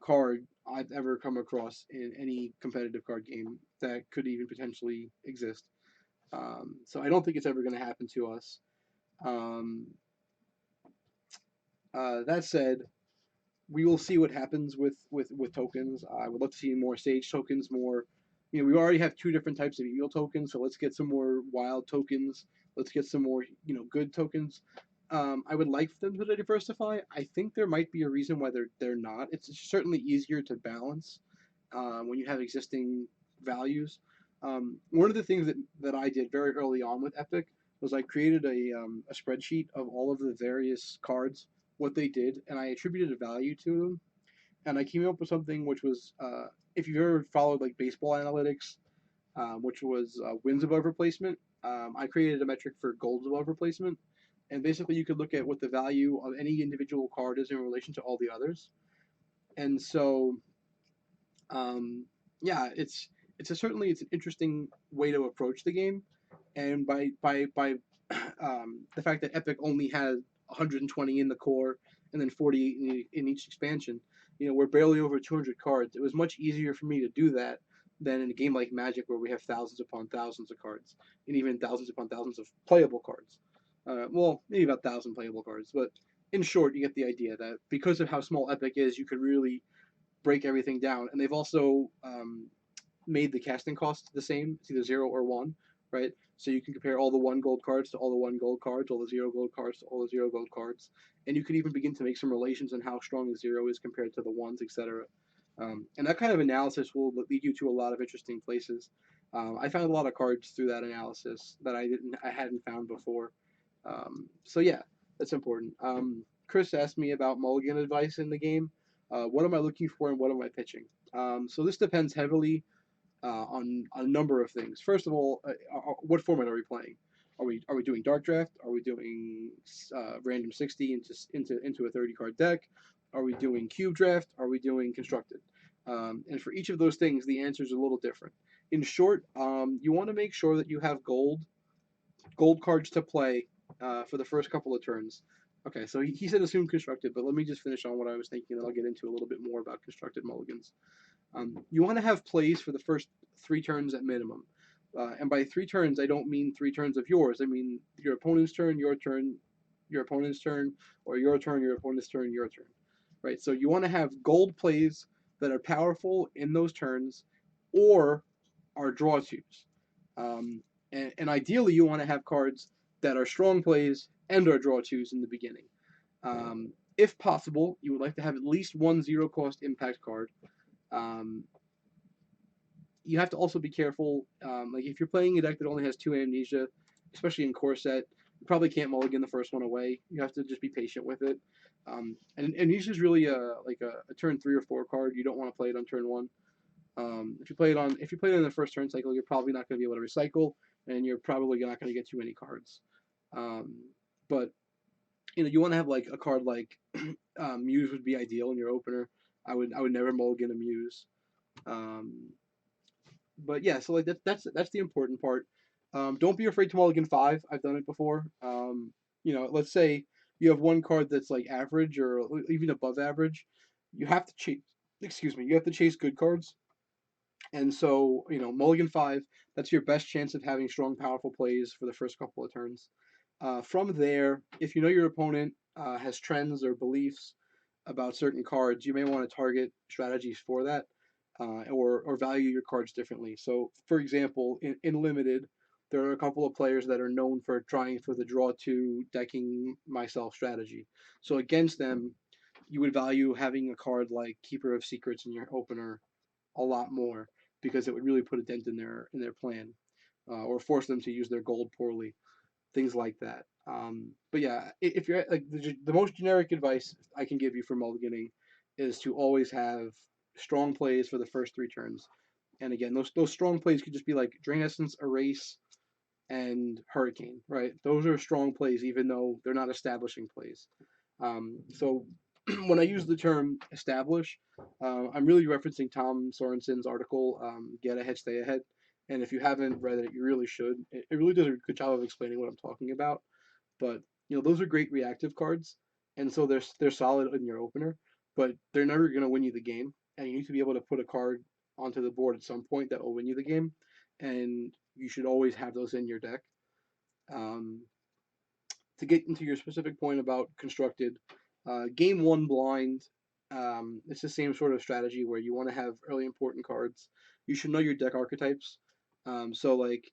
card I've ever come across in any competitive card game that could even potentially exist. So I don't think it's ever going to happen to us. Um, that said, we will see what happens with tokens. I would love to see more Sage tokens, more. We already have 2 different types of Eagle tokens, so let's get some more wild tokens. Let's get some more, good tokens. I would like them to diversify. I think there might be a reason why they're not. It's certainly easier to balance when you have existing values. One of the things that I did very early on with Epic was I created a spreadsheet of all of the various cards, what they did, and I attributed a value to them. And I came up with something which was, if you've ever followed like baseball analytics, which was wins above replacement, I created a metric for goals above replacement. And basically, you could look at what the value of any individual card is in relation to all the others. And so um, yeah, certainly it's an interesting way to approach the game, and by the fact that Epic only has 120 in the core and then 40 in each expansion, we're barely over 200 cards. It was much easier for me to do that than in a game like Magic where we have thousands upon thousands of cards and even thousands upon thousands of playable cards. Well, maybe about 1,000 playable cards, but in short, you get the idea that because of how small Epic is, you could really break everything down. And they've also made the casting cost the same. It's either 0 or 1, right? So you can compare all the 1 gold cards to all the 1 gold cards, all the 0 gold cards to all the 0 gold cards. And you could even begin to make some relations on how strong the 0 is compared to the 1s, etc. And that kind of analysis will lead you to a lot of interesting places. I found a lot of cards through that analysis that I hadn't found before. So yeah, that's important. Chris asked me about mulligan advice in the game. What am I looking for and what am I pitching? So this depends heavily on a number of things. First of all, what format are we playing? Are we doing dark draft? Are we doing random 60 into a 30 card deck? Are we doing cube draft? Are we doing constructed? And for each of those things, the answer is a little different. In short, you want to make sure that you have gold cards to play for the first couple of turns. Okay, so he said assume constructed, but let me just finish on what I was thinking, and I'll get into a little bit more about constructed mulligans. You want to have plays for the first 3 turns at minimum. And by 3 turns, I don't mean 3 turns of yours. I mean your opponent's turn, your turn, your opponent's turn, or your turn, your opponent's turn, your turn. Right? So you want to have gold plays that are powerful in those turns or are draw twos. And ideally, you want to have cards that are strong plays and are draw twos in the beginning. If possible, you would like to have at least one zero cost impact card. Um, you have to also be careful. Like if you're playing a deck that only has 2 amnesia, especially in core set, you probably can't mulligan the first one away. You have to just be patient with it. And amnesia is really a turn 3 or 4 card. You don't want to play it on turn 1. If you play it in the first turn cycle, you're probably not going to be able to recycle, and you're probably not going to get too many cards. But you want to have like a card like Muse would be ideal in your opener. I would never mulligan a Muse. Um, but yeah, so like that's the important part. Don't be afraid to mulligan 5. I've done it before. Let's say you have one card that's like average or even above average. You have to chase. Excuse me. You have to chase good cards. And so, mulligan 5, that's your best chance of having strong, powerful plays for the first couple of turns. From there, if you know your opponent has trends or beliefs about certain cards, you may want to target strategies for that or value your cards differently. So, for example, in Limited, there are a couple of players that are known for trying for the draw 2 decking myself strategy. So, against them, you would value having a card like Keeper of Secrets in your opener a lot more because it would really put a dent in their plan or force them to use their gold poorly, things like that. But yeah, if you're like the most generic advice I can give you for mulliganing is to always have strong plays for the first 3 turns. And again, those strong plays could just be like Drain Essence, Erase, and Hurricane, right? Those are strong plays, even though they're not establishing plays. So when I use the term establish, I'm really referencing Tom Sorensen's article, Get Ahead, Stay Ahead. And if you haven't read it, you really should. It really does a good job of explaining what I'm talking about. But those are great reactive cards, and so they're solid in your opener, but they're never going to win you the game. And you need to be able to put a card onto the board at some point that will win you the game, and you should always have those in your deck. Um, to get into your specific point about constructed, game 1 blind, it's the same sort of strategy where you want to have early important cards. You should know your deck archetypes. So like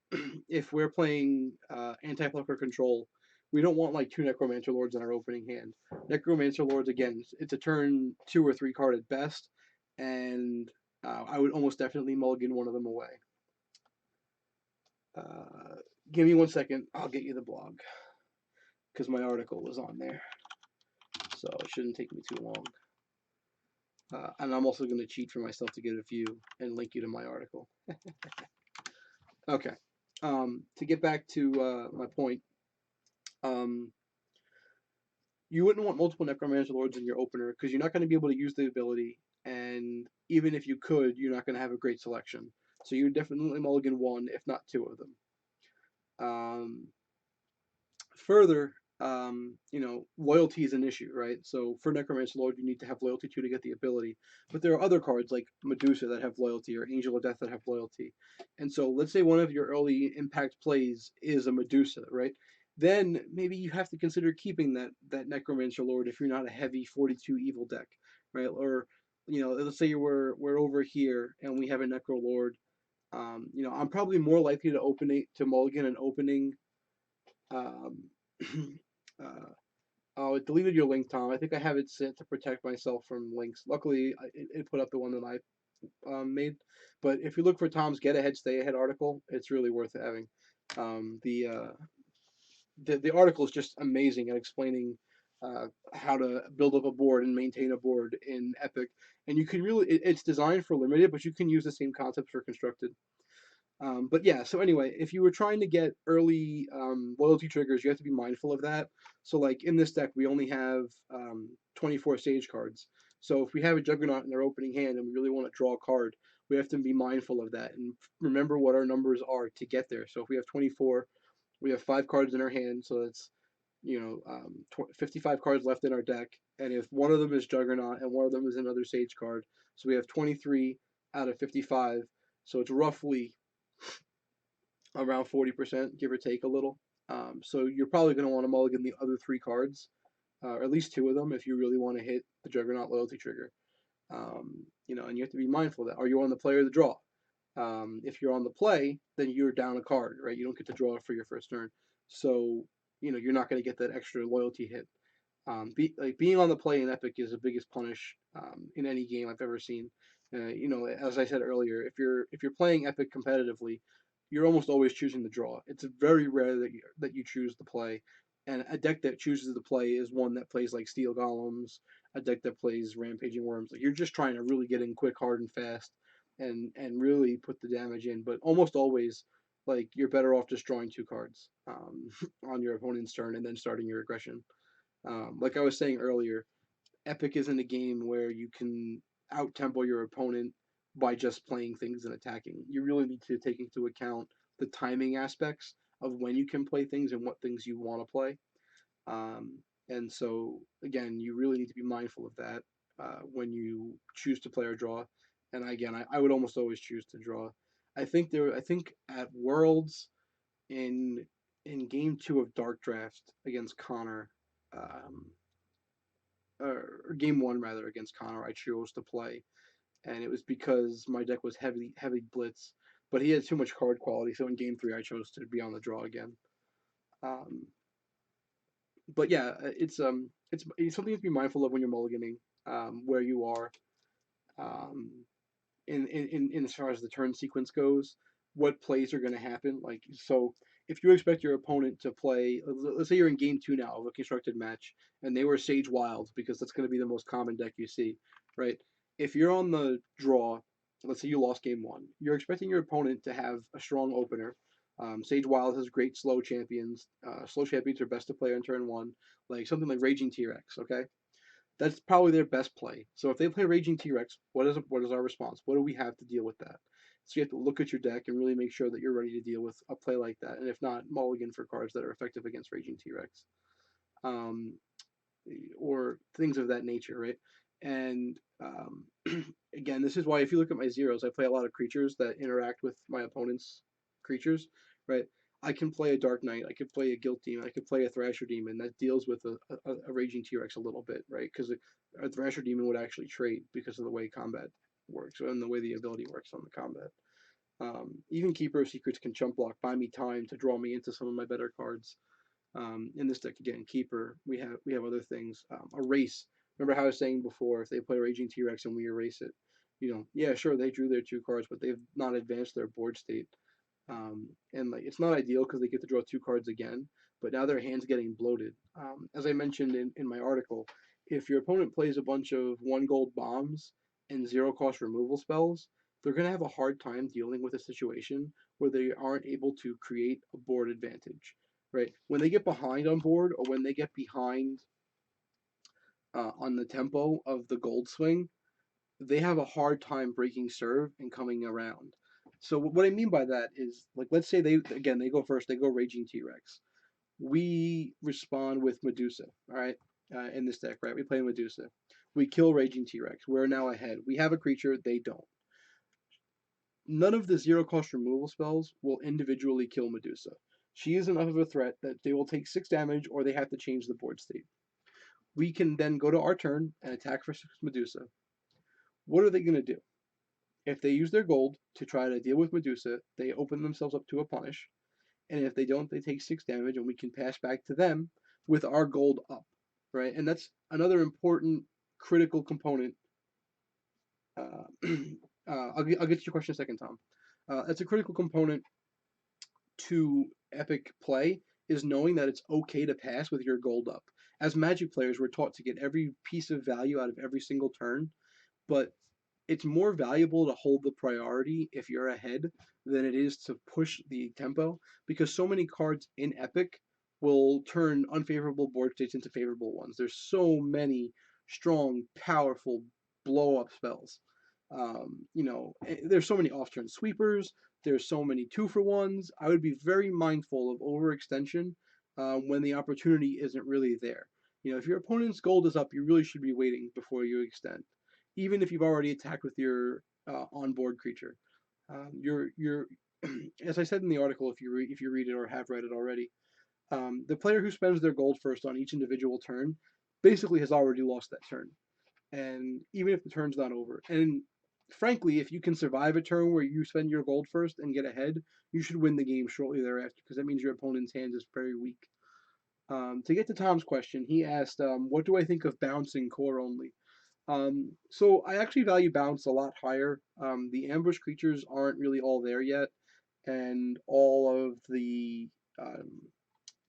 if we're playing anti-plucker control, we don't want like 2 Necromancer Lords in our opening hand. Necromancer Lords, again, it's a turn 2 or 3 card at best, and I would almost definitely mulligan one of them away. Give me 1 second, I'll get you the blog because my article was on there, so it shouldn't take me too long. And I'm also going to cheat for myself to get a view and link you to my article. Okay. To get back to my point, you wouldn't want multiple Necromancer Lords in your opener because you're not going to be able to use the ability, and even if you could, you're not going to have a great selection. So you would definitely mulligan 1, if not 2 of them. Further, loyalty is an issue, right? So for Necromancer Lord, you need to have loyalty to get the ability. But there are other cards like Medusa that have loyalty or Angel of Death that have loyalty. And so let's say one of your early impact plays is a Medusa, right? Then maybe you have to consider keeping that Necromancer Lord if you're not a heavy 42 evil deck, right? Or let's say we're over here and we have a Necro Lord. I'm probably more likely to mulligan an opening um, oh, it deleted your link, Tom. I think I have it set to protect myself from links. Luckily, it put up the one that I made. But if you look for Tom's Get Ahead, Stay Ahead article, it's really worth having. The article is just amazing at explaining how to build up a board and maintain a board in Epic. And you can really, it's designed for limited, but you can use the same concepts for constructed. But yeah, so anyway, if you were trying to get early loyalty triggers, you have to be mindful of that. So like in this deck, we only have 24 stage cards. So if we have a Juggernaut in our opening hand and we really want to draw a card, we have to be mindful of that and remember what our numbers are to get there. So if we have 24, we have 5 cards in our hand, so that's 55 cards left in our deck. And if one of them is Juggernaut and one of them is another Sage card, so we have 23 out of 55. So it's roughly around 40%, give or take a little. So you're probably going to want to mulligan the other 3 cards, or at least 2 of them, if you really want to hit the Juggernaut loyalty trigger. And you have to be mindful of that. Are you on the play or the draw? If you're on the play, then you're down a card, right? You don't get to draw for your first turn, so you're not going to get that extra loyalty hit. Being on the play in Epic is the biggest punish in any game I've ever seen. As I said earlier, if you're playing Epic competitively, you're almost always choosing the draw. It's very rare that you choose the play, and a deck that chooses the play is one that plays like Steel Golems, a deck that plays Rampaging Worms. Like you're just trying to really get in quick, hard, and fast, and really put the damage in. But almost always, like you're better off just drawing 2 cards on your opponent's turn and then starting your aggression. Like I was saying earlier, Epic isn't a game where you can out tempo your opponent by just playing things and attacking. You really need to take into account the timing aspects of when you can play things and what things you want to play. And so, again, you really need to be mindful of that when you choose to play or draw. And again, I would almost always choose to draw. I think at Worlds in game 2 of Dark Draft against Connor, um, or game 1 rather against Connor, I chose to play, and it was because my deck was heavy blitz, but he had too much card quality. So in game 3, I chose to be on the draw again. Um, but yeah, it's something to be mindful of when you're mulliganing, where you are, um, in as far as the turn sequence goes, what plays are going to happen. Like so, if you expect your opponent to play, let's say you're in game 2 now of a constructed match, and they were Sage Wild because that's going to be the most common deck you see, right? If you're on the draw, let's say you lost game 1, you're expecting your opponent to have a strong opener. Sage Wild has great slow champions. Slow champions are best to play on turn 1, like something like Raging T-Rex. Okay, that's probably their best play. So if they play Raging T-Rex, what is our response? What do we have to deal with that? So you have to look at your deck and really make sure that you're ready to deal with a play like that. And if not, mulligan for cards that are effective against Raging T-Rex, um, or things of that nature, right? And again, this is why if you look at my zeros, I play a lot of creatures that interact with my opponent's creatures, right? I can play a Dark Knight, I could play a Guilt Demon, I could play a Thrasher Demon that deals with a Raging T-Rex a little bit, right? Because a Thrasher Demon would actually trade because of the way combat works and the way the ability works on the combat. Even Keeper of Secrets can chump block, buy me time to draw me into some of my better cards. In this deck again, Keeper, we have other things. Erase. Remember how I was saying before, if they play Raging T-Rex and we erase it, yeah, sure, they drew their 2 cards, but they've not advanced their board state. And like it's not ideal because they get to draw 2 cards again, but now their hand's getting bloated. As I mentioned in my article, if your opponent plays a bunch of 1 gold bombs and 0 cost removal spells, they're going to have a hard time dealing with a situation where they aren't able to create a board advantage, right? When they get behind on board or when they get behind on the tempo of the gold swing, they have a hard time breaking serve and coming around. So what I mean by that is, like, let's say they go first, they go Raging T-Rex. We respond with Medusa, all right, in this deck, right? We play Medusa. We kill Raging T-Rex. We're now ahead. We have a creature, they don't. None of the 0 cost removal spells will individually kill Medusa. She is enough of a threat that they will take 6 damage or they have to change the board state. We can then go to our turn and attack for 6 Medusa. What are they going to do? If they use their gold to try to deal with Medusa, they open themselves up to a punish. And if they don't, they take 6 damage, and we can pass back to them with our gold up, right? And that's another important critical component. I'll get to your question in a second, Tom. That's a critical component to Epic play is knowing that it's okay to pass with your gold up. As Magic players, we're taught to get every piece of value out of every single turn, but it's more valuable to hold the priority if you're ahead than it is to push the tempo, because so many cards in Epic will turn unfavorable board states into favorable ones. There's so many strong, powerful blow up spells. There's so many off turn sweepers. There's so many 2-for-1s. I would be very mindful of overextension when the opportunity isn't really there. If your opponent's gold is up, you really should be waiting before you extend, even if you've already attacked with your onboard creature. You're as I said in the article, if you read it or have read it already, the player who spends their gold first on each individual turn basically has already lost that turn. And even if the turn's not over, and frankly, if you can survive a turn where you spend your gold first and get ahead, you should win the game shortly thereafter, because that means your opponent's hand is very weak. To get to Tom's question, he asked, "What do I think of bouncing core only?" So I actually value bounce a lot higher. The ambush creatures aren't really all there yet, and all of the um,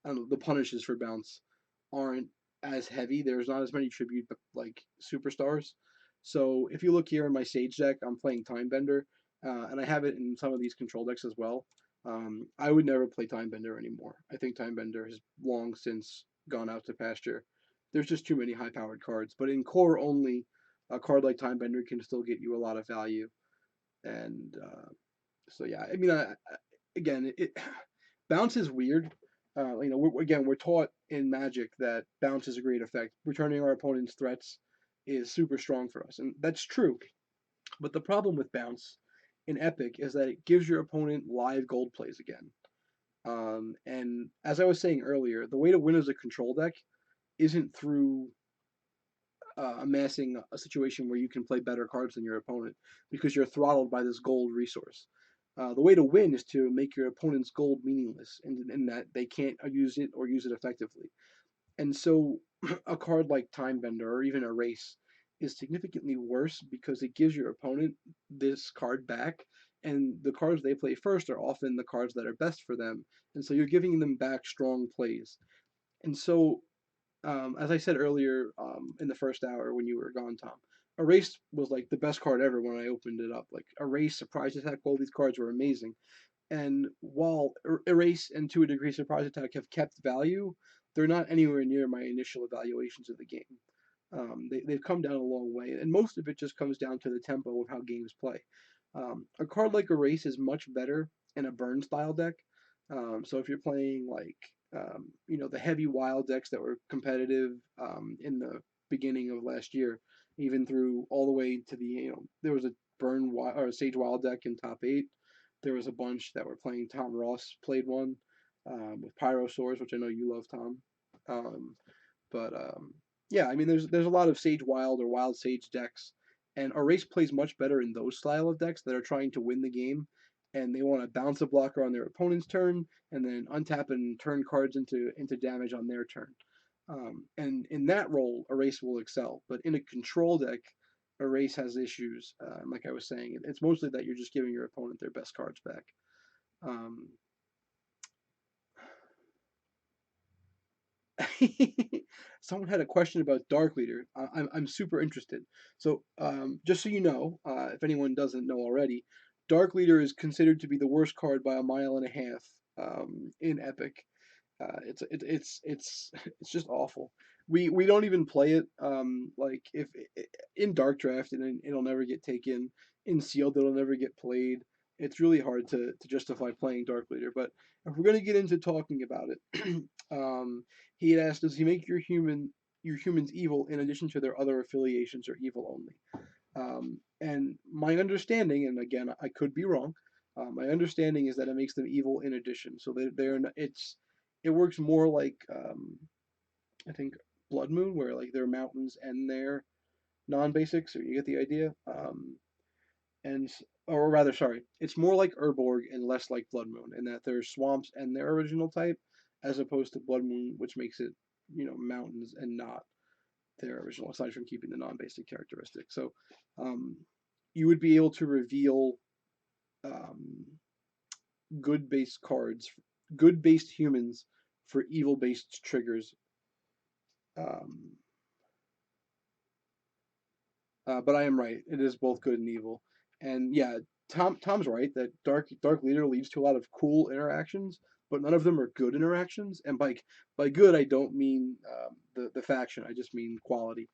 I don't know, the punishes for bounce aren't as heavy. There's not as many tribute like superstars. So if you look here in my Sage deck, I'm playing Timebender, and I have it in some of these control decks as well. I would never play Timebender anymore. I think Timebender has long since gone out to pasture. There's just too many high-powered cards. But in core only, a card like Timebender can still get you a lot of value. And so yeah, I mean, again, bounce is weird. We're taught in Magic that bounce is a great effect. Returning our opponent's threats is super strong for us, and that's true. But the problem with bounce in Epic is that it gives your opponent live gold plays again. And as I was saying earlier, the way to win as a control deck isn't through amassing a situation where you can play better cards than your opponent, because you're throttled by this gold resource. The way to win is to make your opponent's gold meaningless, in that they can't use it or use it effectively. And so a card like Timebender or even Erase is significantly worse because it gives your opponent this card back, and the cards they play first are often the cards that are best for them. And so you're giving them back strong plays. And so as I said earlier in the first hour when you were gone, Tom, Erase was like the best card ever when I opened it up. Like Erase, Surprise Attack, all these cards were amazing. And while Erase and to a degree Surprise Attack have kept value, they're not anywhere near my initial evaluations of the game. They've come down a long way, and most of it just comes down to the tempo of how games play. A card like Erase is much better in a burn style deck. So if you're playing like the heavy wild decks that were competitive in the beginning of last year, even through all the way to there was a burn or a Sage Wild deck in top 8. There was a bunch that were playing. Tom Ross played one with Pyrosaurs, which I know you love, Tom. Um, but yeah, I mean, there's a lot of Sage Wild or Wild Sage decks, and Erase plays much better in those style of decks that are trying to win the game, and they want to bounce a blocker on their opponent's turn, and then untap and turn cards into damage on their turn. And in that role, Erase will excel. But in a control deck, Erase has issues. Like I was saying, it's mostly that you're just giving your opponent their best cards back. Um, Someone had a question about Dark Leader. I'm super interested. So just so you know, if anyone doesn't know already, Dark Leader is considered to be the worst card by a mile and a half in Epic. It's just awful. We don't even play it. Like if in Dark Draft, and it'll never get taken. In Sealed, it'll never get played. It's really hard to justify playing Dark Leader. But if we're gonna get into talking about it, he had asked, does he make your humans evil in addition to their other affiliations, or evil only? And my understanding, and again I could be wrong, my understanding is that it makes them evil in addition. So they're it works more like I think Blood Moon, where like their mountains and their non-basics. So you get the idea. And or rather, sorry, it's more like Urborg and less like Blood Moon, in that there's swamps and their original type, as opposed to Blood Moon, which makes it mountains and not their original, aside from keeping the non-basic characteristics. So um, you would be able to reveal um, good based cards, good based humans for evil based triggers. Um, But I am right. It is both good and evil. And yeah, Tom's right that Dark Leader leads to a lot of cool interactions, but none of them are good interactions. And by good, I don't mean the faction. I just mean quality.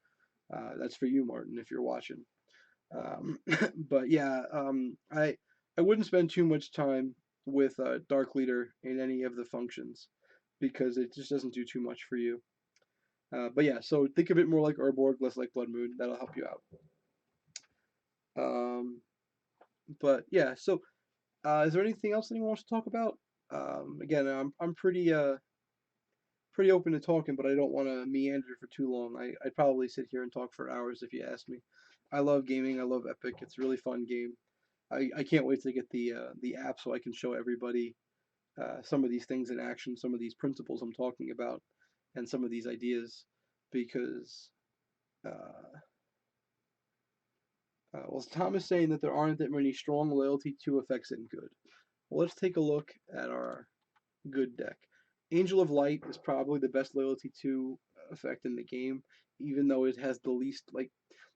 That's for you, Martin, if you're watching. But yeah, I wouldn't spend too much time with Dark Leader in any of the functions because it just doesn't do too much for you. But yeah, so think of it more like Urborg, less like Blood Moon. That'll help you out. Um, but yeah, so is there anything else anyone wants to talk about? Again, I'm pretty open to talking, but I don't want to meander for too long. I'd probably sit here and talk for hours if you asked me. I love gaming. I love Epic. It's a really fun game. I can't wait to get the app so I can show everybody some of these things in action, some of these principles I'm talking about, and some of these ideas, because uh, well, Tom is saying that there aren't that many strong loyalty to effects in good. Well, let's take a look at our good deck. Angel of Light is probably the best loyalty to effect in the game, even though it has the least, like,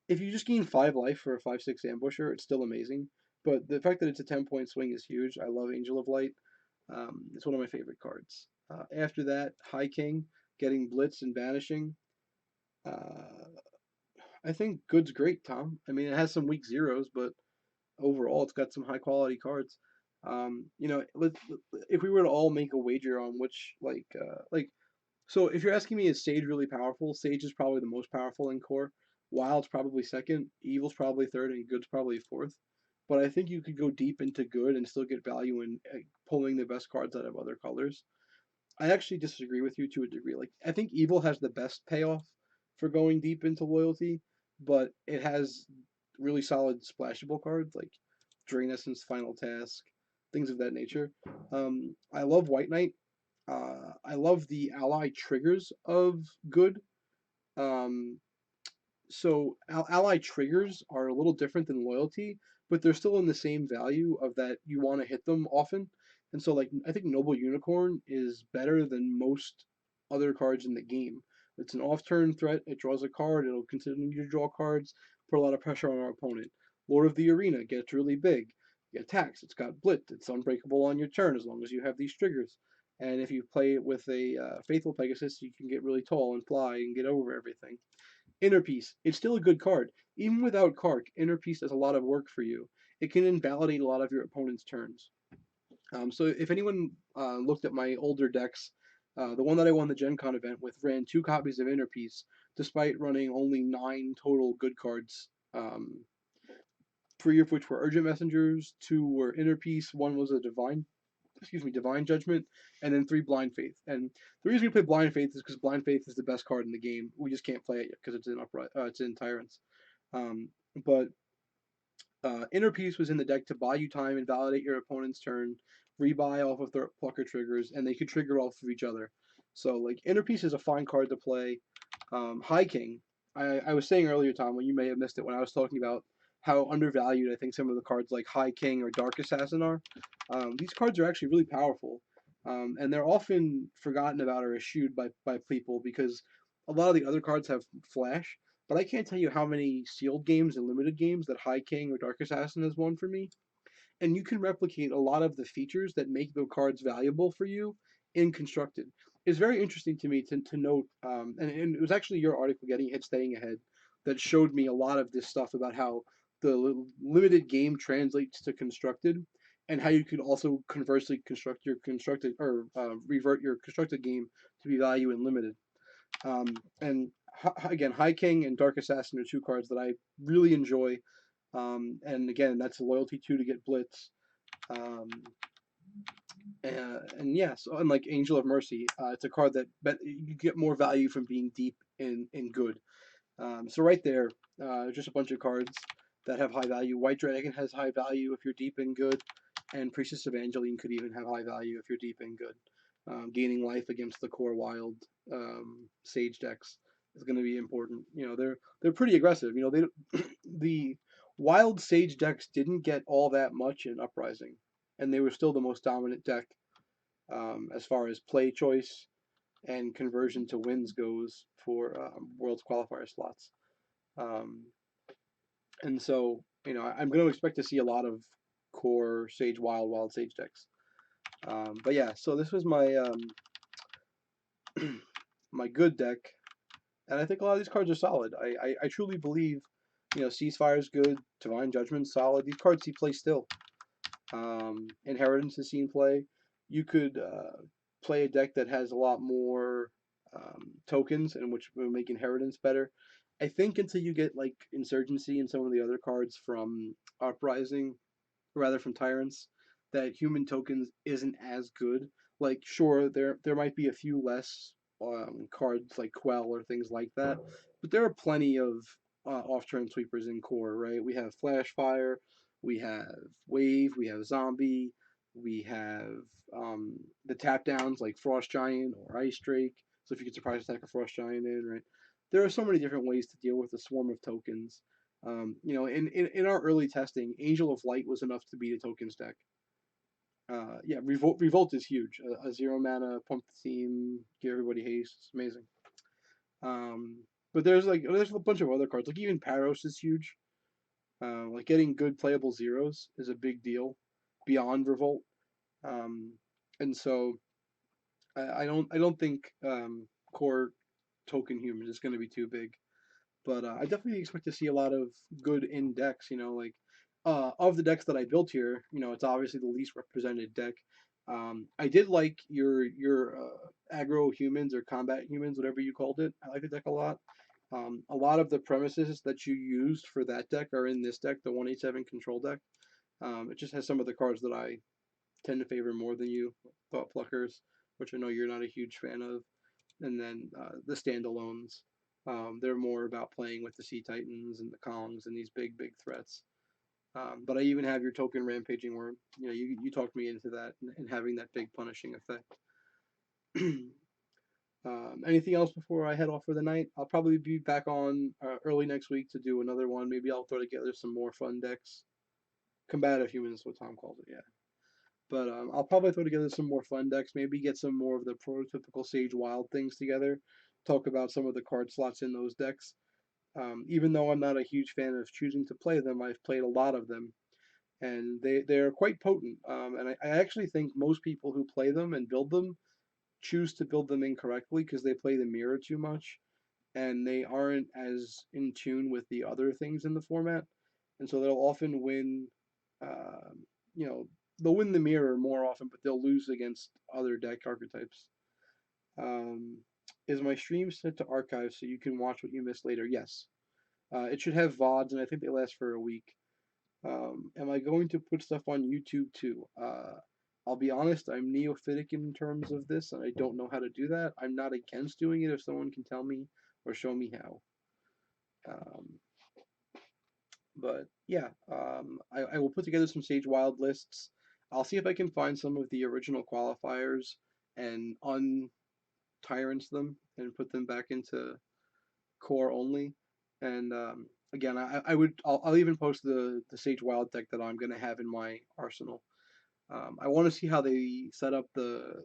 if you just gain 5 life for a 5/6 ambusher, it's still amazing. But the fact that it's a 10-point swing is huge. I love Angel of Light. It's one of my favorite cards. After that, High King, getting Blitz and Banishing. Uh, I think Good's great, Tom. I mean, it has some weak zeros, but overall, it's got some high quality cards. If we were to all make a wager on which, so if you're asking me, is Sage really powerful? Sage is probably the most powerful in core. Wild's probably second. Evil's probably third, and Good's probably fourth. But I think you could go deep into Good and still get value in pulling the best cards out of other colors. I actually disagree with you to a degree. Like, I think Evil has the best payoff for going deep into loyalty, but it has really solid splashable cards like Drain Essence, Final Task, things of that nature. I love White Knight. I love the ally triggers of Good. Um, ally triggers are a little different than loyalty, but they're still in the same value of that you want to hit them often. And so, like, I think Noble Unicorn is better than most other cards in the game. It's an off-turn threat. It draws a card. It'll continue to draw cards. Put a lot of pressure on our opponent. Lord of the Arena gets really big. It attacks. It's got Blitz. It's unbreakable on your turn as long as you have these triggers. And if you play it with a Faithful Pegasus, you can get really tall and fly and get over everything. Inner Peace, it's still a good card. Even without Kark, Inner Peace does a lot of work for you. It can invalidate a lot of your opponent's turns. So if anyone looked at my older decks, the one that I won the Gen Con event with ran 2 copies of Inner Peace, despite running only 9 total good cards. 3 of which were Urgent Messengers, 2 were Inner Peace, 1 was a Divine Judgment, and then 3 Blind Faith. And the reason we play Blind Faith is because Blind Faith is the best card in the game. We just can't play it because it's in Tyrants. Um, but Inner Peace was in the deck to buy you time and validate your opponent's turn, rebuy off of their Plucker triggers, and they could trigger off of each other. So, like, Inner Peace is a fine card to play. High King, I was saying earlier, Tom, when you may have missed it, when I was talking about how undervalued I think some of the cards like High King or Dark Assassin are. These cards are actually really powerful, and they're often forgotten about or eschewed by people because a lot of the other cards have flash. But I can't tell you how many sealed games and limited games that High King or Dark Assassin has won for me. And you can replicate a lot of the features that make the cards valuable for you in Constructed. It's very interesting to me to note, and it was actually your article, Getting Hit, Staying Ahead, that showed me a lot of this stuff about how the limited game translates to Constructed, and how you could also conversely construct your constructed or revert your constructed game to be value in limited. And again, High King and Dark Assassin are 2 cards that I really enjoy. And again, that's a loyalty 2 to get Blitz. Um, and yeah, so unlike Angel of Mercy, it's a card that you get more value from being deep in good. So right there, just a bunch of cards that have high value. White Dragon has high value if you're deep in good, and Priestess Evangeline could even have high value if you're deep in good. Gaining life against the core wild Sage decks is going to be important. They're pretty aggressive. The wild Sage decks didn't get all that much in Uprising, and they were still the most dominant deck as far as play choice and conversion to wins goes for Worlds qualifier slots. Um, And so, I'm going to expect to see a lot of core Sage Wild Sage decks. But yeah, so this was my good deck, and I think a lot of these cards are solid. I truly believe, Ceasefire is good, Divine Judgment's solid. These cards see play still. Inheritance has seen play. You could play a deck that has a lot more tokens, and which will make Inheritance better. I think until you get like Insurgency and some of the other cards from Uprising, rather from Tyrants, that human tokens isn't as good. Like, sure, there might be a few less cards like Quell or things like that, but there are plenty of off-turn sweepers in core, right? We have Flashfire, we have Wave, we have Zombie, we have the tap downs like Frost Giant or Ice Drake. So if you could surprise attack a Frost Giant in, right? There are so many different ways to deal with a swarm of tokens. In our early testing, Angel of Light was enough to beat a token stack. Yeah, Revolt is huge. A 0 mana pump the team, give everybody haste. It's amazing. Um, but there's a bunch of other cards. Like even Paros is huge. Like getting good playable zeros is a big deal beyond Revolt. Um, and so I don't think core token human is going to be too big. But I definitely expect to see a lot of good in decks. Like of the decks that I built here, it's obviously the least represented deck. I did like your aggro humans or combat humans, whatever you called it. I like the deck a lot. A lot of the premises that you used for that deck are in this deck, the 187 control deck. It just has some of the cards that I tend to favor more than you, Thought Pluckers, which I know you're not a huge fan of, and then the standalones. They're more about playing with the Sea Titans and the Kongs and these big threats. But I even have your token Rampaging Worm. You talked me into that and having that big punishing effect. Anything else before I head off for the night? I'll probably be back on early next week to do another one. Maybe I'll throw together some more fun decks. Combative humans, what Tom calls it, yeah. But I'll probably throw together some more fun decks. Maybe get some more of the prototypical Sage Wild things together. Talk about some of the card slots in those decks. Even though I'm not a huge fan of choosing to play them, I've played a lot of them, and they're quite potent. And I actually think most people who play them and build them choose to build them incorrectly because they play the mirror too much, and they aren't as in tune with the other things in the format, and so they'll often win. Uh, you know, they'll win the mirror more often, but they'll lose against other deck archetypes. Um, is my stream set to archive so you can watch what you missed later? Yes. It should have VODs, and I think they last for a week. Am I going to put stuff on YouTube too? I'll be honest, I'm neophytic in terms of this, and I don't know how to do that. I'm not against doing it if someone can tell me or show me how. Um, but yeah, I will put together some Sage Wild lists. I'll see if I can find some of the original qualifiers and untyrants them and put them back into core only. And again, I'll even post the Sage Wild deck that I'm gonna have in my arsenal. I want to see how they set up the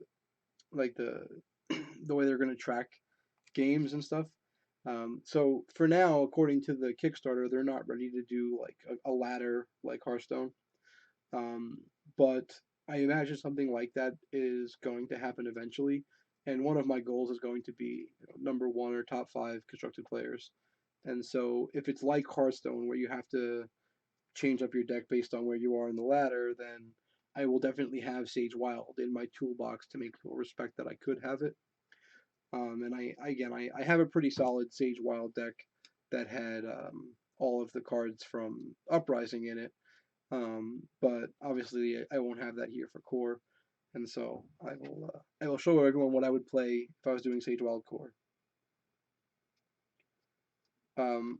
the way they're gonna track games and stuff. So for now, according to the Kickstarter, they're not ready to do like a ladder like Hearthstone. Um, but I imagine something like that is going to happen eventually. And one of my goals is going to be number one or top five constructed players. And so if it's like Hearthstone, where you have to change up your deck based on where you are in the ladder, then I will definitely have Sage Wild in my toolbox to make people respect that I could have it. And I have a pretty solid Sage Wild deck that had all of the cards from Uprising in it. But obviously I won't have that here for core, and so I will show everyone what I would play if I was doing Sage Wild core.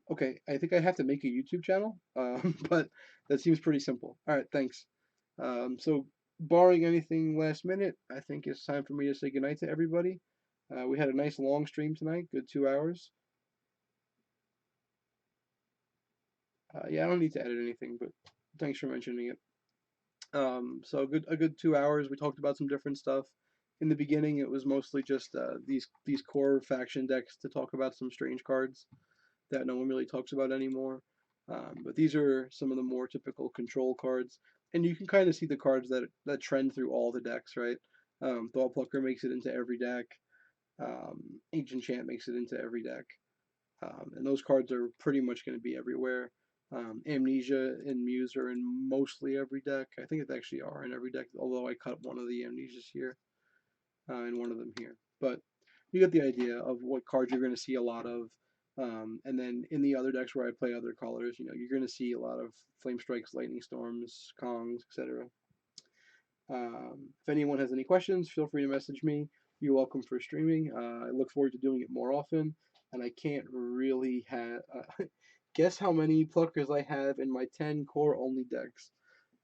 Okay, I think I have to make a YouTube channel, but that seems pretty simple. All right, thanks. So barring anything last minute, I think it's time for me to say goodnight to everybody. We had a nice long stream tonight, good 2 hours. Yeah, I don't need to edit anything, but thanks for mentioning it. So a good 2 hours. We talked about some different stuff. In the beginning, it was mostly just these core faction decks to talk about some strange cards that no one really talks about anymore. But these are some of the more typical control cards, and you can kind of see the cards that trend through all the decks, right? Thought Plucker makes it into every deck. Ancient Chant makes it into every deck, and those cards are pretty much going to be everywhere. Amnesia and Muse are in mostly every deck. I think they actually are in every deck, although I cut one of the Amnesias here and one of them here. But you get the idea of what cards you're going to see a lot of. And then in the other decks where I play other colors, you're going to see a lot of Flame Strikes, Lightning Storms, Kongs, etc. If anyone has any questions, feel free to message me. You're welcome for streaming. I look forward to doing it more often. And I can't really guess how many pluckers I have in my 10 core only decks.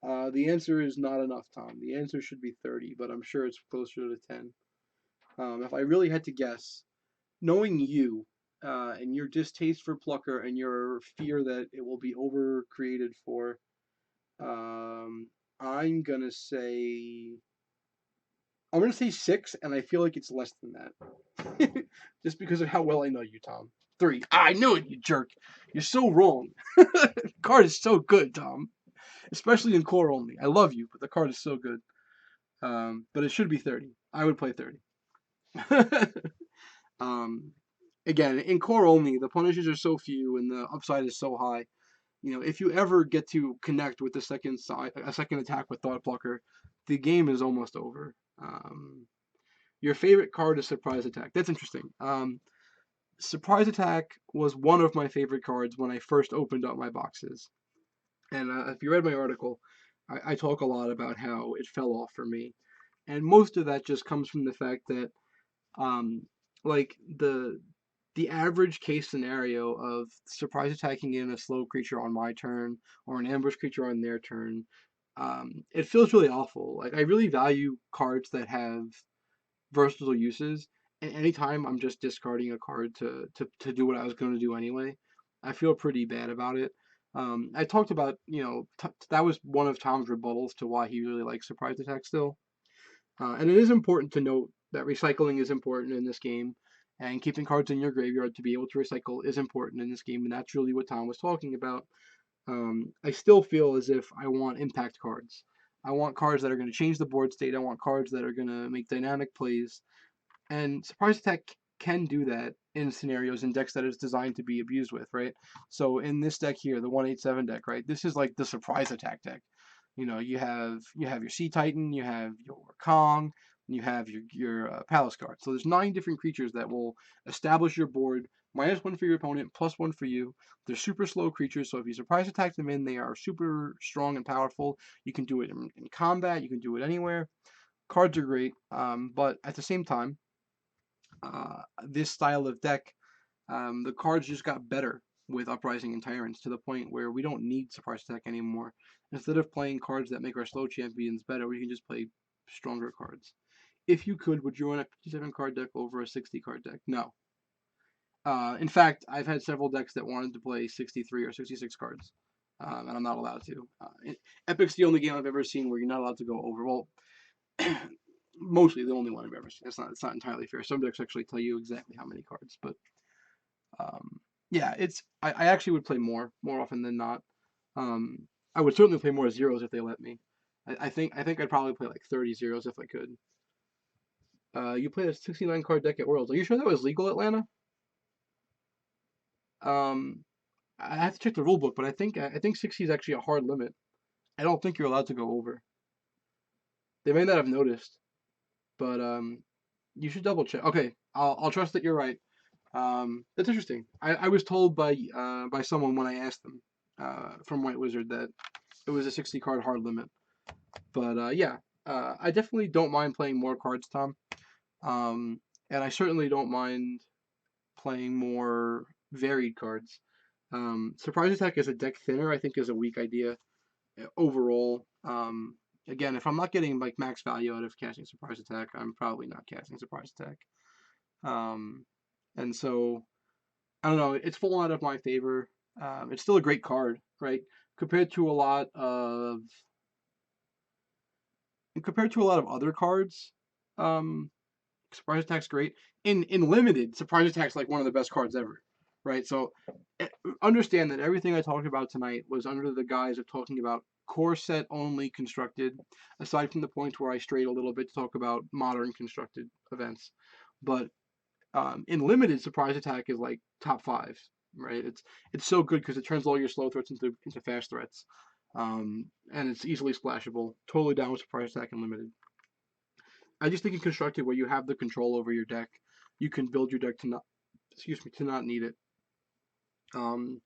The answer is not enough, Tom. The answer should be 30, but I'm sure it's closer to 10. If I really had to guess, knowing you and your distaste for plucker and your fear that it will be over created for, I'm gonna say 6, and I feel like it's less than that, just because of how well I know you, Tom. 3. I knew it, you jerk. You're so wrong. The card is so good, Tom. Especially in core only. I love you, but the card is so good. But it should be 30. I would play 30. um, Again, in core only, the punishes are so few and the upside is so high. If you ever get to connect with the a second attack with Thought Plucker, the game is almost over. Your favorite card is Surprise Attack. That's interesting. Surprise Attack was one of my favorite cards when I first opened up my boxes. And if you read my article, I talk a lot about how it fell off for me. And most of that just comes from the fact that, um, like, the average case scenario of surprise attacking in a slow creature on my turn or an ambush creature on their turn, it feels really awful. Like, I really value cards that have versatile uses, and anytime I'm just discarding a card to do what I was going to do anyway, I feel pretty bad about it. I talked about, that was one of Tom's rebuttals to why he really likes surprise attack still. And it is important to note that recycling is important in this game, and keeping cards in your graveyard to be able to recycle is important in this game, and that's really what Tom was talking about. I still feel as if I want impact cards. I want cards that are going to change the board state. I want cards that are going to make dynamic plays. And Surprise Attack can do that in scenarios in decks that it's designed to be abused with, right? So in this deck here, the 187 deck, right? This is like the Surprise Attack deck. You have your Sea Titan, you have your Kong, you have your Palace card. So there's 9 different creatures that will establish your board. -1 for your opponent, +1 for you. They're super slow creatures, so if you surprise attack them in, they are super strong and powerful. You can do it in combat, you can do it anywhere. Cards are great, but at the same time, this style of deck, the cards just got better with Uprising and Tyrants to the point where we don't need Surprise Attack anymore. Instead of playing cards that make our slow champions better, we can just play stronger cards. If you could, would you run a 57 card deck over a 60 card deck? No. In fact, I've had several decks that wanted to play 63 or 66 cards, and I'm not allowed to. Epic's the only game I've ever seen where you're not allowed to go over. Well, mostly the only one I've ever seen. It's not entirely fair. Some decks actually tell you exactly how many cards, but yeah, I actually would play more often than not. Um, I would certainly play more zeros if they let me. I think I'd probably play like 30 zeros if I could. You played a 69 card deck at Worlds. Are you sure that was legal, Atlanta? Um, I have to check the rule book, but I think 60 is actually a hard limit. I don't think you're allowed to go over. They may not have noticed, but you should double check. Okay, I'll trust that you're right. That's interesting. I was told by someone when I asked them from White Wizard that it was a 60 card hard limit. But yeah, I definitely don't mind playing more cards, Tom. And I certainly don't mind playing more varied cards. Surprise Attack as a deck thinner, I think, is a weak idea overall. Again, if I'm not getting like max value out of casting Surprise Attack, I'm probably not casting Surprise Attack. And so I don't know. It's fallen out of my favor. It's still a great card, right? Compared to a lot of other cards, um, Surprise Attack's great. In limited, Surprise Attack's like one of the best cards ever, right? So understand that everything I talked about tonight was under the guise of talking about core set only constructed, aside from the points where I strayed a little bit to talk about modern constructed events. But in limited, surprise attack is like top five, right? It's so good because it turns all your slow threats into fast threats, and it's easily splashable. Totally down with surprise attack in limited. I just think in constructed, where you have the control over your deck, you can build your deck to not, excuse me, to not need it. Um,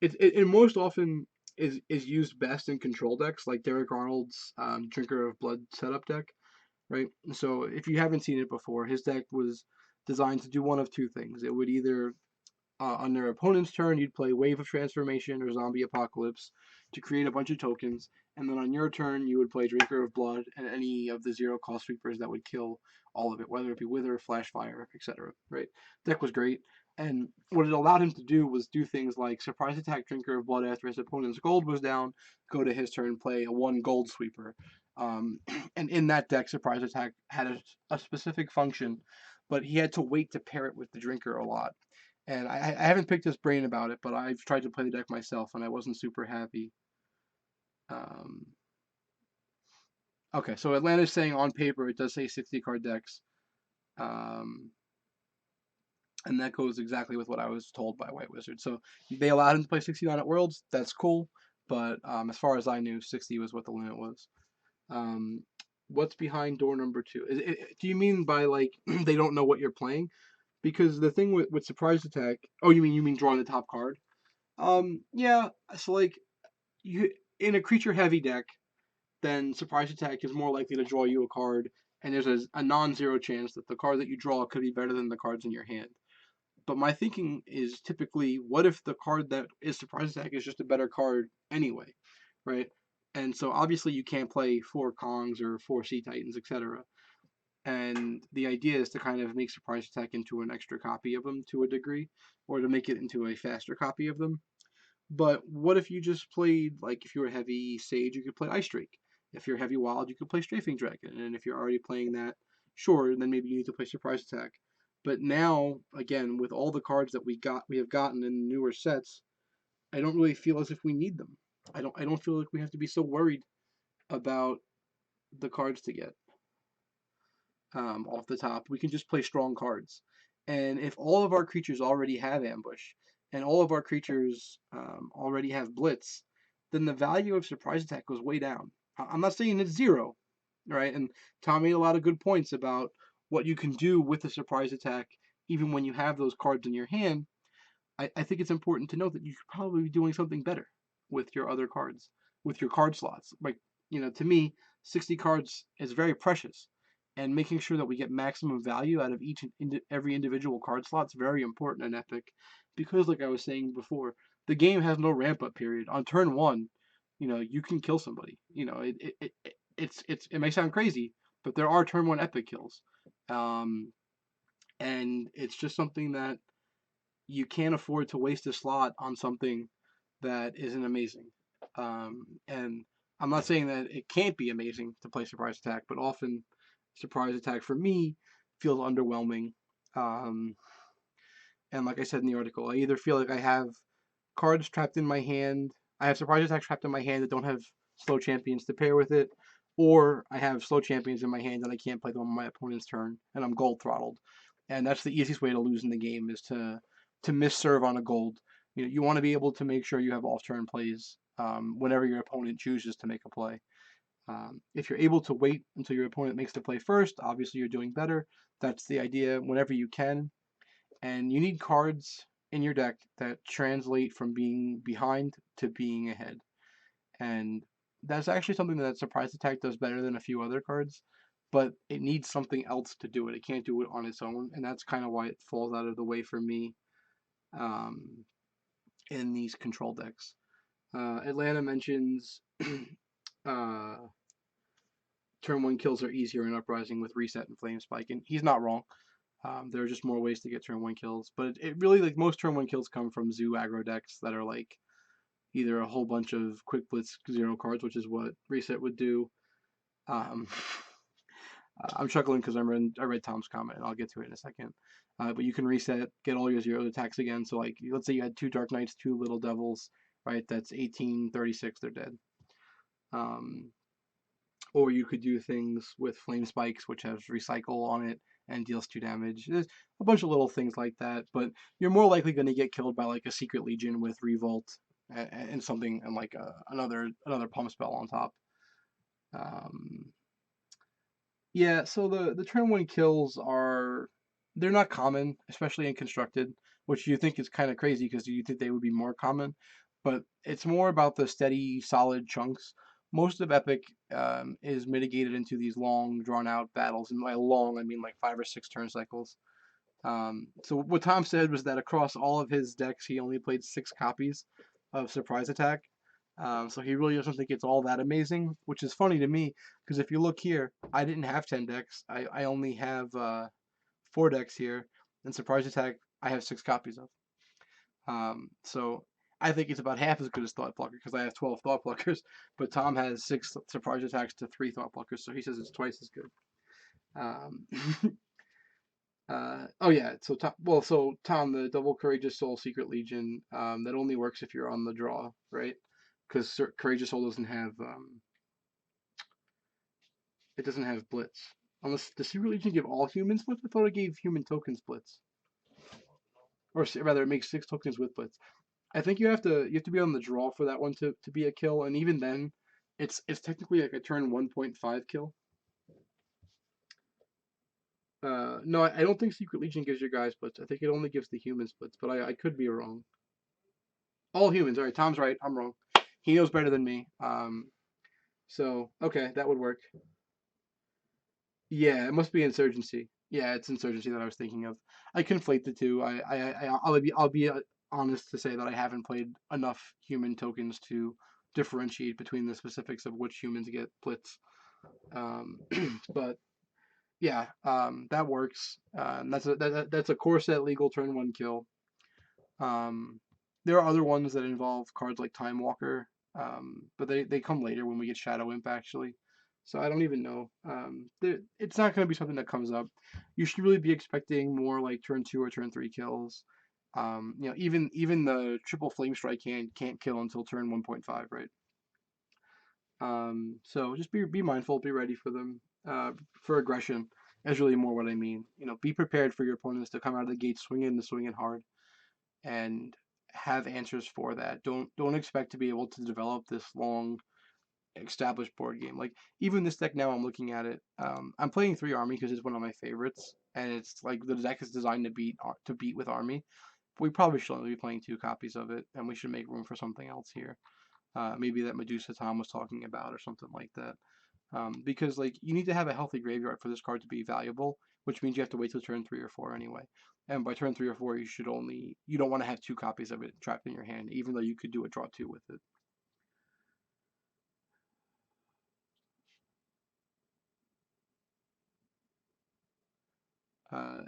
it most often is used best in control decks, like Derek Arnold's Drinker of Blood setup deck, right? So if you haven't seen it before, his deck was designed to do one of two things. It would either on their opponent's turn, you'd play Wave of Transformation or Zombie Apocalypse to create a bunch of tokens, and then on your turn, you would play Drinker of Blood and any of the zero cost sweepers that would kill all of it, whether it be Wither, Flash Fire, etc. Right? Deck was great, and what it allowed him to do was do things like surprise attack Drinker of Blood after his opponent's gold was down, go to his turn, play a 1 gold sweeper. And in that deck, surprise attack had a specific function, but he had to wait to pair it with the Drinker a lot, and I haven't picked his brain about it, but I've tried to play the deck myself, and I wasn't super happy. Um, okay, so Atlanta's saying on paper it does say 60 card decks, um, and that goes exactly with what I was told by White Wizard. So they allowed him to play 69 at Worlds. That's cool, but as far as I knew, 60 was what the limit was. Um, what's behind door number two? Do you mean by like they don't know what you're playing? Because the thing with surprise attack. Oh, you mean drawing the top card? Yeah. So like you in a creature heavy deck, then surprise attack is more likely to draw you a card, and there's a non-zero chance that the card that you draw could be better than the cards in your hand. But my thinking is typically, what if the card that is surprise attack is just a better card anyway, right? And so obviously you can't play 4 Kongs or 4 Sea Titans, etc. And the idea is to kind of make surprise attack into an extra copy of them to a degree, or to make it into a faster copy of them. But what if you just played, like, if you're a heavy Sage, you could play Ice Drake. If you're heavy Wild, you could play Strafing Dragon. And if you're already playing that, sure, then maybe you need to play Surprise Attack. But now, again, with all the cards that we have gotten in newer sets, I don't really feel as if we need them. I don't feel like we have to be so worried about the cards to get off the top. We can just play strong cards. And if all of our creatures already have Ambush, and all of our creatures already have Blitz, then the value of Surprise Attack goes way down. I'm not saying it's zero, right? And Tom made a lot of good points about what you can do with the Surprise Attack, even when you have those cards in your hand. I think it's important to note that you could probably be doing something better with your other cards, with your card slots. Like, to me, 60 cards is very precious, and making sure that we get maximum value out of every individual card slot is very important in Epic, because, like I was saying before, the game has no ramp up period. On turn one, you can kill somebody. It may sound crazy, but there are turn one Epic kills, um, and it's just something that you can't afford to waste a slot on something that isn't amazing. And I'm not saying that it can't be amazing to play surprise attack, but often surprise attack for me feels underwhelming. Um, and like I said in the article, I either feel like I have cards trapped in my hand, I have surprise attack trapped in my hand that don't have slow champions to pair with it, or I have slow champions in my hand and I can't play them on my opponent's turn, and I'm gold throttled. And that's the easiest way to lose in the game, is to miss serve on a gold. You want to be able to make sure you have off turn plays whenever your opponent chooses to make a play. If you're able to wait until your opponent makes the play first, obviously you're doing better. That's the idea whenever you can. And you need cards in your deck that translate from being behind to being ahead. And that's actually something that Surprise Attack does better than a few other cards, but it needs something else to do it. It can't do it on its own, and that's kind of why it falls out of the way for me um, in these control decks. Atlanta mentions uh, turn one kills are easier in Uprising with Reset and Flame Spike, and he's not wrong. There are just more ways to get turn one kills, but it really, like, most turn one kills come from Zoo aggro decks that are like either a whole bunch of quick blitz zero cards, which is what Reset would do. Um, I'm chuckling because I read Tom's comment, and I'll get to it in a second. but you can reset, get all your zeroed attacks again. So like, let's say you had 2 Dark Knights, 2 Little Devils, right? That's 18, 36, they're dead. Um, or you could do things with Flame Spikes, which has Recycle on it and deals 2 damage. There's a bunch of little things like that, but you're more likely going to get killed by like a Secret Legion with Revolt and something and like another pump spell on top. Um, yeah, so the turn 1 kills they're not common, especially in constructed, which you think is kind of crazy because you think they would be more common, but it's more about the steady, solid chunks. Most of Epic is mitigated into these long, drawn-out battles, and by long I mean like 5 or 6 turn cycles. So what Tom said was that across all of his decks, he only played 6 copies of Surprise Attack. So he really doesn't think it's all that amazing, which is funny to me because if you look here, I didn't have 10 decks. I only have 4 decks here, and Surprise Attack I have 6 copies of. So I think it's about half as good as Thought Plucker because I have 12 Thought Pluckers, but Tom has 6 Surprise Attacks to 3 Thought Pluckers, so he says it's twice as good. Um, oh yeah, so Tom, the double Courageous Soul Secret Legion, that only works if you're on the draw, right? Because Courageous Soul doesn't have it doesn't have Blitz. Unless does Secret Legion give all humans Blitz? I thought it gave human tokens Blitz, or rather, it makes 6 tokens with Blitz. I think you have to be on the draw for that one to be a kill, and even then, it's technically like a turn 1.5 kill. No, I don't think Secret Legion gives your guys Blitz. I think it only gives the humans Blitz, but I could be wrong. All humans. All right, Tom's right. I'm wrong. He knows better than me. So okay, that would work. Yeah, it must be Insurgency. Yeah, it's Insurgency that I was thinking of. I conflate the two. I'll be honest to say that I haven't played enough human tokens to differentiate between the specifics of which humans get Blitz. Um, but yeah, that works. That's a core set legal turn 1 kill. Um, there are other ones that involve cards like Time Walker, but they come later when we get Shadow Imp actually. So I don't even know. It's not going to be something that comes up. You should really be expecting more like turn 2 or turn 3 kills. Even the triple flame strike can't kill until turn 1.5, right? So just be mindful, be ready for them. For aggression is really more what I mean. Be prepared for your opponents to come out of the gate swinging and swinging hard and have answers for that. Don't expect to be able to develop this long established board game. Like even this deck now, I'm looking at it. I'm playing 3 Army because it's one of my favorites, and it's like the deck is designed to beat with Army. We probably should only be playing 2 copies of it, and we should make room for something else here. Maybe that Medusa Tom was talking about or something like that. Because like you need to have a healthy graveyard for this card to be valuable, which means you have to wait till turn 3 or 4 anyway. And by turn 3 or 4, you don't want to have 2 copies of it trapped in your hand, even though you could do a draw 2 with it.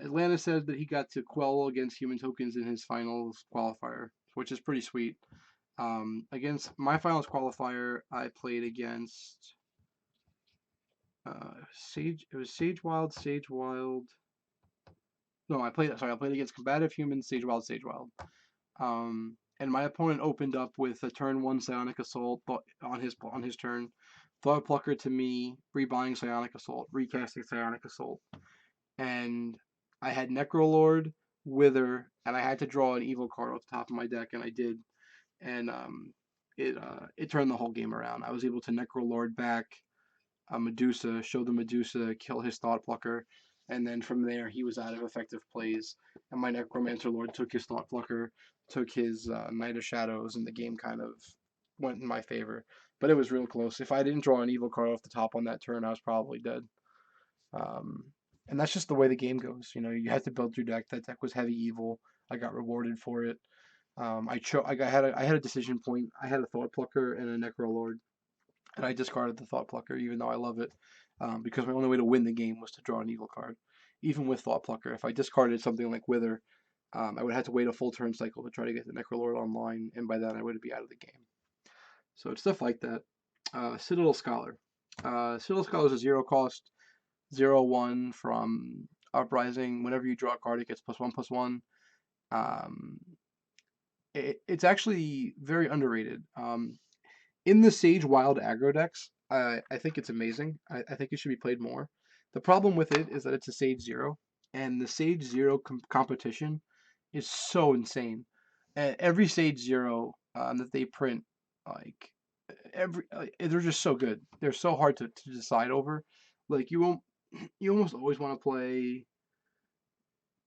Atlanta says that he got to quell against human tokens in his finals qualifier, which is pretty sweet. Against my finals qualifier, I played against Sage. It was Sage Wild, Sage Wild. No, I played against Combative Humans, Sage Wild, Sage Wild. And my opponent opened up with a turn 1 Psionic Assault on his turn, Thought Plucker to me, rebuying Psionic Assault, recasting Psionic Assault, and I had Necrolord, Wither, and I had to draw an evil card off the top of my deck, and I did, and it turned the whole game around. I was able to Necrolord back a Medusa, show the Medusa, kill his Thought Plucker, and then from there he was out of effective plays. And my Necromancer Lord took his Thought Plucker, took his Knight of Shadows, and the game kind of went in my favor. But it was real close. If I didn't draw an evil card off the top on that turn, I was probably dead. Um, and that's just the way the game goes. You had to build your deck. That deck was heavy evil. I got rewarded for it. I had a decision point. I had a Thought Plucker and a Necrolord, and I discarded the Thought Plucker, even though I love it, because my only way to win the game was to draw an evil card. Even with Thought Plucker, if I discarded something like Wither, I would have to wait a full turn cycle to try to get the Necrolord online, and by then I would be out of the game. So it's stuff like that. Citadel Scholar. Citadel Scholar is a 0 cost, 0/1 from Uprising. Whenever you draw a card, it gets +1/+1. Um, it's actually very underrated. In the Sage Wild aggro decks, I think it's amazing. I think it should be played more. The problem with it is that it's a Sage Zero, and the Sage Zero competition is so insane. Every Sage Zero that they print, like they're just so good. They're so hard to decide over. Like you won't, you almost always want to play.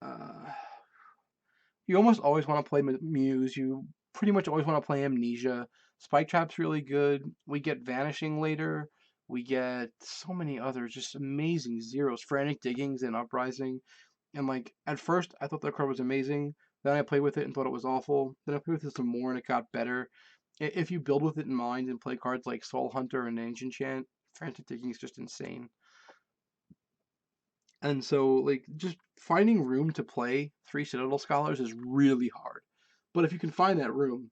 Uh, you almost always want to play Muse. You pretty much always want to play Amnesia. Spike Trap's really good. We get Vanishing later. We get so many others, just amazing zeros. Frantic Diggings and Uprising. And like at first, I thought that card was amazing. Then I played with it and thought it was awful. Then I played with it some more and it got better. If you build with it in mind and play cards like Soul Hunter and Ancient Chant, Frantic Digging is just insane. And so, like, just finding room to play 3 Citadel Scholars is really hard. But if you can find that room,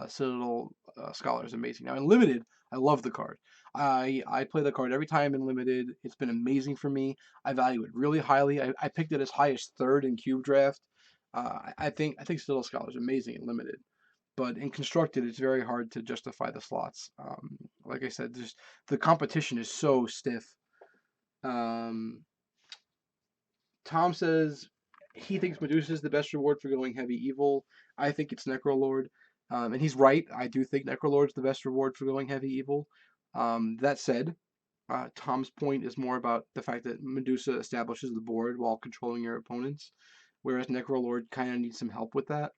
Citadel Scholar is amazing. Now, in Limited, I love the card. I play the card every time in Limited. It's been amazing for me. I value it really highly. I picked it as high as third in Cube Draft. I think Citadel Scholar is amazing in Limited. But in Constructed, it's very hard to justify the slots. Like I said, just the competition is so stiff. Um, Tom says he thinks Medusa is the best reward for going heavy evil. I think it's Necrolord. And he's right. I do think Necrolord's the best reward for going heavy evil. That said, Tom's point is more about the fact that Medusa establishes the board while controlling your opponents, whereas Necrolord kind of needs some help with that.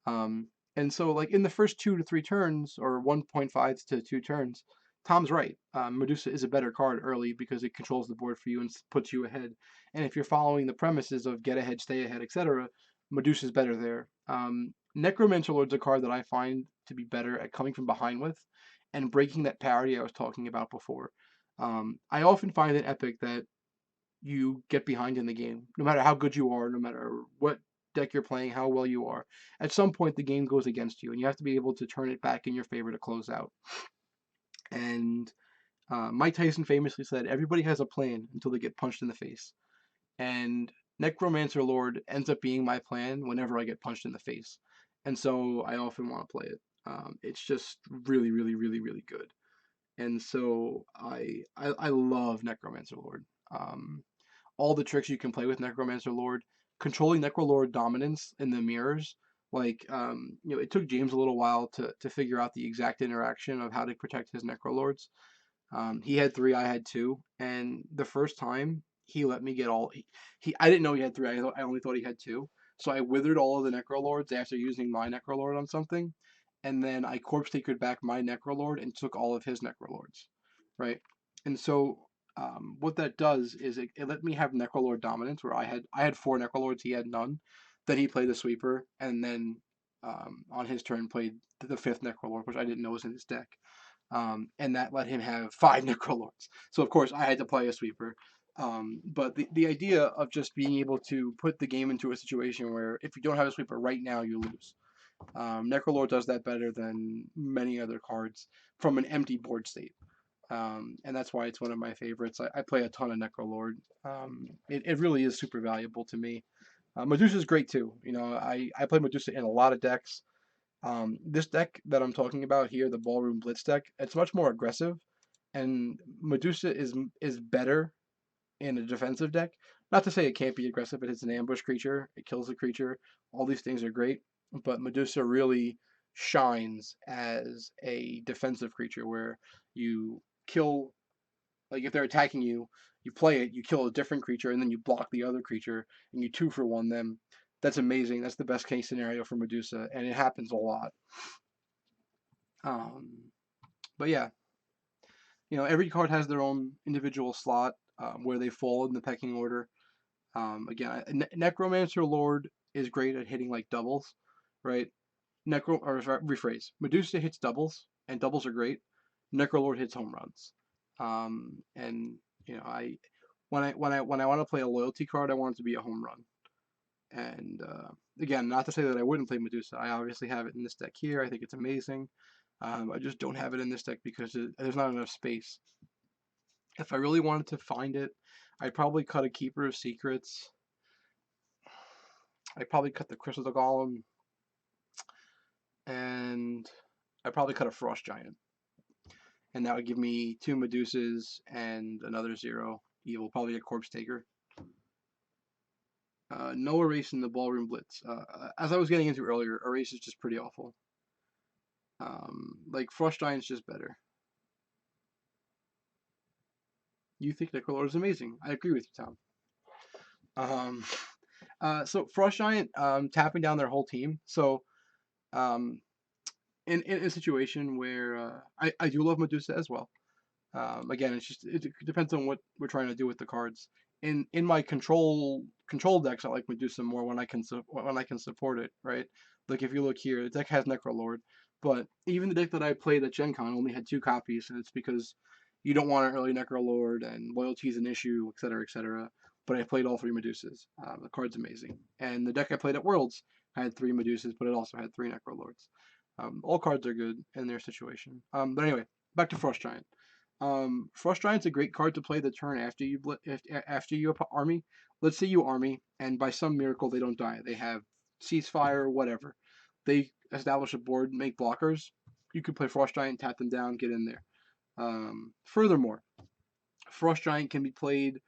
Um, and so, like in the first 2 to 3 turns, or 1.5 to 2 turns, Tom's right. Medusa is a better card early because it controls the board for you and puts you ahead. And if you're following the premises of get ahead, stay ahead, etc., Medusa's better there. Necromancer Lord's a card that I find to be better at coming from behind with and breaking that parity I was talking about before. I often find it epic that you get behind in the game, no matter how good you are, no matter what deck you're playing, how well you are. At some point, the game goes against you, and you have to be able to turn it back in your favor to close out. And Mike Tyson famously said, "Everybody has a plan until they get punched in the face." And Necromancer Lord ends up being my plan whenever I get punched in the face, and so I often want to play it. It's just really, really, really, really good, and so I love Necromancer Lord. All the tricks you can play with Necromancer Lord, controlling Necrolord dominance in the mirrors. Like, it took James a little while to figure out the exact interaction of how to protect his Necrolords. He had 3, I had 2, and the first time he let me get all. I didn't know he had 3. I only thought he had 2. So I withered all of the Necrolords after using my Necrolord on something, and then I Corpse Takered back my Necrolord and took all of his Necrolords, right? And so what that does is it let me have Necrolord dominance, where I had 4 Necrolords, he had none. Then he played the sweeper, and then on his turn played the 5th Necrolord, which I didn't know was in his deck. And that let him have 5 Necrolords. So of course I had to play a sweeper. But the idea of just being able to put the game into a situation where if you don't have a sweeper right now, you lose. Necrolord does that better than many other cards from an empty board state. And that's why it's one of my favorites. I play a ton of Necrolord. It really is super valuable to me. Medusa is great too. I play Medusa in a lot of decks. This deck that I'm talking about here, the Ballroom Blitz deck, it's much more aggressive, and Medusa is better in a defensive deck. Not to say it can't be aggressive, but it's an ambush creature. It kills the creature. All these things are great, but Medusa really shines as a defensive creature where you kill, like if they're attacking you, you play it, you kill a different creature, and then you block the other creature, and you 2-for-1 them. That's amazing. That's the best case scenario for Medusa, and it happens a lot. Um, but yeah, every card has their own individual slot where they fall in the pecking order. Again, Necromancer Lord is great at hitting like doubles, right? Rephrase. Medusa hits doubles, and doubles are great. Necrolord hits home runs. And I when I want to play a loyalty card, I want it to be a home run. And again, not to say that I wouldn't play Medusa. I obviously have it in this deck here. I think it's amazing. I just don't have it in this deck because there's not enough space. If I really wanted to find it, I'd probably cut a Keeper of Secrets. I'd probably cut the Crystal Golem, and I'd probably cut a Frost Giant. And that would give me 2 Medusas and another 0 evil, probably a Corpse Taker. No Erase in the Ballroom Blitz. As I was getting into earlier, Erase is just pretty awful. Like, Frost Giant's just better. You think Necrolord is amazing. I agree with you, Tom. So Frost Giant, tapping down their whole team. So, um, in a situation where I do love Medusa as well. Again, it depends on what we're trying to do with the cards. In my control decks, I like Medusa more when I can support it, right? Like if you look here, the deck has Necrolord, but even the deck that I played at Gen Con only had 2 copies, and it's because you don't want an early Necrolord and loyalty is an issue, etc., etc. But I played all 3 Medusas. The card's amazing, and the deck I played at Worlds had 3 Medusas, but it also had 3 Necrolords. All cards are good in their situation. But anyway, back to Frost Giant. Frost Giant's a great card to play the turn after you army. Let's say you army, and by some miracle they don't die. They have ceasefire, whatever. They establish a board, make blockers. You could play Frost Giant, tap them down, get in there. Furthermore, Frost Giant can be played.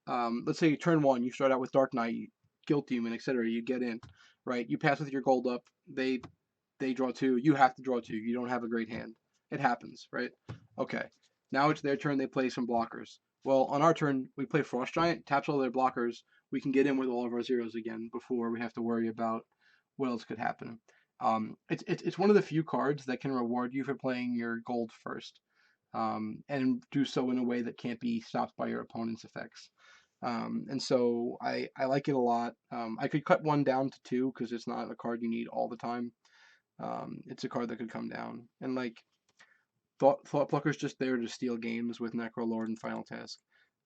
Let's say turn 1, you start out with Dark Knight, Guilt Demon, etc. You get in, right? You pass with your gold up. They draw 2. You have to draw 2. You don't have a great hand. It happens, right? Okay. Now it's their turn. They play some blockers. Well, on our turn, we play Frost Giant, taps all their blockers. We can get in with all of our zeros again before we have to worry about what else could happen. It's one of the few cards that can reward you for playing your gold first, and do so in a way that can't be stopped by your opponent's effects. And so I like it a lot. I could cut 1 down to 2 because it's not a card you need all the time. It's a card that could come down. And like Thought Plucker's just there to steal games with Necrolord and Final Task.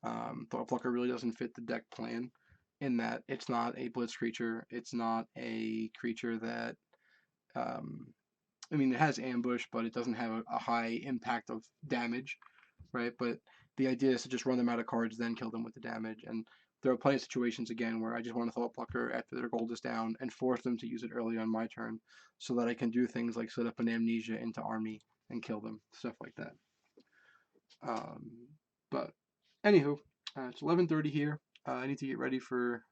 Thought Plucker really doesn't fit the deck plan in that it's not a blitz creature. It's not a creature that I mean, it has ambush, but it doesn't have a high impact of damage, right? But the idea is to just run them out of cards, then kill them with the damage. And there are plenty of situations, again, where I just want to Thought Plucker after their gold is down and force them to use it early on my turn so that I can do things like set up an Amnesia into army and kill them, stuff like that. But anywho, it's 11:30 here. I need to get ready for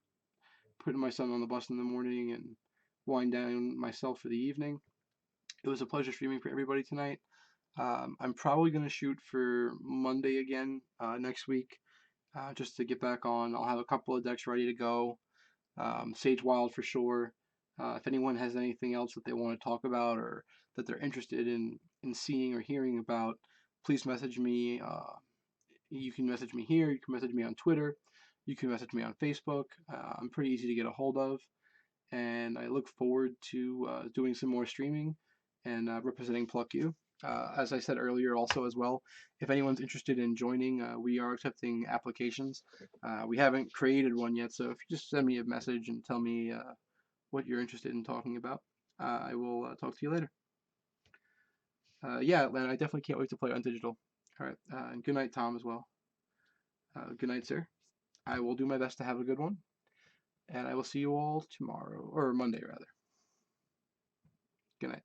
putting my son on the bus in the morning and wind down myself for the evening. It was a pleasure streaming for everybody tonight. I'm probably going to shoot for Monday again next week, just to get back on. I'll have a couple of decks ready to go. Sage Wild for sure. If anyone has anything else that they want to talk about or that they're interested in seeing or hearing about, please message me. You can message me here. You can message me on Twitter. You can message me on Facebook. I'm pretty easy to get a hold of, and I look forward to doing some more streaming and representing Pluck You. As I said earlier, also as well, if anyone's interested in joining, we are accepting applications. We haven't created one yet, so if you just send me a message and tell me what you're interested in talking about, I will talk to you later. Yeah, Atlanta, I definitely can't wait to play on digital. All right, and good night, Tom, as well. Good night, sir. I will do my best to have a good one, and I will see you all tomorrow, or Monday, rather. Good night.